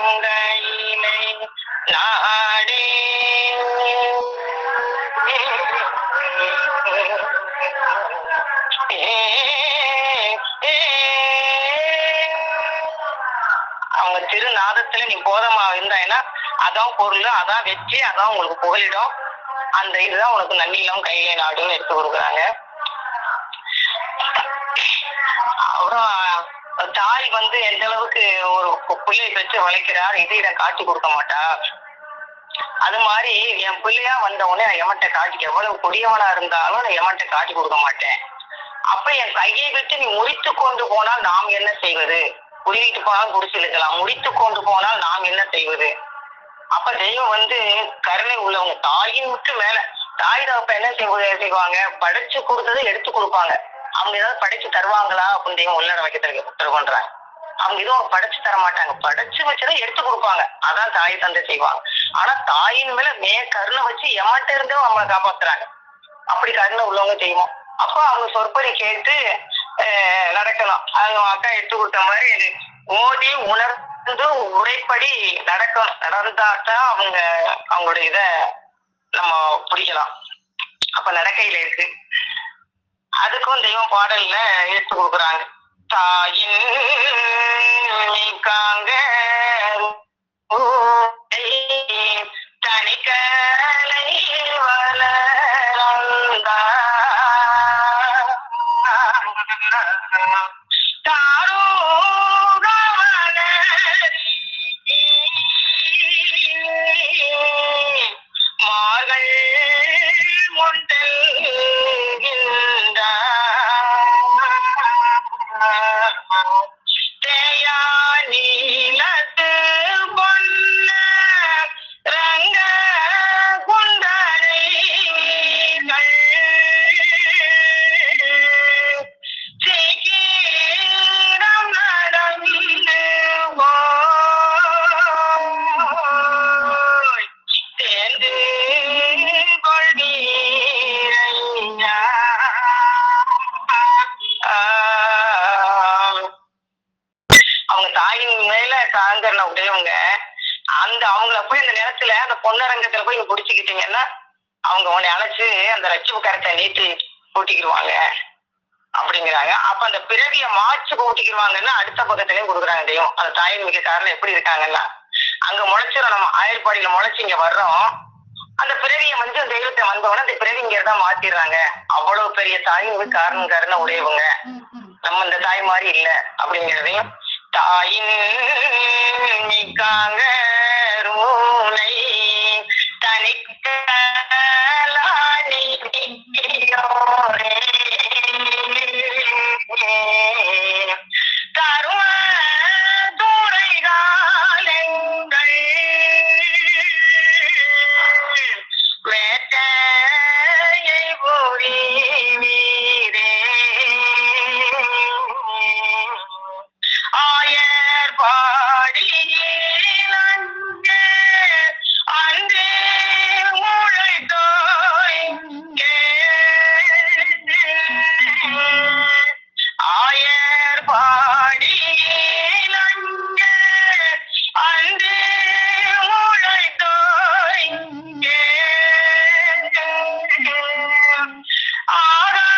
மங்கையினை நாடே அவங்க திருநாதத்துல நீ போதமா இருந்தாய்னா அதான் பொருள், அதான் வெற்றி, அதான் உங்களுக்கு புகலிடம், அந்த இதுதான் உனக்கு நன்னிலம் கையிலே நாடுன்னு எடுத்து கொடுக்குறாங்க. அப்புறம் தாய் வந்து எந்த அளவுக்கு ஒரு பிள்ளையை வச்சு வளைக்கிறார், இதை இதை காட்டி கொடுக்க மாட்டா. அது மாதிரி என் பிள்ளையா வந்த உடனே நான் எமன்ட்ட காட்டி, எவ்வளவு கொடியவனா இருந்தாலும் நான் எமன்ட்ட காட்டி கொடுக்க மாட்டேன். அப்ப என் கையை விட்டு நீ முறித்து கொண்டு போனால் நாம் என்ன செய்வது? உருவிட்டு போனால் குடிச்சு இழுக்கலாம், முடித்து கொண்டு போனால் நாம் என்ன செய்வது? அப்ப தெய்வம் வந்து கருணை உள்ளவங்க, தாயின் விட்டு மேல. தாய் தகப்ப என்ன செய்வாங்க? படைச்சு கொடுத்ததை எடுத்து கொடுப்பாங்க. அவங்க ஏதாவது படைச்சு தருவாங்களா அப்படின்னு தெய்வம் உள்ளார வைக்கிறதுக்கு உத்தரவு பண்றாங்க. அவங்க எதுவும் படைச்சு தர மாட்டாங்க, படைச்சு வச்சுதான் எடுத்து கொடுப்பாங்க. அதான் தாய் தந்தை செய்வாங்க. ஆனா தாயின் மேல கருணை வச்சு எமாட்ட இருந்தும் அவங்களை காப்பாத்துறாங்க. அப்படி கருணை உள்ளவங்க செய்வோம். அப்போ அவங்க சொற்படி கேட்டு நடக்கணும். அவங்க அக்கா எடுத்து கொடுத்த மாதிரி ஓதி உணர்ந்து உரைப்படி நடக்கணும். நடந்தாதான் அவங்களுடைய இத நம்ம பிடிக்கலாம். அப்ப நடக்கையில இருக்கு. அதுக்கும் தெய்வம் பாடல்ல எடுத்து கொடுக்குறாங்க. தாயின் காங்க தனிக்கலை வளர்ந்தா மார்கள் முண்டல் தேயா நீலத்து பொன்ன ரங்க குண்டனைகள் சீக்கிரம் நடந்து போய் சேர்ந்து கொள்வீரையா. அவங்க தாயின் மேல காங்கர்ல உடையவங்க. அவங்கள போய் அந்த நேரத்துல அந்த பொன்னரங்கத்துல போய் நீங்க பிடிச்சிக்கிட்டீங்கன்னா அவங்க உன்னை அழைச்சு அந்த ரட்சிப்பு கரத்தை நீட்டி கூட்டிக்கிடுவாங்க அப்படிங்கிறாங்க. அப்ப அந்த பிறவிய மாச்சு கூட்டிக்கிடுவாங்கன்னா அடுத்த பக்கத்திலயும் கொடுக்குறாங்க தெய்வம். அந்த தாயின் மிக காரணம் எப்படி இருக்காங்கன்னா, அங்க முளைச்சிடும், நம்ம ஆயர்பாடியில முளைச்சு இங்க வர்றோம். அந்த பிறவியை வந்து தெய்வத்தை வந்தவொடனே அந்த பிறவி இங்க தான் மாத்திடுறாங்க. அவ்வளவு பெரிய தாயின் காரணம் கருணை உடையவங்க. நம்ம இந்த தாய் மாதிரி இல்ல அப்படிங்கிறதையும் தாயின் மிக்காங்க ரூனை தனிக்கலானி தரும துறைகாலங்கள் வேட்டையை புரிவீரே ஆயர்பாடியில் அன்றே முளைத்தோய் ஆயர்பாடியில் அன்றே முளைத்தோய் ஆரா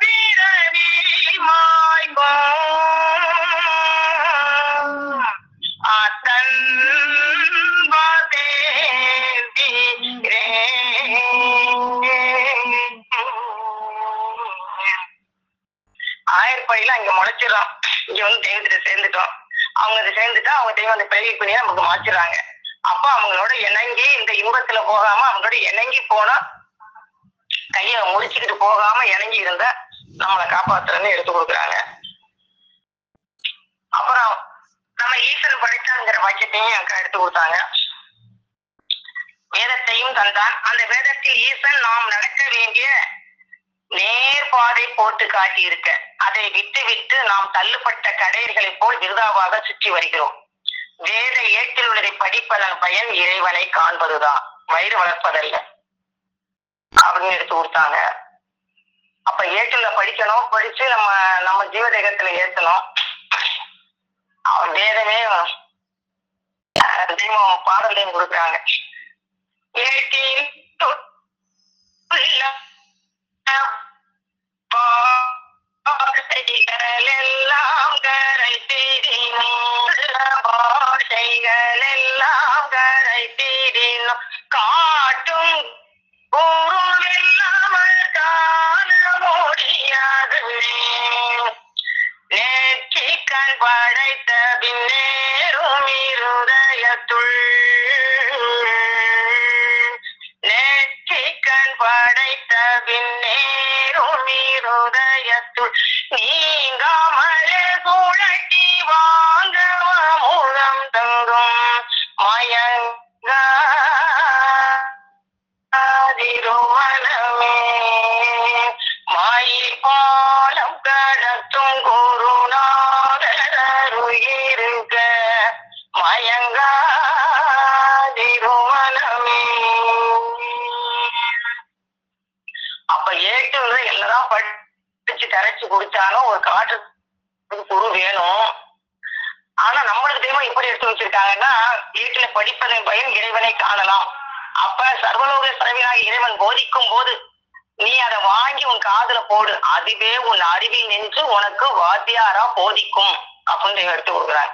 பிறவி மாய்போம் அத்தன் பதேந்திரே. ஆயர்பாடியில அங்க முளைச்சிடறோம். இங்க வந்து தெய்வத்திட்ட சேர்ந்துட்டோம். அவங்க அதை சேர்ந்துட்டா அவங்க தெய்வம் அந்த பிறவி பண்ணியா நமக்கு மாற்றிடுறாங்க. அப்ப அவங்களோட இணங்கி இந்த இன்பத்துல போகாம அவங்களோட இணங்கி போனா, கைய முடிச்சுக்கிட்டு போகாம இணங்கி இருந்தா நம்மளை காப்பாத்துறன்னு எடுத்து கொடுக்குறாங்க. அப்புறம் நம்ம ஈசன் படைத்தாங்கிற வாக்கியத்தையும் அக்கா எடுத்து கொடுத்தாங்க. வேதத்தையும் தந்தான். அந்த வேதத்தில் ஈசன் நாம் நடக்க வேண்டிய நேர்பாதை போட்டு காட்டி இருக்க, அதை விட்டு விட்டு நாம் தள்ளுப்பட்ட கடையர்களை போல் விருதாவாக சுற்றி வருகிறோம். வேத ஏட்டில் உள்ளதை படிப்பதன் பயன் இறைவனை காண்பதுதான், வயிறு வளர்ப்பதல்ல அப்படின்னு எடுத்து கொடுத்தாங்க. அப்ப ஏட்டுல படிக்கணும், படிச்சு நம்ம ஜீவதேகத்துல ஏற்றணும். வேதமே அதையும் பாடலையும் கொடுக்குறாங்க. ஏட்டில் எல்லாம் கரை தேடினும் காட்டும் கூறும் இல்லாமல் காண முடியாது. நேற்றிக்கண் படைத்த பின்னேறும் இருதயத்துள் நேற்றிக்கண் படைத்த பின்னேறும் இருதயத்துள் நீங்காமலே சுழட்டி வாங்க மூலம் தங்கும் மயங்காதிருமனமே மாயி பாலம் கடத்தும் குருநாதருயிருக்க மயங்காதிருமனமே. அப்ப ஏட்டு எல்லாம் படிச்சு கரைச்சு குடிச்சாலும் ஒரு காற்று குரு வேணும். ஆனா நம்மளுக்கு தெய்வம் எப்படி எடுத்து வச்சிருக்காங்கன்னா, வீட்டுல படிப்பதன் பயன் இறைவனை காணலாம். அப்ப சர்வலோக சரவியாக இறைவன் போதிக்கும் போது நீ அதை வாங்கி உன் காதுல போடு, அதுவே உன் அறிவில் நின்று உனக்கு வாத்தியாரா போதிக்கும் அப்படின்னு எடுத்து கொடுக்குறாங்க.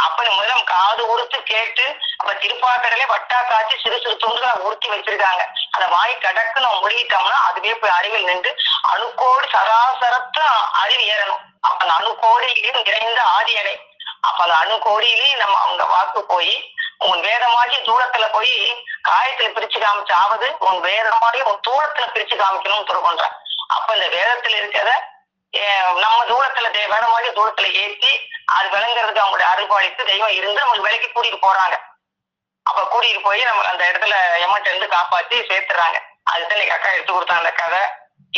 அப்ப முதல்ல காது உறுத்து கேட்டு, அப்ப திருப்பாக்கடலே வட்டா காய்ச்சி சிறு சிறு துண்டுகளை உறுத்தி வச்சிருக்காங்க. அதை வாங்கி கடக்கு நம்ம முழுகிட்டோம்னா அதுவே போய் அறிவில் நின்று அணுக்கோடு சராசரத்த அறிவு ஏறணும். அப்ப அந்த அணுக்கோடியிலையும் நிறைந்த ஆதி அடை. அப்ப அந்த அணுக்கோடியிலையும் நம்ம அவங்க வாக்கு போய் உன் வேதமாகி தூரத்துல போய் காயத்துல பிரிச்சு காமிச்சாவது உன் வேதமாகி உன் தூரத்துல பிரிச்சு காமிக்கணும்னு சொல்ற. அப்ப இந்த வேதத்துல இருக்கிறத நம்ம தூரத்துல வேதமாகி தூரத்துல ஏற்றி அது விளங்குறதுக்கு அவங்களுடைய அருள்பாளித்து தெய்வம் இருந்து அவங்க விலைக்கு கூட்டிட்டு போறாங்க. அப்ப கூட்டிட்டு போய் நம்ம அந்த இடத்துல எமட்ட இருந்து காப்பாத்தி சேர்த்துறாங்க. அதுதான் இன்னைக்கு அக்கா எடுத்து கொடுத்தாங்க அந்த கதை.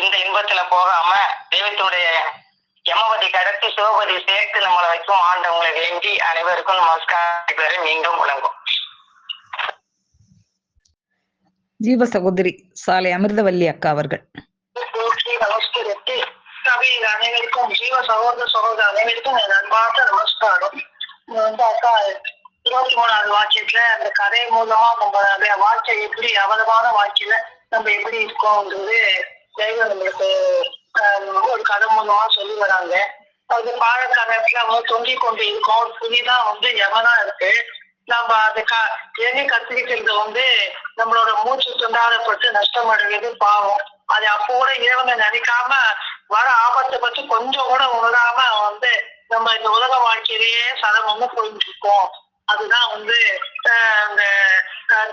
இந்த இன்பத்துல போகாம தெய்வத்தினுடைய யமவதி கடத்தி சிவபதி சேர்த்து நம்மளை வைக்கும் ஆண்டவங்களை வேண்டி அனைவருக்கும் நமஸ்காரம் மீண்டும் வழங்கும். ஜீவ சகோதரி சாலை அமிர்தவல்லி அக்கா அவர்கள். நமஸ்கரித்து அனைவருக்கும் ஜீவ சகோதர சகோதர அனைவருக்கும் அன்பார்ந்த நமஸ்காரம். அக்கா 23வது வாக்கியத்துல அந்த கதை மூலமா நம்ம வாழ்க்கை எப்படி அவலமான வாழ்க்கையில நம்ம எப்படி இருக்கோம்ன்றது தெய்வம் நம்மளுக்கு ஒரு கதை மூலமா சொல்லி வராங்க. அது பாடக்காலத்துல தொங்கிக் கொண்டு இருக்கோம். புதிதா எவனா இருக்கு. நம்ம அதை எண்ணி கத்துக்கிட்டு நம்மளோட மூச்சு துண்டாடப்பட்டு நஷ்டம் அடைகிறது பாவம். அது அப்போ கூட இறைவனை நினைக்காம வர ஆபத்தை பற்றி கொஞ்சம் கூட உணராம நம்ம இந்த உலக வாழ்க்கையிலேயே சதம் போயிட்டு இருக்கோம். அதுதான் அந்த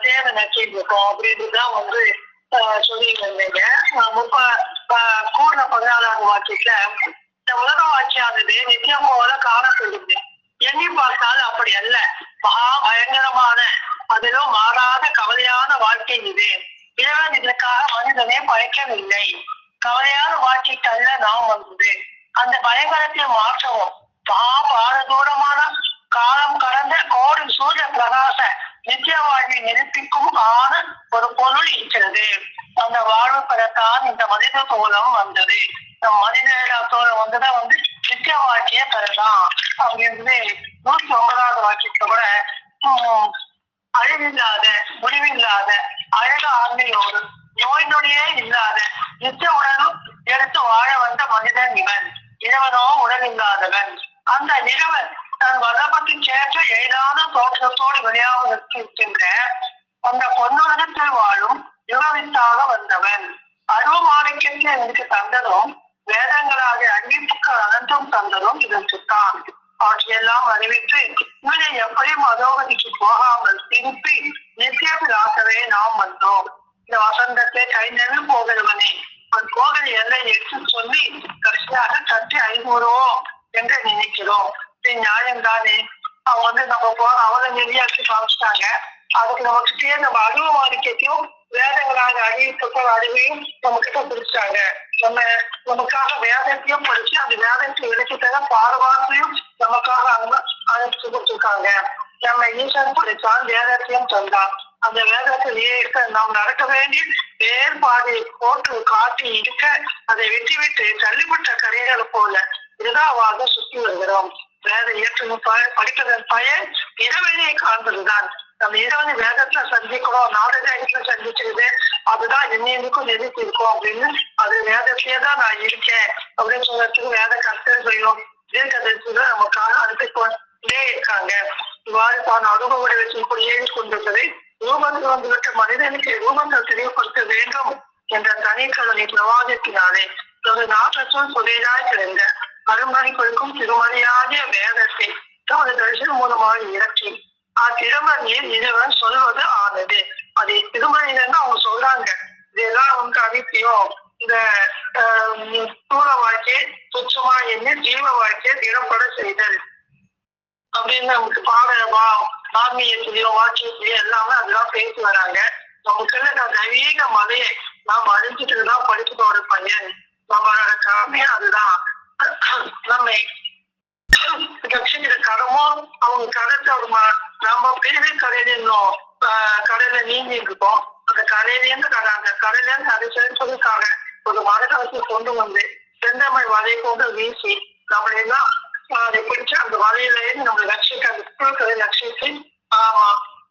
தேவை நச்சிட்டு இருக்கோம் அப்படின்றதுதான் சொல்லிட்டு இருந்தீங்க. கூட 14வது வாக்கியத்துல இந்த உலக வாழ்க்கையானது நிச்சயம் போல காணப்படுது. எண்ணி பார்த்தாலும் அப்படி அல்ல, மகா பயங்கரமான அதிலும் மாறாத கவலையான வாழ்க்கை இது. இறைவன் இதற்காக மனிதனே படைக்கவில்லை. கவலையான வாழ்க்கைக்கு அல்ல நாம் வந்தது. அந்த பயங்கரத்தை மாற்றவும் மகா பாரதூரமான காலம் கடந்த கோடி சூரிய பிரகாச நித்திய வாழ்வை நிரூபிக்கும் ஆன ஒரு பொருள் இருக்கிறது. அந்த வாழ்வு பெறத்தான் இந்த மனித தோலம் வந்தது. மனித தோலம் வந்துதான் நித்திய வாழ்க்கைய பெறலாம் அப்படின்றது 109வது வாக்கியத்தை கூட அழிவில்லாத முடிவில்லாத அழக ஆண்மையோடு நோய் நொடியே இல்லாத நித்திய உடலும் எடுத்து வாழ வந்த மனிதன் இவன். இறைவனோ உடல் இல்லாதவன். அந்த நிறுவன் தன் வல்லபத்தின் சேற்ற எளிதான தோற்றத்தோடு வெளியாக இருக்கின்ற அந்த பொன்னுலகத்தில் வாழும் யுகவித்தாக வந்தவன். அருவமாணிக்கத்தில் எனக்கு தந்ததும் வேதங்களாக அறிவிப்புகள் அனந்தும் தந்ததும் இதற்குத்தான். அவற்றையெல்லாம் அறிவித்து இவனை எப்படியும் அதோகதிக்கு போகாமல் திருப்பி நித்தியபிலாகவே நாம் வந்தோம். இந்த வசந்தத்தை கை நெல்லு போகிறவனே, அவன் கோவில் எல்லை எடுத்து சொல்லி கடைசியாக கட்டி 500 என்று நினைக்கிறோம். நியாயம்தானே. அவங்க நம்ம போற அவல நெறியாக்கி காமிச்சிட்டாங்க. அதுக்கு நமக்கிட்டே நம்ம அருவமாணிக்கத்தையும் வேதங்களாக அறிவிப்புகள் அறிவையும் நம்ம கிட்ட பிடிச்சாங்க. நமக்காக வேதத்தையும் படிச்சு அந்த வேதத்தை விளக்கித்தர பாடவாசையும் நமக்காக அனுப்பிச்சு கொடுத்துருக்காங்க. நம்ம ஈசன் படித்தான், வேதத்தையும் தந்தான். அந்த வேதத்திலேயே நாம் நடக்க வேண்டிய வேறுபாடு போட்டு காட்டி இருக்க அதை விட்டு தள்ளிப்பட்ட கரைகள் போல விருதாவாக சுற்றி வருகிறோம். வேத இயற்கை படிப்பதன் பயன் இறைவனை காண்பதுதான். நம்ம ஏதாவது வேதத்துல சந்திக்கிறோம், நாடகத்துல சந்திச்சிருது, அதுதான் என்னைக்கும் நிறுத்தி இருக்கும் அப்படின்னு அது வேதத்திலேயே தான் நான் இருக்கேன் அப்படின்னு சொல்றதுக்கு வேத கருத்து செய்யும். தீர்க்கதரிசிகள் நமக்காக அனுப்பி கொண்டே இருக்காங்க. இவ்வாறு தான் அனுபவ வச்சுக்கூடிய கொண்டிருப்பதை ரூபங்கள் வந்துவிட்ட மனிதனுக்கு ரூபங்கள் தெளிவுபடுத்த வேண்டும் என்ற தனிக்கலனை பிரவாதத்தினாலே தனது நாட்டத்தும் சுதையாய் கிடந்த அருமணி கொடுக்கும் திருமணியாகிய வேதத்தை தமது தரிசனம் மூலமாக இறக்கி அத்திருமணியில் இறைவன் சொல்வது ஆனது. அது திருமணியில அவங்க சொல்றாங்க. இதெல்லாம் வந்து அதிசயம். இந்த ஸ்தூல வாழ்க்கையை துச்சமா என்ன ஜீவ வாழ்க்கையை திடப்பட செய்தல் அப்படின்னு நமக்கு பாடவா ஆன்மீகத்திலயும் வாக்கியத்திலயும் எல்லாமே அதெல்லாம் பேசி வராங்க. நமக்குள்ள நான் தெய்வீக மலையை நாம் அழிஞ்சிட்டு தான் படிச்சுட்டு ஒரு பையன். நம்மளோட கடமை அதுதான். நம்மை கடமோ அவங்க கடத்தை நம்ம பிரிவு கடையில இன்னும் கடையில நீங்கி இருக்கோம். அந்த கடையிலேருந்து அந்த கடையில இருந்து அதை சொல்லிருக்காங்க. ஒரு மரக்காலத்தை கொண்டு வந்து செந்தமிழ் வலையை கொண்டு வீசி நம்மளெல்லாம் அதை பிடிச்சு அந்த வலையிலேருந்து நம்ம ரட்சிக்க அந்த புழுக்களை ரட்சிச்சு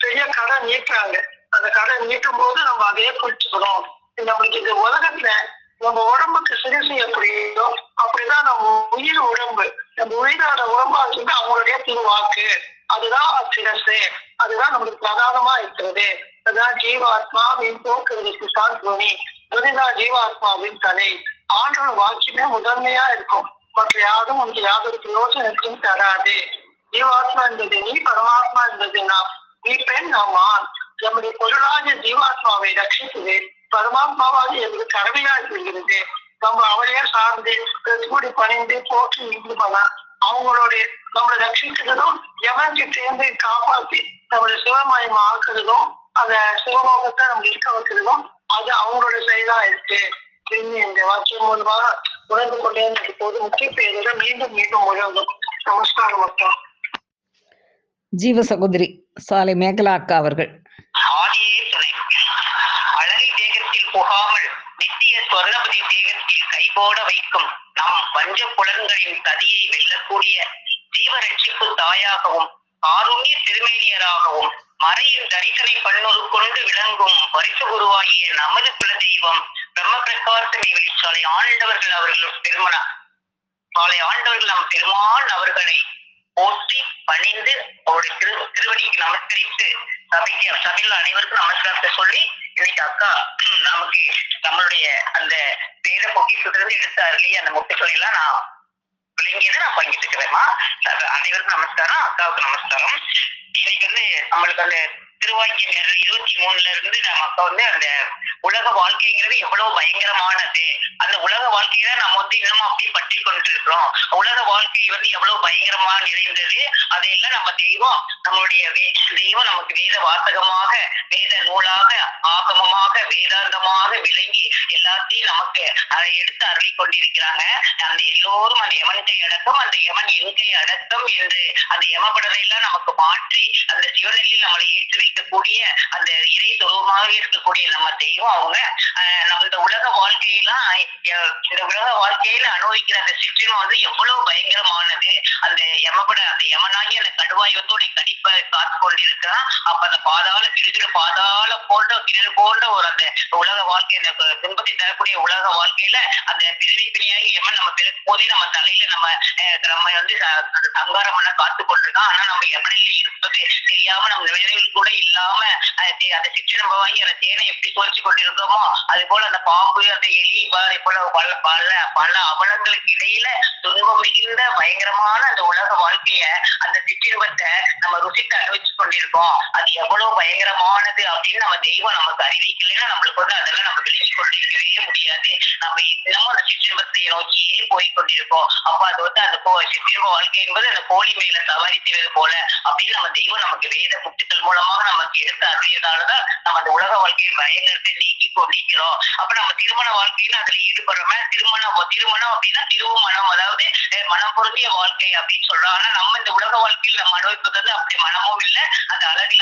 பெரிய கடை நீட்டுறாங்க. அந்த கடை நீட்டும் போது நம்ம அதையே பிடிச்சுக்கணும். நம்மளுக்கு இந்த உலகத்துல நம்ம உடம்புக்கு சிகிச்சை எப்படியோ அப்படிதான் நம்ம உயிர் உடம்பு. நம்ம உயிரோட உடம்பா வச்சுட்டு அவங்களுடைய திருவாக்கு அதுதான் சிரசு. அதுதான் நம்மளுக்கு பிரதானமா இருக்கிறது. அதுதான் ஜீவாத்மாவின் போக்குவரத்துக்கு சார்புணி அதுதான் ஜீவாத்மாவின் கதை. ஆண்டோட வாக்கியமே முதன்மையா இருக்கும். மற்ற யாரும் உனக்கு யாதொரு பிரயோஜனத்தையும் தராது. ஜீவாத்மா என்பது நீ, பரமாத்மா என்பது நாம். நீ பெண் நாம் ஆண். நம்முடைய பொருளாகிய ஜீவாத்மாவை ரட்சிக்குது பரமாத்மாவாக என்பது கடமையாக இருக்கிறது. நம்ம அவளையே சார்ந்து கூடி பணிந்து போற்றி இருந்து பண்ணா அவங்களுடைய நம்மளை ரட்சிக்கிறதும் எவனுக்கு சேர்ந்து காப்பாற்றி நம்மளை சிவமயம் ஆக்குறதும் அந்த சிவலோகத்தை நம்ம இருக்க வைக்கிறதும் அது அவங்களோட செயலா இருக்கு. இந்த வாக்கியம் மூலமாக உணர்ந்து கொண்டே போது முக்கிய பெயரோட மீண்டும் மீண்டும் உழவும். நமஸ்காரம் மட்டும். ஜீவ சகோதரி சாலை மேகலா அக்கா அவர்கள். ஆதியே துணை. அழகை தேகத்தில் புகாமல் நித்திய ஸ்வர்ணபதி தேகத்தில் கைபோட வைக்கும் நம் பஞ்ச புலன்களின் கதியை வெல்லக்கூடிய ஜீவ ரட்சிப்பு தாயாகவும் காருண்ய திருமேனியராகவும் மறையின் தரிசனை பன்னுரு கொண்டு விளங்கும் பரிசு குருவாகிய நமது குல தெய்வம் பிரம்ம பிரகாசனை வெளிச்சாலை ஆண்டவர்கள் அவர்கள் பெருமன சாலை ஆண்டவர்கள் நம் பெருமாள் அவர்களை போற்றி பணிந்து அவருடைய திருவடிக்கு நமஸ்கரித்து சபையில் அனைவருக்கும் நமஸ்காரத்தை சொல்லி இன்னைக்கு அக்கா நமக்கு நம்மளுடைய அந்த பேர பொக்கிஷத்திலிருந்து எடுத்த அருளிய அந்த முட்டுக்களை எல்லாம் நான் விளங்கியதை நான் பங்கிட்டுக்கிறேன்மா. அனைவருக்கும் நமஸ்காரம், அக்காவுக்கு நமஸ்காரம். இன்னைக்கு வந்து நம்மளுக்கு அந்த திருவாக்கிய 23 இருந்து நம்ம அக்கா வந்து அந்த உலக வாழ்க்கைங்கிறது எவ்வளவு பயங்கரமானது, அந்த உலக வாழ்க்கையில நம்ம வந்து இன்னமும் அப்படியே பற்றி கொண்டிருக்கிறோம், உலக வாழ்க்கை வந்து எவ்வளவு பயங்கரமா நிறைந்தது, அதையெல்லாம் நம்ம தெய்வம் நம்மளுடைய தெய்வம் நமக்கு வேத வாசகமாக வேத நூலாக ஆகமமாக வேதாந்தமாக விளங்கி எல்லாத்தையும் நமக்கு அதை எடுத்து அருளி கொண்டிருக்கிறாங்க. அந்த எல்லோரும் அந்த யமன்கை அடக்கம் அந்த யமன் என்கை அடக்கம் என்று அந்த யமபடலை எல்லாம் நமக்கு மாற்றி அந்த சிவநிலையில் நம்மளை ஏற்றி வைக்கக்கூடிய அந்த இறை சொருபமாக இருக்கக்கூடிய நம்ம தெய்வம் அவங்க இந்த உலக வாழ்க்கையெல்லாம் இந்த உலக வாழ்க்கையில அனுபவிக்கிற அந்த சிற்றினம் வந்து எவ்வளவு பயங்கரமானது. அந்த அந்த யமனாகி அந்த கடுவாய் வந்து உடைய கடிப்ப காத்து கொண்டிருக்கிறான். அப்ப அந்த பாதாள பாதாள போன்ற கிணறு போன்ற ஒரு அந்த உலக வாழ்க்கை அந்த துன்பத்தை தரக்கூடிய உலக வாழ்க்கையில அந்த பிறவி பிணியாகி யமன் நம்ம பிறக்கும் போதே நம்ம தலையில நம்ம வந்து சங்காரம் பண்ண காத்து கொண்டிருக்கோம். ஆனா நம்ம யமனில் இருப்பது தெரியாம நம்ம நினைவுகள் கூட இல்லாம அந்த சிற்றினம்ப வாங்கி அந்த தேனை எப்படி சோதிச்சு கொண்டிருக்கோமோ அது போல அந்த பாம்பு அந்த எலி அதே போல பல அவலங்களுக்கு இடையில துன்பம் மிகுந்த பயங்கரமான அந்த உலக வாழ்க்கைய அந்த சிற்றின்பத்தை நம்ம ருசித்து அனுபவிச்சு கொண்டிருக்கோம். அது எவ்வளவு பயங்கரமானது அப்படின்னு நம்ம தெய்வம் நமக்கு அறிவிக்கலைன்னா நம்மளுக்கு வந்து அதெல்லாம் நம்ம விளைச்சு கொண்டிருக்கவே முடியாது. நம்ம இன்னமும் அந்த சிற்றின்பத்தை நோக்கியே போய் கொண்டிருக்கோம். அப்ப அது வந்து அந்த சிற்றின்ப வாழ்க்கை என்பது அந்த கோழி மேல சவாரி செய்வது போல அப்படின்னு நம்ம தெய்வம் நமக்கு வேத முட்டுக்கள் மூலமாக நமக்கு எடுத்து அருளியதாலதான் நம்ம அந்த உலக வாழ்க்கையின் பயங்கரத்தை நீக்கிறோம். அப்ப நம்ம திருமண வாழ்க்கையில அதுல ஈடுபடுறோமே. திருமணம் அப்படின்னா திருமணம், அதாவது மனம் பொருந்திய வாழ்க்கை அப்படின்னு சொல்றோம். ஆனா நம்ம இந்த உலக வாழ்க்கையில் நம்ம அனுபவிப்பது அப்படி மனமும் இல்லை, அந்த அழகு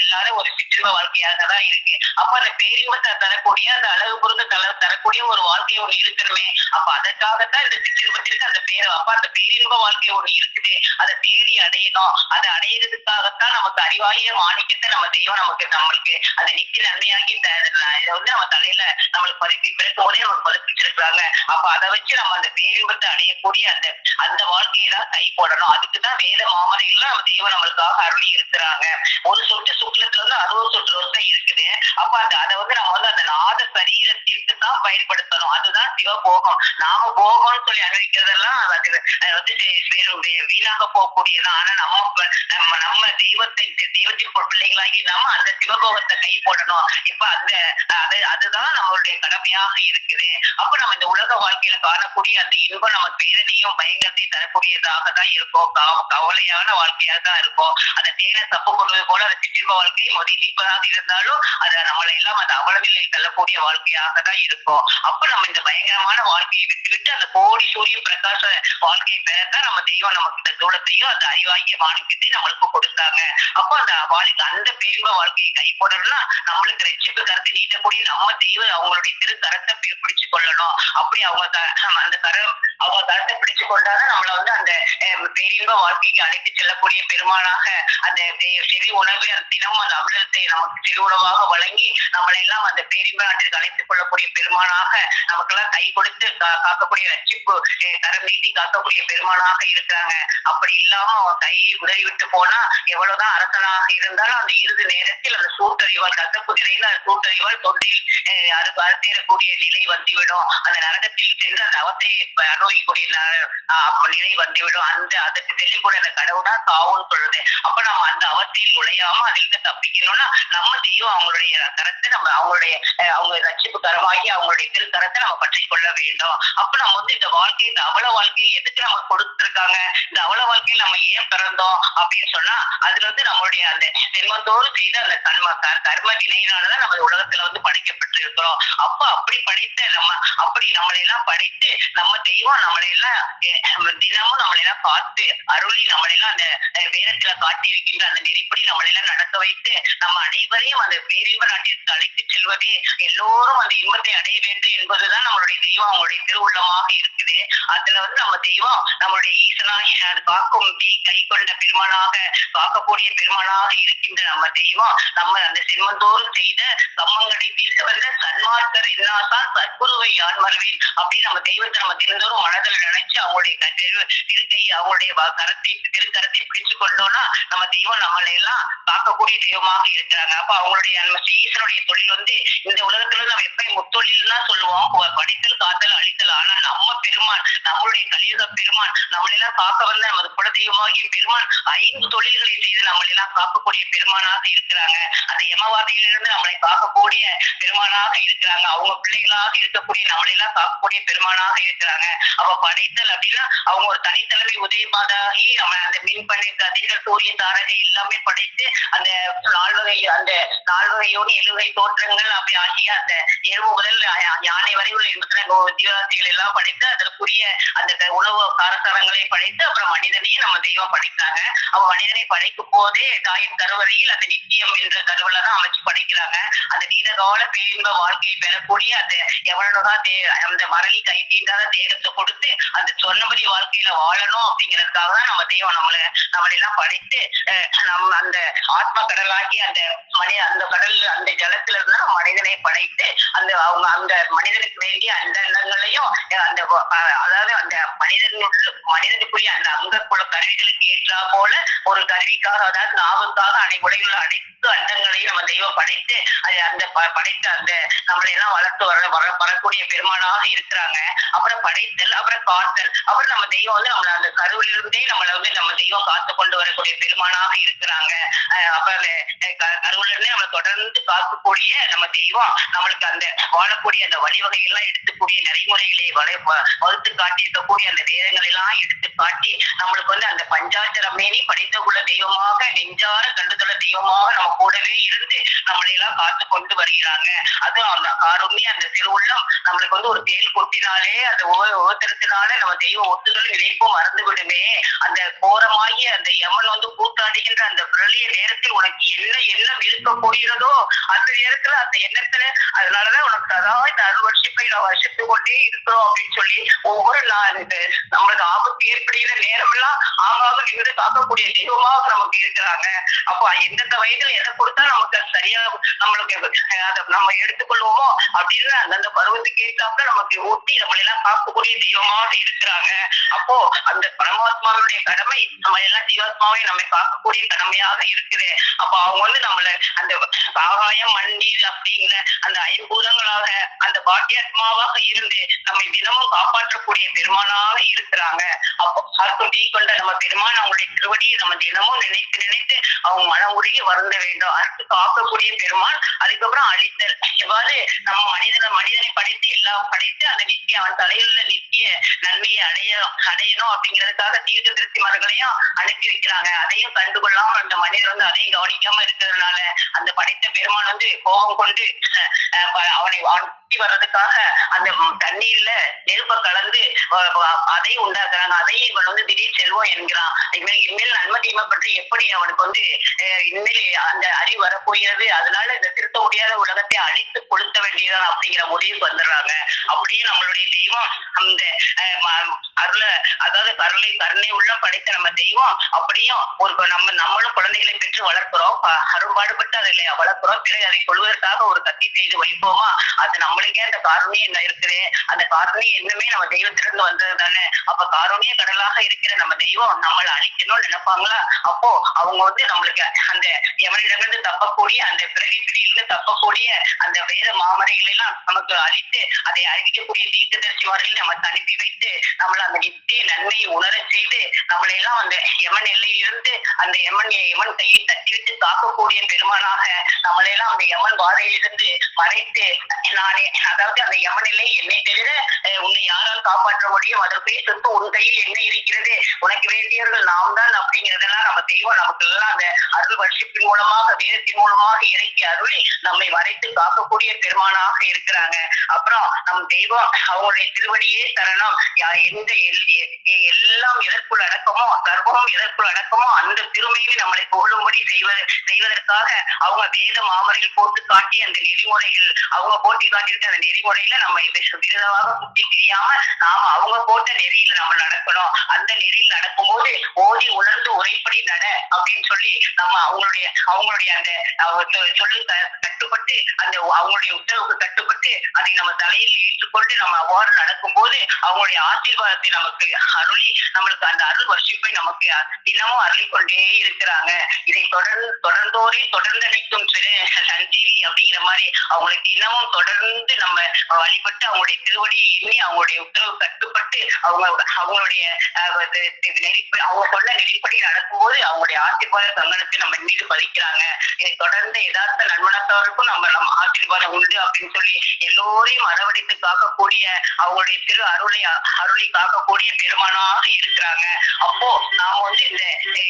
இல்லாத ஒரு சிற்றின்ப வாழ்க்கையாக தான் இருக்கு. அப்ப அந்த பேரின்பத்தை தரக்கூடிய அந்த அழகு பொருந்த தரக்கூடிய ஒரு வாழ்க்கை ஒண்ணு இருக்கணுமே. அப்ப அதற்காகத்தான் இந்த சிற்றின்பத்திற்கு அந்த பேர். அப்ப அந்த பேரின்ப வாழ்க்கை ஒண்ணு இருக்குது, அதை தேடி அடையணும். அதை அடையிறதுக்காகத்தான் நமக்கு அறிவாகிய மாணிக்கத்தை நம்ம தெய்வம் நம்மளுக்கு அந்த நித்திய நன்மையாகி இதை வந்து நம்ம தலையில நம்மளுக்கு பிறக்கும் போதே நமக்கு பதிப்பிச்சிருக்கிறாங்க. அப்ப அதை வச்சு நம்ம அந்த பேரின்பத்தை அடையக்கூடிய அந்த அந்த வாழ்க்கையை தான் கை போடணும். அதுக்குதான் வேத மாமரைகள்லாம் நம்ம தெய்வம் நம்மளுக்காக அருளி இருக்கிறாங்க. ஒரு சொட்டு சுக்லத்துல வந்து 60 சொட்டு ரோசம் இருக்குது. அப்ப அதை வந்து நம்ம வந்து அந்த நாத சரீரத்திற்கு தான் பயன்படுத்தணும். அதுதான் சிவபோகம். நாம போகம்னு சொல்லி அனுபவிக்கிறதெல்லாம் அது வந்து வீணாக போகக்கூடியதான். ஆனா நம்ம தெய்வத்தின் பிள்ளைகளாகி நம்ம அந்த சிவபோகத்தை கை போடணும். இப்ப அதுதான் நம்மளுடைய கடமையாக இருக்குது. அப்ப நம்ம இந்த உலக வாழ்க்கையில காணக்கூடிய அந்த இன்பம் நம்ம பேரனையும் பயங்கரத்தையும் தரக்கூடியதாக தான் இருக்கும். கவலையான வாழ்க்கையாக தான் இருக்கும். அந்த தேனை தப்பு கொள்வது போல அந்த சிற்றின்ப வாழ்க்கை இனிப்பதாக இருந்தாலும் அதை நம்மளை எல்லாம் அந்த அவலவிலை தள்ளக்கூடிய வாழ்க்கையாக தான் இருக்கும். அப்ப நம்ம இந்த பயங்கரமான வாழ்க்கையை விட்டுவிட்டு அந்த கோடி சூரிய பிரகாச வாழ்க்கையை பெறத்தான் நம்ம தெய்வம் நமக்கு இந்த தூளத்தையும் அந்த அறிவாகிய மாணிக்கத்தையும் நம்மளுக்கு கொடுத்தாங்க. அப்போ அந்த அந்த பேரின்ப வாழ்க்கையை கைப்படணும்னா நம்மளுக்கு ரட்சிப்பு கருத்தை நீட்டக்கூடிய நம்ம தெய்வம் அவங்களுடைய திருக்கரத்தை பிடிச்சு கொள்ளணும். அப்படி அவங்க கரத்தை பிடிச்சு கொண்டாதான் நம்மளை வந்து அந்த பேரின்ப வாழ்க்கைக்கு அழைத்து செல்லக்கூடிய பெருமானாக அந்த செவி உணவு தினமும் அந்த அமிர்தத்தை நமக்கு செவி உணவாக வழங்கி நம்மளை எல்லாம் அந்த பேரின்ப நாட்டிற்கு அழைத்துக் கொள்ளக்கூடிய பெருமானாக நமக்கெல்லாம் கை கொடுத்து காக்கக்கூடிய ரட்சிப்பு கரம் நீட்டி காக்கக்கூடிய பெருமானாக இருக்கிறாங்க. அப்படி இல்லாம அவன் கையை உதறி விட்டு போனா எவ்வளவுதான் அரசனாக இருந்தாலும் அந்த இறுதி நேரத்தில் அந்த சூட்டறிவால் கத்தக்குதிரையில் அந்த சூட்டறிவால் தொண்டையில் அறுத்தேறக்கூடிய நிலை வந்துவிடும். அந்த நரகத்தில் சென்று அந்த அவத்தை அனுபவிக்கூடிய நிலை வந்துவிடும். அதற்கு தெளிவுடைய அந்த கடவுள்தான் காவுன்னு சொல்றது. அப்ப நம்ம அந்த அவத்தையில் நுழையாம அதிலிருந்து தப்பிக்கணும்னா நம்ம தெய்வம் அவங்களுடைய கரத்தை அவங்க ரட்சிப்பு கரமாகி அவங்களுடைய திருக்கரத்தை நம்ம பற்றி கொள்ள வேண்டும். அப்ப நம்ம வந்து இந்த வாழ்க்கை இந்த அவல வாழ்க்கையை எதுக்கு நம்ம கொடுத்துருக்காங்க, இந்த அவல வாழ்க்கையில் நம்ம ஏன் பிறந்தோம் அப்படின்னு சொன்னா அதுல வந்து நம்மளுடைய அந்த ஜென்மத்தோடு செய்த அந்த கர்ம வினையினாலதான் நம்ம உலகத்துல வந்து படைக்கப்பட்டு இருக்கிறோம். அப்ப அப்படி படைத்த அப்படி நம்மளை எல்லாம் படைத்து நம்ம தெய்வம் நம்மளை எல்லாம் தினமும் நம்மளை எல்லாம் பார்த்து அருளி நம்மளை எல்லாம் அந்த வேதத்துல காட்டி இருக்கின்ற அந்த நெறிப்படி நம்மளை எல்லாம் நடக்க வைத்து நம்ம அனைவரையும் அந்த பேரின்ப நாட்டிற்கு அழைத்து செல்வதே எல்லோரும் அந்த இன்பத்தை அடைய வேண்டும் என்பதுதான் நம்மளுடைய தெய்வம் அவங்களுடைய திருவுள்ளமாக இருக்குது. அதுல வந்து நம்ம தெய்வம் நம்மளுடைய ஈசனாகி அது காக்கும் கை கொண்ட பெருமானாக காக்கக்கூடிய பெருமானாக இருக்கின்ற நம்ம தெய்வம் நம்ம அந்த செல்வந்தோறும் செய்த கம்மங்களை தீர்க்க வந்த சன்மார்க்கர் என்னாசான் சத்குருவை யார் மறவேன் அப்படின்னு நம்ம தெய்வத்தை நம்ம தினந்தோறும் மனதில் நினைச்சு அவங்களுடைய திருக்கை அவங்களுடைய திருக்கரத்தை பிடிச்சு கொண்டோம்னா நம்ம தெய்வம் நம்மளை எல்லாம் காக்கக்கூடிய தெய்வமாக இருக்கிறாங்க. அப்ப அவங்களுடைய நம்ம ஈசனுடைய தொழில் வந்து இந்த உலகத்துல நம்ம எப்பயும் முத்தொழில் தான் சொல்லுவோம், படித்தல் காத்தல் அழித்தல். ஆனா நம்ம பெருமான் நம்மளுடைய கலியுக பெருமான் நம்மளை எல்லாம் காக்க வந்த நமது குலதெய்வமாகிய பெருமான் 5 தொழில்களை செய்து நம்மளை எல்லாம் காக்கக்கூடிய பெருமானாக இருக்கிறாங்க. அந்த யமவாதியிலிருந்து நம்மளை காக்கக்கூடிய பெருமானாக இருக்கிறாங்க. அவங்க பிள்ளைகளாக இருக்கக்கூடிய நம்மளை எல்லாம் காக்கக்கூடிய பெருமானாக இருக்கிறாங்க. அப்ப படைத்தல் அப்படின்னா அவங்க ஒரு தனித்தலைமை உதயமாதாகி நம்ம அந்த மின்பண்ணை கதிர்கள் சூரிய தாரகை எல்லாமே படைத்து அந்த 4 வகையோடு 7 வகை தோற்றங்கள் அப்படி ஆகிய அந்த எருவு முதல் யானை வரை உள்ள 82 ஜீவராசிகள் எல்லாம் படைத்து அதற்குரிய அந்த உணவு காரசாரங்களை படைத்து அப்புறம் மனிதனையும் நம்ம தெய்வம் படைத்தாங்க. அவ மனிதனை படைக்கும் போதே தாயின் கருவறையில் அந்த நித்தியம் என்ற கருவில தான் அமைச்சு படைக்கிறாங்க. அந்த நீண்டகால பேரின்ப வாழ்க்கையை பெறக்கூடிய அந்த எவ்வளவுதான் அந்த மரளி கை தீண்டாத தேகத்தை கொடுத்து அந்த சொன்னபடி வாழ்க்கையில வாழணும் அப்படிங்கிறதுக்காக தான் நம்ம தெய்வம் நம்மளை எல்லாம் படைத்து நம்ம அந்த ஆத்ம கடலாகி அந்த கடல் அந்த ஜலத்துல இருந்து மனிதனை படைத்து அவங்க அந்த மனிதனுக்கு வேண்டிய அந்த எண்ணங்களையும் அந்த அதாவது அந்த மனிதனுக்குரிய அந்த அங்கக்குள்ள கருவிகளுக்கு ஏற்றா போல ஒரு கருவிக்காக அதாவது நாவுக்காக உலகில் அனைத்து அண்டங்களையும் நம்ம தெய்வம் படைத்து அந்த படைத்த அந்த நம்மளை எல்லாம் வளர்த்து வரக்கூடிய பெருமானாக இருக்கிறாங்க. அப்புறம் படைத்தல், அப்புறம் காத்தல், அப்புறம் நம்ம தெய்வம் வந்து நம்மள அந்த கருவிலிருந்தே நம்மளை வந்து நம்ம தெய்வம் காத்து கொண்டு வரக்கூடிய பெருமானாக இருக்கிறாங்க. அப்புறம் கருவில இருந்தே நம்மளை தொடர்ந்து காக்கக்கூடிய நம்ம தெய்வம் நம்மளுக்கு அந்த வாழக்கூடிய அந்த வழிவகைகள்லாம் எடுத்துக்கூடிய நெறிமுறைகளை வகுத்து காட்டியிருக்கக்கூடிய அந்த வேதங்கள் எல்லாம் எடுத்து காட்டி நம்மளுக்கு வந்து அந்த பஞ்சாட்சர மேனி படைத்தகுள்ள தெய்வமாக நெஞ்சார கண்டுதல தெய்வமாக நம்ம கூடவே இருந்து நம்மளை எல்லாம் காத்து கொண்டு வருகிறாங்க. அதுவும் அந்த காருண்ய அந்த திருவுள்ளம் நம்மளுக்கு வந்து ஒரு தேல் கொட்டினாலே அந்த உபத்திரத்தினால நம்ம தெய்வ ஒத்துதல் நினைப்பும் மறந்து விடுமே. அந்த கோரமாகிய அந்த யமன் வந்து கூத்தாடுகின்ற அந்த பிரளய நேரத்தில் உனக்கு என்ன எண்ணம் இருக்க போகிறதோ அந்த நேரத்துல அந்த எண்ணத்துல அதனாலதான் உனக்கு அதாவது இந்த அறுபது வருஷத்தை நான் வருஷத்து கொண்டே இருக்கிறோம் அப்படின்னு சொல்லி ஒவ்வொரு நாள் நம்மளுக்கு ஆபத்து ஏற்படுகிற நேரம் எல்லாம் ஆகாக நின்று காக்கக்கூடிய தெய்வமாக நமக்கு இருக்கிறாங்க. அப்போ எந்தெந்த வயதுல எதை கொடுத்தா நமக்கு சரியா நம்மளுக்கு அதை நம்ம எடுத்துக்கொள்வோமோ அப்படின்னு அந்தந்த பருவத்துக்கு ஏற்றாப்புல நமக்கு ஊட்டி நம்மளெல்லாம் காக்கக்கூடிய தெய்வமாக இருக்கிறாங்க. அப்போ அந்த பரமாத்மாவுடைய கடமை நம்ம எல்லாம் ஜீவாத்மாவை நம்மை காக்கக்கூடிய கடமையாக இருக்குது. அப்போ அவங்க வந்து நம்மளை அந்த ஆகாயம் மண்ணீர் அப்படிங்கிற அந்த ஐம்பூதங்களாக அந்த பாக்கியாத்மாவாக இருந்து நம்மை தினமும் காப்பாற்றக்கூடிய பெருமானாக இருக்கிறாங்க. அப்போ பார்க்கும் தீ கொண்ட நம்ம பெருமான் அவங்களுடைய திருவடியை நம்ம தினமும் நினைத்து நினைத்து அவங்க மனம் உருகி வருந்த வேண்டும். அடுத்து காக்கக்கூடிய பெருமான் அதுக்கப்புறம் அழித்தல். எவ்வாறு நம்ம மனிதனை படைத்து எல்லாம் படைத்து அந்த நித்திய அவன் தலையில நித்திய நன்மையை அடையணும் அப்படிங்கிறதுக்காக தீர்க்க திருத்திமார்களையும் அனுப்பி வைக்கிறாங்க. அதையும் கண்டுகொள்ளாம அந்த மனிதர் வந்து அதையும் கவனிக்காம இருக்கிறதுனால அந்த படைத்த பெருமான் வந்து கோபம் கொண்டு அவனை வர்றதுக்காக அந்த தண்ணீர்ல நெருப்ப கலந்து அதையும் உண்டாக்குறாங்க. அதையும் இவன் வந்து திடீர் செல்வம் என்கிறான். இனிமேல் நன்மை தீமை பற்றி எப்படி அவனுக்கு வந்து இனிமேல் அந்த அறிவு வரப்போகிறது, அதனால இந்த திருத்த முடியாத உலகத்தை அழித்து கொளுத்த வேண்டியதான் அப்படிங்கிற முடிவுக்கு வந்துடுறாங்க. அப்படியே நம்மளுடைய தெய்வம் அந்த அதாவது கருணை உள்ள படைத்த நம்ம தெய்வம் அப்படியும் ஒரு நம்மளும் குழந்தைகளை பெற்று வளர்க்கிறோம், அரும்பாடுபட்டு அதை வளர்க்கிறோம். பிறகு அதை கொள்வதற்காக ஒரு கத்தி செய்து வைப்போமா, அது நம்மளுக்கே அந்த காரணியம் என்ன இருக்குது, அந்த காரணியம் என்னமே நம்ம தெய்வத்திலிருந்து வந்தது தானே. அப்ப காரணிய கடலாக இருக்கிற நம்ம தெய்வம் நம்மளை அழிக்கணும்னு நினைப்பாங்களா? அப்போ அவங்க வந்து நம்மளுக்கு அந்த எவனிடமிருந்து தப்பக்கூடிய அந்த பிறவி பிடியிலிருந்து தப்பக்கூடிய அந்த வேத மாமரைகளை எல்லாம் நமக்கு அழித்து அதை அறிவிக்கக்கூடிய தீர்க்கதரிசிமார்களை நம்ம அனுப்பி வைத்து நம்மளை அந்த நித்திய நன்மையை உணர செய்து நம்மளை எல்லாம் அந்த யமன் எல்லையிலிருந்து அந்த யமன் கையை தட்டி விட்டு காக்கக்கூடிய பெருமானாக நம்மளையெல்லாம் அந்த யமன் பாதையிலிருந்து மறைத்து நானே அதாவது அந்த யமன் எல்லை என்னை தவிர உன்னை யாரால் காப்பாற்ற முடியும், அதற்கே சொத்து உன் கையில் என்ன இருக்கிறது, உனக்கு வேண்டியவர்கள் நாம் தான் அப்படிங்கிறதெல்லாம் நம்ம தெய்வம் நமக்கு எல்லாம் அந்த அருள் வருஷத்தின் மூலமாக வேதத்தின் மூலமாக இறக்கி அருளி நம்மை மறைத்து காக்கக்கூடிய பெருமானாக இருக்கிறாங்க. அப்புறம் நம் தெய்வம் அவங்களுடைய திருவடியே சரணம். எல்லாம் எதற்குள் அடக்கமோ கர்ப்பமும் எதற்குள் அடக்கமோ அந்த திருமையை நம்மளை புகழும்படி செய்வதற்காக அவங்க வேத மாமரையில் போட்டு காட்டி அந்த நெறிமுறைகள் அவங்க போட்டி காட்டியிருக்க அந்த நெறிமுறையில நம்ம விரதமாக குட்டி தெரியாம நாம அவங்க போட்ட நெறியில நம்ம நடக்கணும். அந்த நெறியில் நடக்கும் போது ஓதி உணர்ந்து உரைப்படி நட அப்படின்னு சொல்லி நம்ம அவங்களுடைய அந்த சொல்லு கட்டுப்பட்டு அந்த அவங்களுடைய உத்தரவுக்கு கட்டுப்பட்டு அதை நம்ம தலையில் ஏற்றுக்கொண்டு நம்ம அவ்வாறு நடக்கும் போது அவங்களுடைய ஆசீர்வாதத்தை நமக்கு அருளி நம்மளுக்கு அந்த அருள் வர்ஷிப்பை நமக்கு தினமும் அருளிக்கொண்டே இருக்கிறாங்க. இதை தொடர்ந்து அளிக்கும் சஞ்சீவி அப்படிங்கிற மாதிரி அவங்களை தினமும் தொடர்ந்து நம்ம வழிபட்டு அவங்களுடைய திருவடியை எண்ணி அவங்களுடைய உத்தரவு கட்டுப்பட்டு அவங்களுடைய அவங்க கொள்ள நெறிப்படி நடக்கும்போது அவங்களுடைய ஆசீர்வாத கங்கணத்தை நம்ம மீது பதிக்கிறாங்க. இதை தொடர்ந்து யதார்த்த நண்பனத்தவருக்கும் நம்ம ஆசீர்வாதம் உண்டு அப்படின்னு சொல்லி எல்லோரையும் அரவணைத்து காக்கக்கூடிய அவங்களுடைய திரு அருளை காக்கக்கூடிய பெருமானாக இருக்கிறாங்க. அப்போ நாம வந்து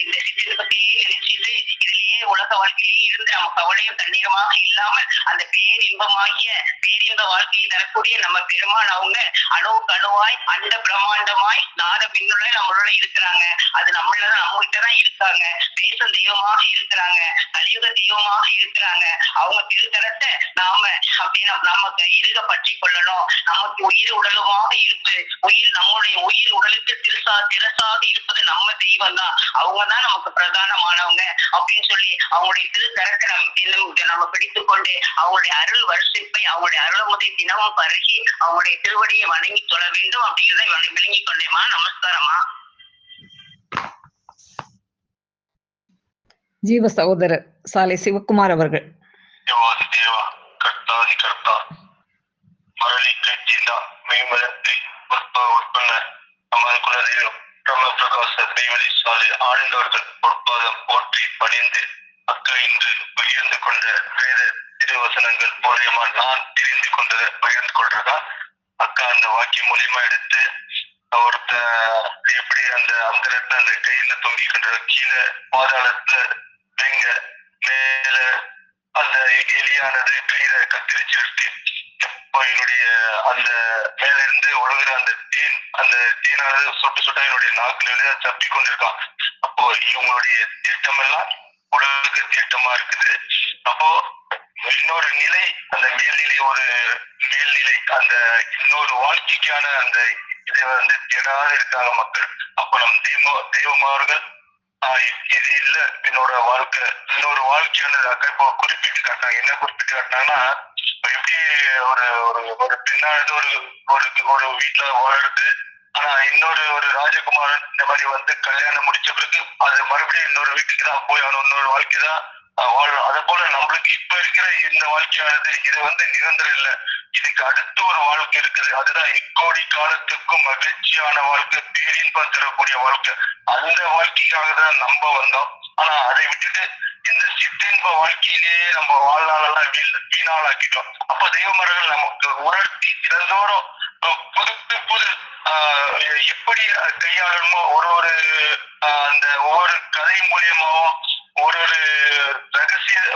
இந்த சிற்றின்பத்தையே நினைச்சிட்டு இதுலயே உலக வாழ்க்கையிலேயே இருந்து நம்ம கவலையும் தண்ணீரமாக இல்லாமல் அந்த பேரின்பமாகிய பேரின்ப வாழ்க்கையை தரக்கூடிய நம்ம பெருமான் அவங்க அணுவுக்கு அணுவாய் அண்ட பிரம்மாண்டமாய் நாத பின்னுள்ள நம்மளோட இருக்கிறாங்க. அது நம்மளதான் நம்மகிட்டதான் இருக்காங்க. பேசும் தெய்வமாக இருக்கிறாங்க, கலியுக தெய்வமாக இருக்கிறாக. அவங்க திருத்தரத்தை நாம அப்படின்னு நமக்கு இருக பற்றி கொள்ளணும். நமக்கு உயிர் உடலுமாக இருப்பது நம்முடைய உயிர் உடலுக்கு திரசாக இருப்பது நம்ம தெய்வம் தான். அவங்கதான் நமக்கு பிரதானமானவங்க அப்படின்னு சொல்லி அவங்களுடைய திருத்தரத்தை நம்ம பிடித்துக் கொண்டு அவங்களுடைய அருள் வருஷப்பை அவங்களுடைய அருளமுதை தினமும் பருகி அவங்களுடைய திருவடியை வணங்கி தொழ வேண்டும் அப்படிங்கிறத விளங்கி கொண்டேமா. நமஸ்காரமா. ஜீவ சகோதரர் சாலை சிவகுமார் அவர்கள். ஆழ்ந்தவர்கள் பொற்பாதம் போற்றி பணிந்து அக்கயின்று உயர்ந்து கொண்ட வேத வசனங்கள் மூலியமா நான் தெரிந்து கொண்டதை பகிர்ந்து கொள்றதா. அக்கா அந்த வாக்கியம் மூலியமா எடுத்து ஒருத்த எப்படி அந்த அந்தரத்துல அந்த கையில தொங்கிக்கின்ற கீழே பாதாளத்துல வேங்க மேல அந்த எலியானது கையில கத்திரிச்சு எடுத்து என்னுடைய அந்த மேல இருந்து ஒழுகுற அந்த தேனானது சொட்டு சொட்டா என்னுடைய நாக்குல தப்பி கொண்டிருக்கான். அப்போ இவங்களுடைய தீட்டம் எல்லாம் உலக தீட்டமா இருக்குது. அப்போ இன்னொரு நிலை, அந்த மேல்நிலை, ஒரு மேல்நிலை, அந்த இன்னொரு வாழ்க்கைக்கான அந்த இதை தேடாத இருக்காங்க மக்கள். அப்போ நம் தெய்வமார்கள் இது இல்ல என்னோட வாழ்க்கை, இன்னொரு வாழ்க்கையானது அக்கா இப்போ குறிப்பிட்டு காட்டினாங்க. என்ன குறிப்பிட்டு காட்டினாங்கன்னா, எப்படி ஒரு ஒரு பெண்ணானது ஒரு வீட்டுல வாழறது, ஆனா இன்னொரு ஒரு ராஜகுமாரன் இந்த மாதிரி கல்யாணம் முடிச்ச பிறகு அது மறுபடியும் இன்னொரு வீட்டுக்கு தான் போய் அவன் இன்னொரு வாழ்க்கைதான் வாழணும். அதே போல நம்மளுக்கு இப்ப இருக்கிற இந்த வாழ்க்கையானது இது நிரந்தரம் இல்லை. இதுக்கு அடுத்து ஒரு வாழ்க்கை இருக்குது. அதுதான் இக்கோடி காலத்துக்கும் மகிழ்ச்சியான வாழ்க்கை, பேரின்பம் தரக்கூடிய வாழ்க்கை. அந்த வாழ்க்கைக்காக தான் நம்ம வந்தோம். ஆனா அதை விட்டுட்டு இந்த சிற்றின்ப வாழ்க்கையிலேயே நம்ம வாழ்நாளெல்லாம் வீணாளாக்கிட்டோம். அப்ப தெய்வமர்கள் நமக்கு உணர்த்தி தினந்தோறும் புது புது எப்படி கையாளணுமோ ஒரு அந்த ஒவ்வொரு கதை மூலியமாவும் ஒரு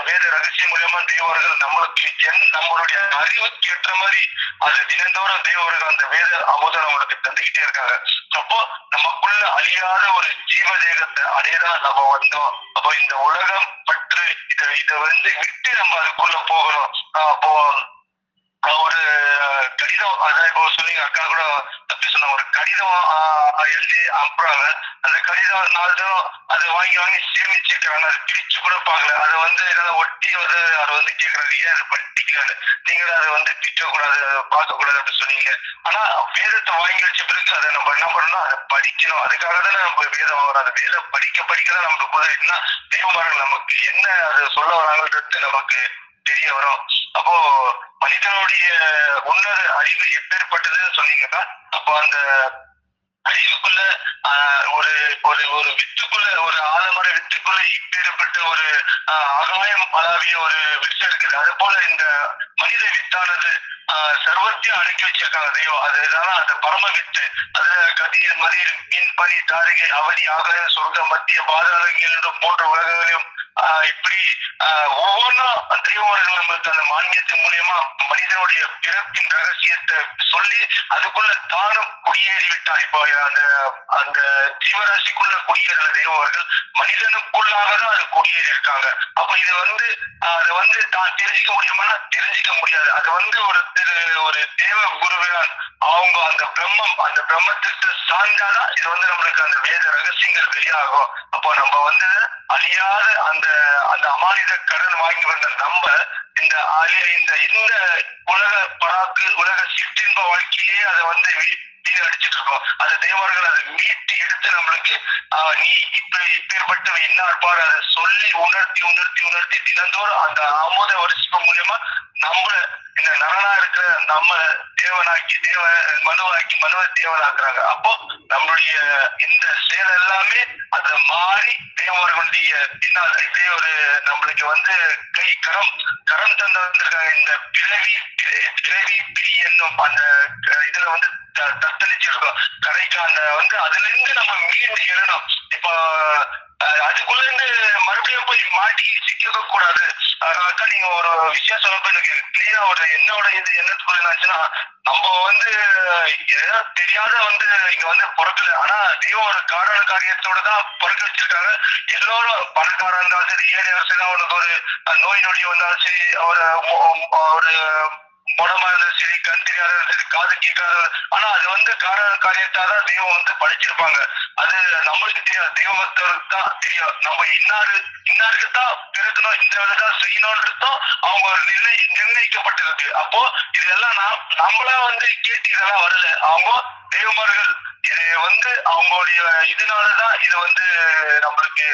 வேத ரகசியம் மூலியமா தெய்வர்கள் நம்மளுக்கு நம்மளுடைய அறிவுக்கு ஏற்ற மாதிரி அது தினந்தோறும் தெய்வர்கள் அந்த வேத அமுதம் நம்மளுக்கு தந்துகிட்டே இருக்காங்க. அப்போ நமக்குள்ள அழியாத ஒரு ஜீவ தேகத்தை அடையதான் நம்ம வந்தோம். அப்போ இந்த உலகம் பற்று இதை விட்டு நம்ம அதுக்குள்ள போகணும். அப்போ ஒரு கடிதம், அதான் இப்போ சொன்னீங்க அக்கா கூட தப்பி சொன்ன, ஒரு கடிதம் எழுதி அனுப்புறாங்க. அந்த கடிதம் 4 தினம் அதை வாங்கி சேமிச்சுக்கிறாங்க. அதை பிரிச்சு கூட பார்க்கல. அதை ஏதாவது ஒட்டி அதை கேட்கறாரு, ஏன் அதை படிக்கிறாரு, நீங்களும் அதை திட்டக்கூடாது, அதை பார்க்கக்கூடாது அப்படின்னு சொன்னீங்க. ஆனா வேதத்தை வாங்கி வச்ச பிறகு அதை நம்ம என்ன பண்ணணும், அதை படிக்கணும். அதுக்காக தானே நம்ம வேதம் வாங்குறோம். அந்த வேதம் படிக்கதான் நமக்குள்ள என்ன தெய்வமார்கள் நமக்கு என்ன அதை சொல்ல வராங்கன்றது நமக்கு தெரிய வரும். அப்போ மனிதனுடைய உன்னத அறிவு எப்பேற்பட்டதுன்னு சொன்னீங்கன்னா, அப்போ அந்த அறிவுக்குள்ள ஒரு ஒரு வித்துக்குள்ள, ஒரு ஆலமர வித்துக்குள்ள இப்பேற்பட்ட ஒரு ஆகாயம் அளாவிய ஒரு வித்து இருக்குது. அது போல இந்த மனித வித்தானது சர்வத்தையும் அடக்கி வச்சிருக்காங்க தெய்வம். அதுதான் அந்த பரம வித்து. அதுல கதிர், மதிர், மீன், பனி, தாரிகை, அவனி, ஆகாயம், சொர்க்க, மத்திய, பாதாளங்கள் என்று 3 உலகங்களையும் இப்படி ஒவ்வொன்றும் தெய்வர்கள் நம்மளுக்கு அந்த மானியத்தின் மூலியமா மனிதனுடைய பிறப்பின் ரகசியத்தை சொல்லி அதுக்குள்ள தானும் குடியேறி விட்டான். இப்போ அந்த ஜீவராசிக்குள்ள குடியேற தெய்வர்கள் மனிதனுக்குள்ளாக தான் அது குடியேறி இருக்காங்க. அப்ப இதை அதை தான் தெரிஞ்சிக்க முடியுமா? தெரிஞ்சிக்க முடியாது. அது ஒரு தேவ குருவினால் அவங்க அந்த பிரம்மத்துக்கு சார்ந்தாதான் இது நம்மளுக்கு அந்த வேத ரகசியங்கள் வெளியாகும். அப்போ நம்ம அழியாத அந்த அமானித கடன் வாங்கி வந்த நம்ம இந்த உலக பராக்கு, உலக சிற்றின்ப வாழ்க்கையிலேயே அதை அடிச்சுட்டு இருக்கோம். அந்த தேவர்கள் அதை மீட்டு எடுத்து நம்மளுக்கு நீ இப்பேற்பட்ட என்ன இருப்பாரு அதை சொல்லி உணர்த்தி தினந்தோறும் அந்த அமுத வருஷம் மூலியமா நம்ம இந்த நரனா இருக்கிற நம்ம மனுவை தேவனாக்குறாங்க. அப்போ நம்மளுடைய இந்த செயல் எல்லாமே அதை மாறி தேவர்களுடைய பின்னால் இதே ஒரு நம்மளுக்கு கை கரம் தந்து வந்திருக்காங்க. இந்த பிறவி பிரி என்னும் அந்த இதுல தத்தளிச்சிருக்கோம் கரைக்கு. அதுல இருந்து நம்ம மீண்டு எழணும். இப்போ அதுக்குள்ள இருந்து மறுபடியும் போய் மாட்டி சிக்க கூடாது. அக்கா நீங்க ஒரு விஷயம் சொல்லப்ப எனக்கு கிளியரா என்னோட இது என்ன ஆச்சுன்னா, நம்ம தெரியாத இங்க பிறக்கல. ஆனா தெய்வம் ஒரு காரண காரியத்தோட தான் பிறக்க வச்சிருக்காங்க. எல்லோரும் பணக்காரா இருந்தாலும் சரி, ஏழை அரசுதான் அவனுக்கு ஒரு நோய் நொடி வந்தாலும் சரி, ஒரு மொடமா இருந்தாலும் சரி, கண் தெரியாத சரி, காது கேட்காத, ஆனா அது காரண காரியத்தாதான் தெய்வம் படைச்சிருப்பாங்க. அது நம்மளுக்கு தெரியாது, தெய்வத்தவருக்கு தான் தெரியும். நம்ம இன்னாருக்குத்தான் பிறக்கணும், இந்த விதத்தான் செய்யணும்ன்றதும் அவங்க ஒரு நிர்ணயிக்கப்பட்டிருக்கு. அப்போ இதெல்லாம் நம்மளா கேட்டு இதெல்லாம் வரல. அவங்க தெய்வமார்கள் இது அவங்களுடைய இதனாலதான் இது நம்மளுக்கு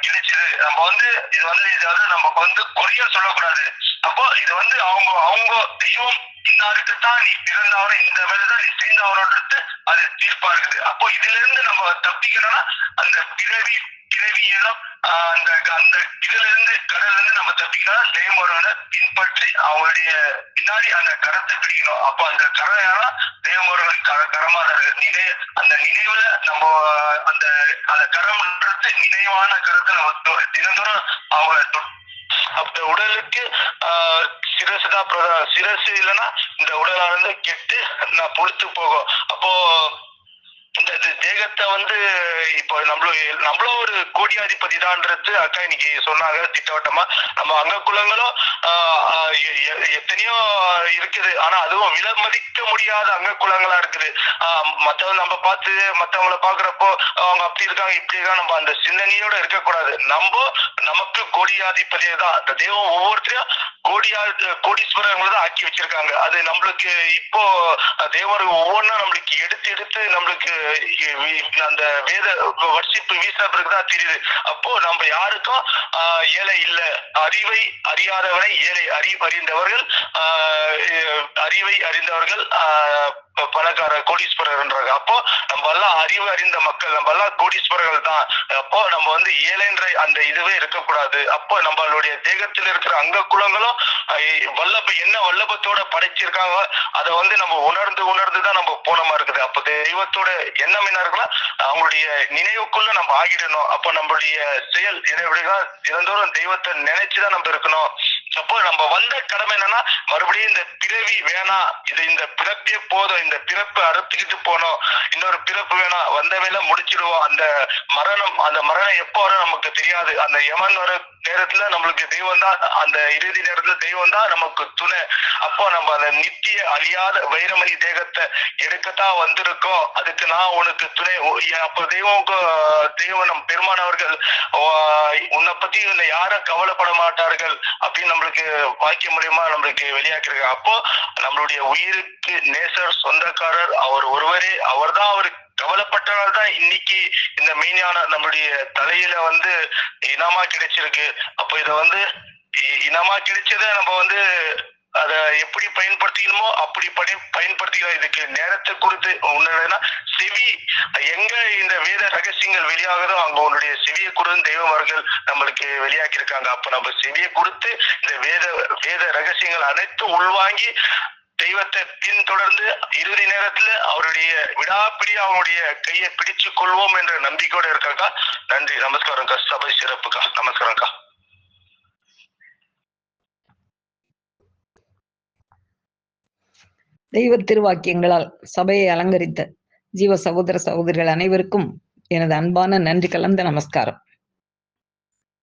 கிடைச்சது. நம்ம இது நமக்கு குறைய சொல்லக்கூடாது. அப்போ இது அவங்க தெய்வம் இன்னாருக்குத்தான் நீ பிறந்தவரை, இந்த வேலைதான் நீ செய்தவரோன்றது அது தீர்ப்பா இருக்குது. அப்போ இதுல இருந்து நம்ம தப்பிக்கணும்னா அந்த பிறவியிலும் அந்த இதுல இருந்து கடல்ல இருந்து நம்ம அப்படின்னா தேவமுருகனை பின்பற்றி அவங்களுடைய பின்னாடி அந்த கரத்தை பிடிக்கணும். அப்போ அந்த கரம் யாரா தேவமுருகன் கரமா தான் இருக்கு. அந்த நினைவுல நம்ம அந்த அந்த கரம்ன்றது நினைவான கரத்தை நம்ம தினந்தோறும் அவங்க அந்த உடலுக்கு சிரசுதான் சிரசு இல்லைன்னா இந்த உடலானது கெட்டு நான் பொழுத்து போகும். அப்போ இந்த தேகத்தை வந்து இப்போ நம்மளும் ஒரு கோடியாதிபதி தான்றது அக்கா இன்னைக்கு சொன்னாங்க திட்டவட்டமா. நம்ம அங்கக்குலங்களும் எத்தனையோ இருக்குது, ஆனா அதுவும் விலை மதிக்க முடியாத அங்கக்குலங்களா இருக்குது. மத்தவங்க நம்ம பார்த்து மத்தவங்களை பாக்குறப்போ அவங்க அப்படி இருக்காங்க இப்படி இருக்காங்க, நம்ம அந்த சிந்தனையோட இருக்கக்கூடாது. நமக்கு கோடியாதிபதியை தான் அந்த தெய்வம் ஒவ்வொருத்தரையும் கோடீஸ்வரங்களை தான் ஆக்கி வச்சிருக்காங்க. அது நம்மளுக்கு இப்போ தேவர் ஒவ்வொன்றும் நம்மளுக்கு எடுத்து நம்மளுக்கு அந்த வேத வர்ஷிப்பு வீச பிறகுதான் தெரியுது. அப்போ நம்ம யாருக்கும் ஏழை இல்ல. அறிவை அறியாதவனை ஏழை, அறிவை அறிந்தவர்கள் பணக்கார கோடீஸ்வரர்ன்றாங்க. அப்போ நம்ம எல்லாம் அறிவு அறிந்த மக்கள், நம்ம எல்லாம் கோடீஸ்வரர்கள் தான். அப்போ நம்ம வந்து ஏழைன்ற அந்த இதுவே இருக்கக்கூடாது. அப்போ நம்மளுடைய தேகத்தில் இருக்கிற அங்க குலங்களும் என்ன வல்லபத்தோட படைச்சிருக்காங்க அதை வந்து நம்ம உணர்ந்துதான் நம்ம போனமா இருக்குது. அப்போ தெய்வத்தோட எண்ணம் என்ன இருக்குன்னா அவங்களுடைய நினைவுக்குள்ள நம்ம ஆகிடணும். அப்போ நம்மளுடைய செயல் எப்படின்னா தினந்தோறும் தெய்வத்தை நினைச்சுதான் நம்ம இருக்கணும். அப்போ நம்ம வந்த கடமை என்னன்னா மறுபடியும் இந்த பிறவி வேணாம், இந்த பிறப்பே போதும், இந்த பிறப்பு அறுத்துக்கிட்டு போனோம், இன்னொரு பிறப்பு வேணாம், வந்த வேலை முடிச்சிடுவோம். அந்த மரணம் எப்போ வரும் நமக்கு தெரியாது. அந்த யமன் வர நேரத்துல நம்மளுக்கு தெய்வம் தான், அந்த இறுதி நேரத்துல தெய்வம் தான் நமக்கு துணை. அப்போ நம்ம அந்த நித்திய அழியாத வைரமணி தேகத்தை எடுக்கத்தான் வந்திருக்கோம், அதுக்கு நான் உனக்கு துணை. அப்போ தெய்வம் நம் பெருமானவர்கள் உன்னை பத்தி யாரும் கவலைப்பட மாட்டார்கள் அப்படின்னு நம்மளுக்கு வாக்கிய மூலியமா நம்மளுக்கு வெளியாக்கிருக்காங்க. அப்போ நம்மளுடைய உயிருக்கு நேசர் சொந்தக்காரர் அவர் ஒருவரே, அவர்தான் அவருக்கு கவலைப்பட்டனால தான் இன்னைக்கு இந்த மெய்ஞான நம்மளுடைய தலையில வந்து இனமா கிடைச்சிருக்கு. அப்போ இத வந்து இனமா கிடைச்சதை நம்ம வந்து அதை எப்படி பயன்படுத்திக்கணுமோ அப்படி பயன்படுத்திக்கலாம். இதுக்கு நேரத்தை கொடுத்து உன்னுடைய செவி எங்க இந்த வேத ரகசியங்கள் வெளியாகுதோ அங்க உன்னுடைய செவியை கொடுத்து தெய்வமார்கள் நம்மளுக்கு வெளியாக்கி இருக்காங்க. அப்ப நம்ம செவியை கொடுத்து இந்த வேத ரகசியங்கள் அனைத்தும் உள்வாங்கி தெய்வத்தை பின்தொடர்ந்து இறுதி நேரத்துல அவருடைய விடாப்பிடி அவங்களுடைய கையை பிடிச்சு கொள்வோம் என்ற நம்பிக்கையோட இருக்காக்கா. நன்றி, நமஸ்காரம்க்கா. சபை சிறப்புக்கா. நமஸ்காரம்க்கா. தெய்வ திருவாக்கியங்களால் சபையை அலங்கரித்த ஜீவ சகோதர சகோதரிகள் அனைவருக்கும் எனது அன்பான நன்றி கலந்த நமஸ்காரம்.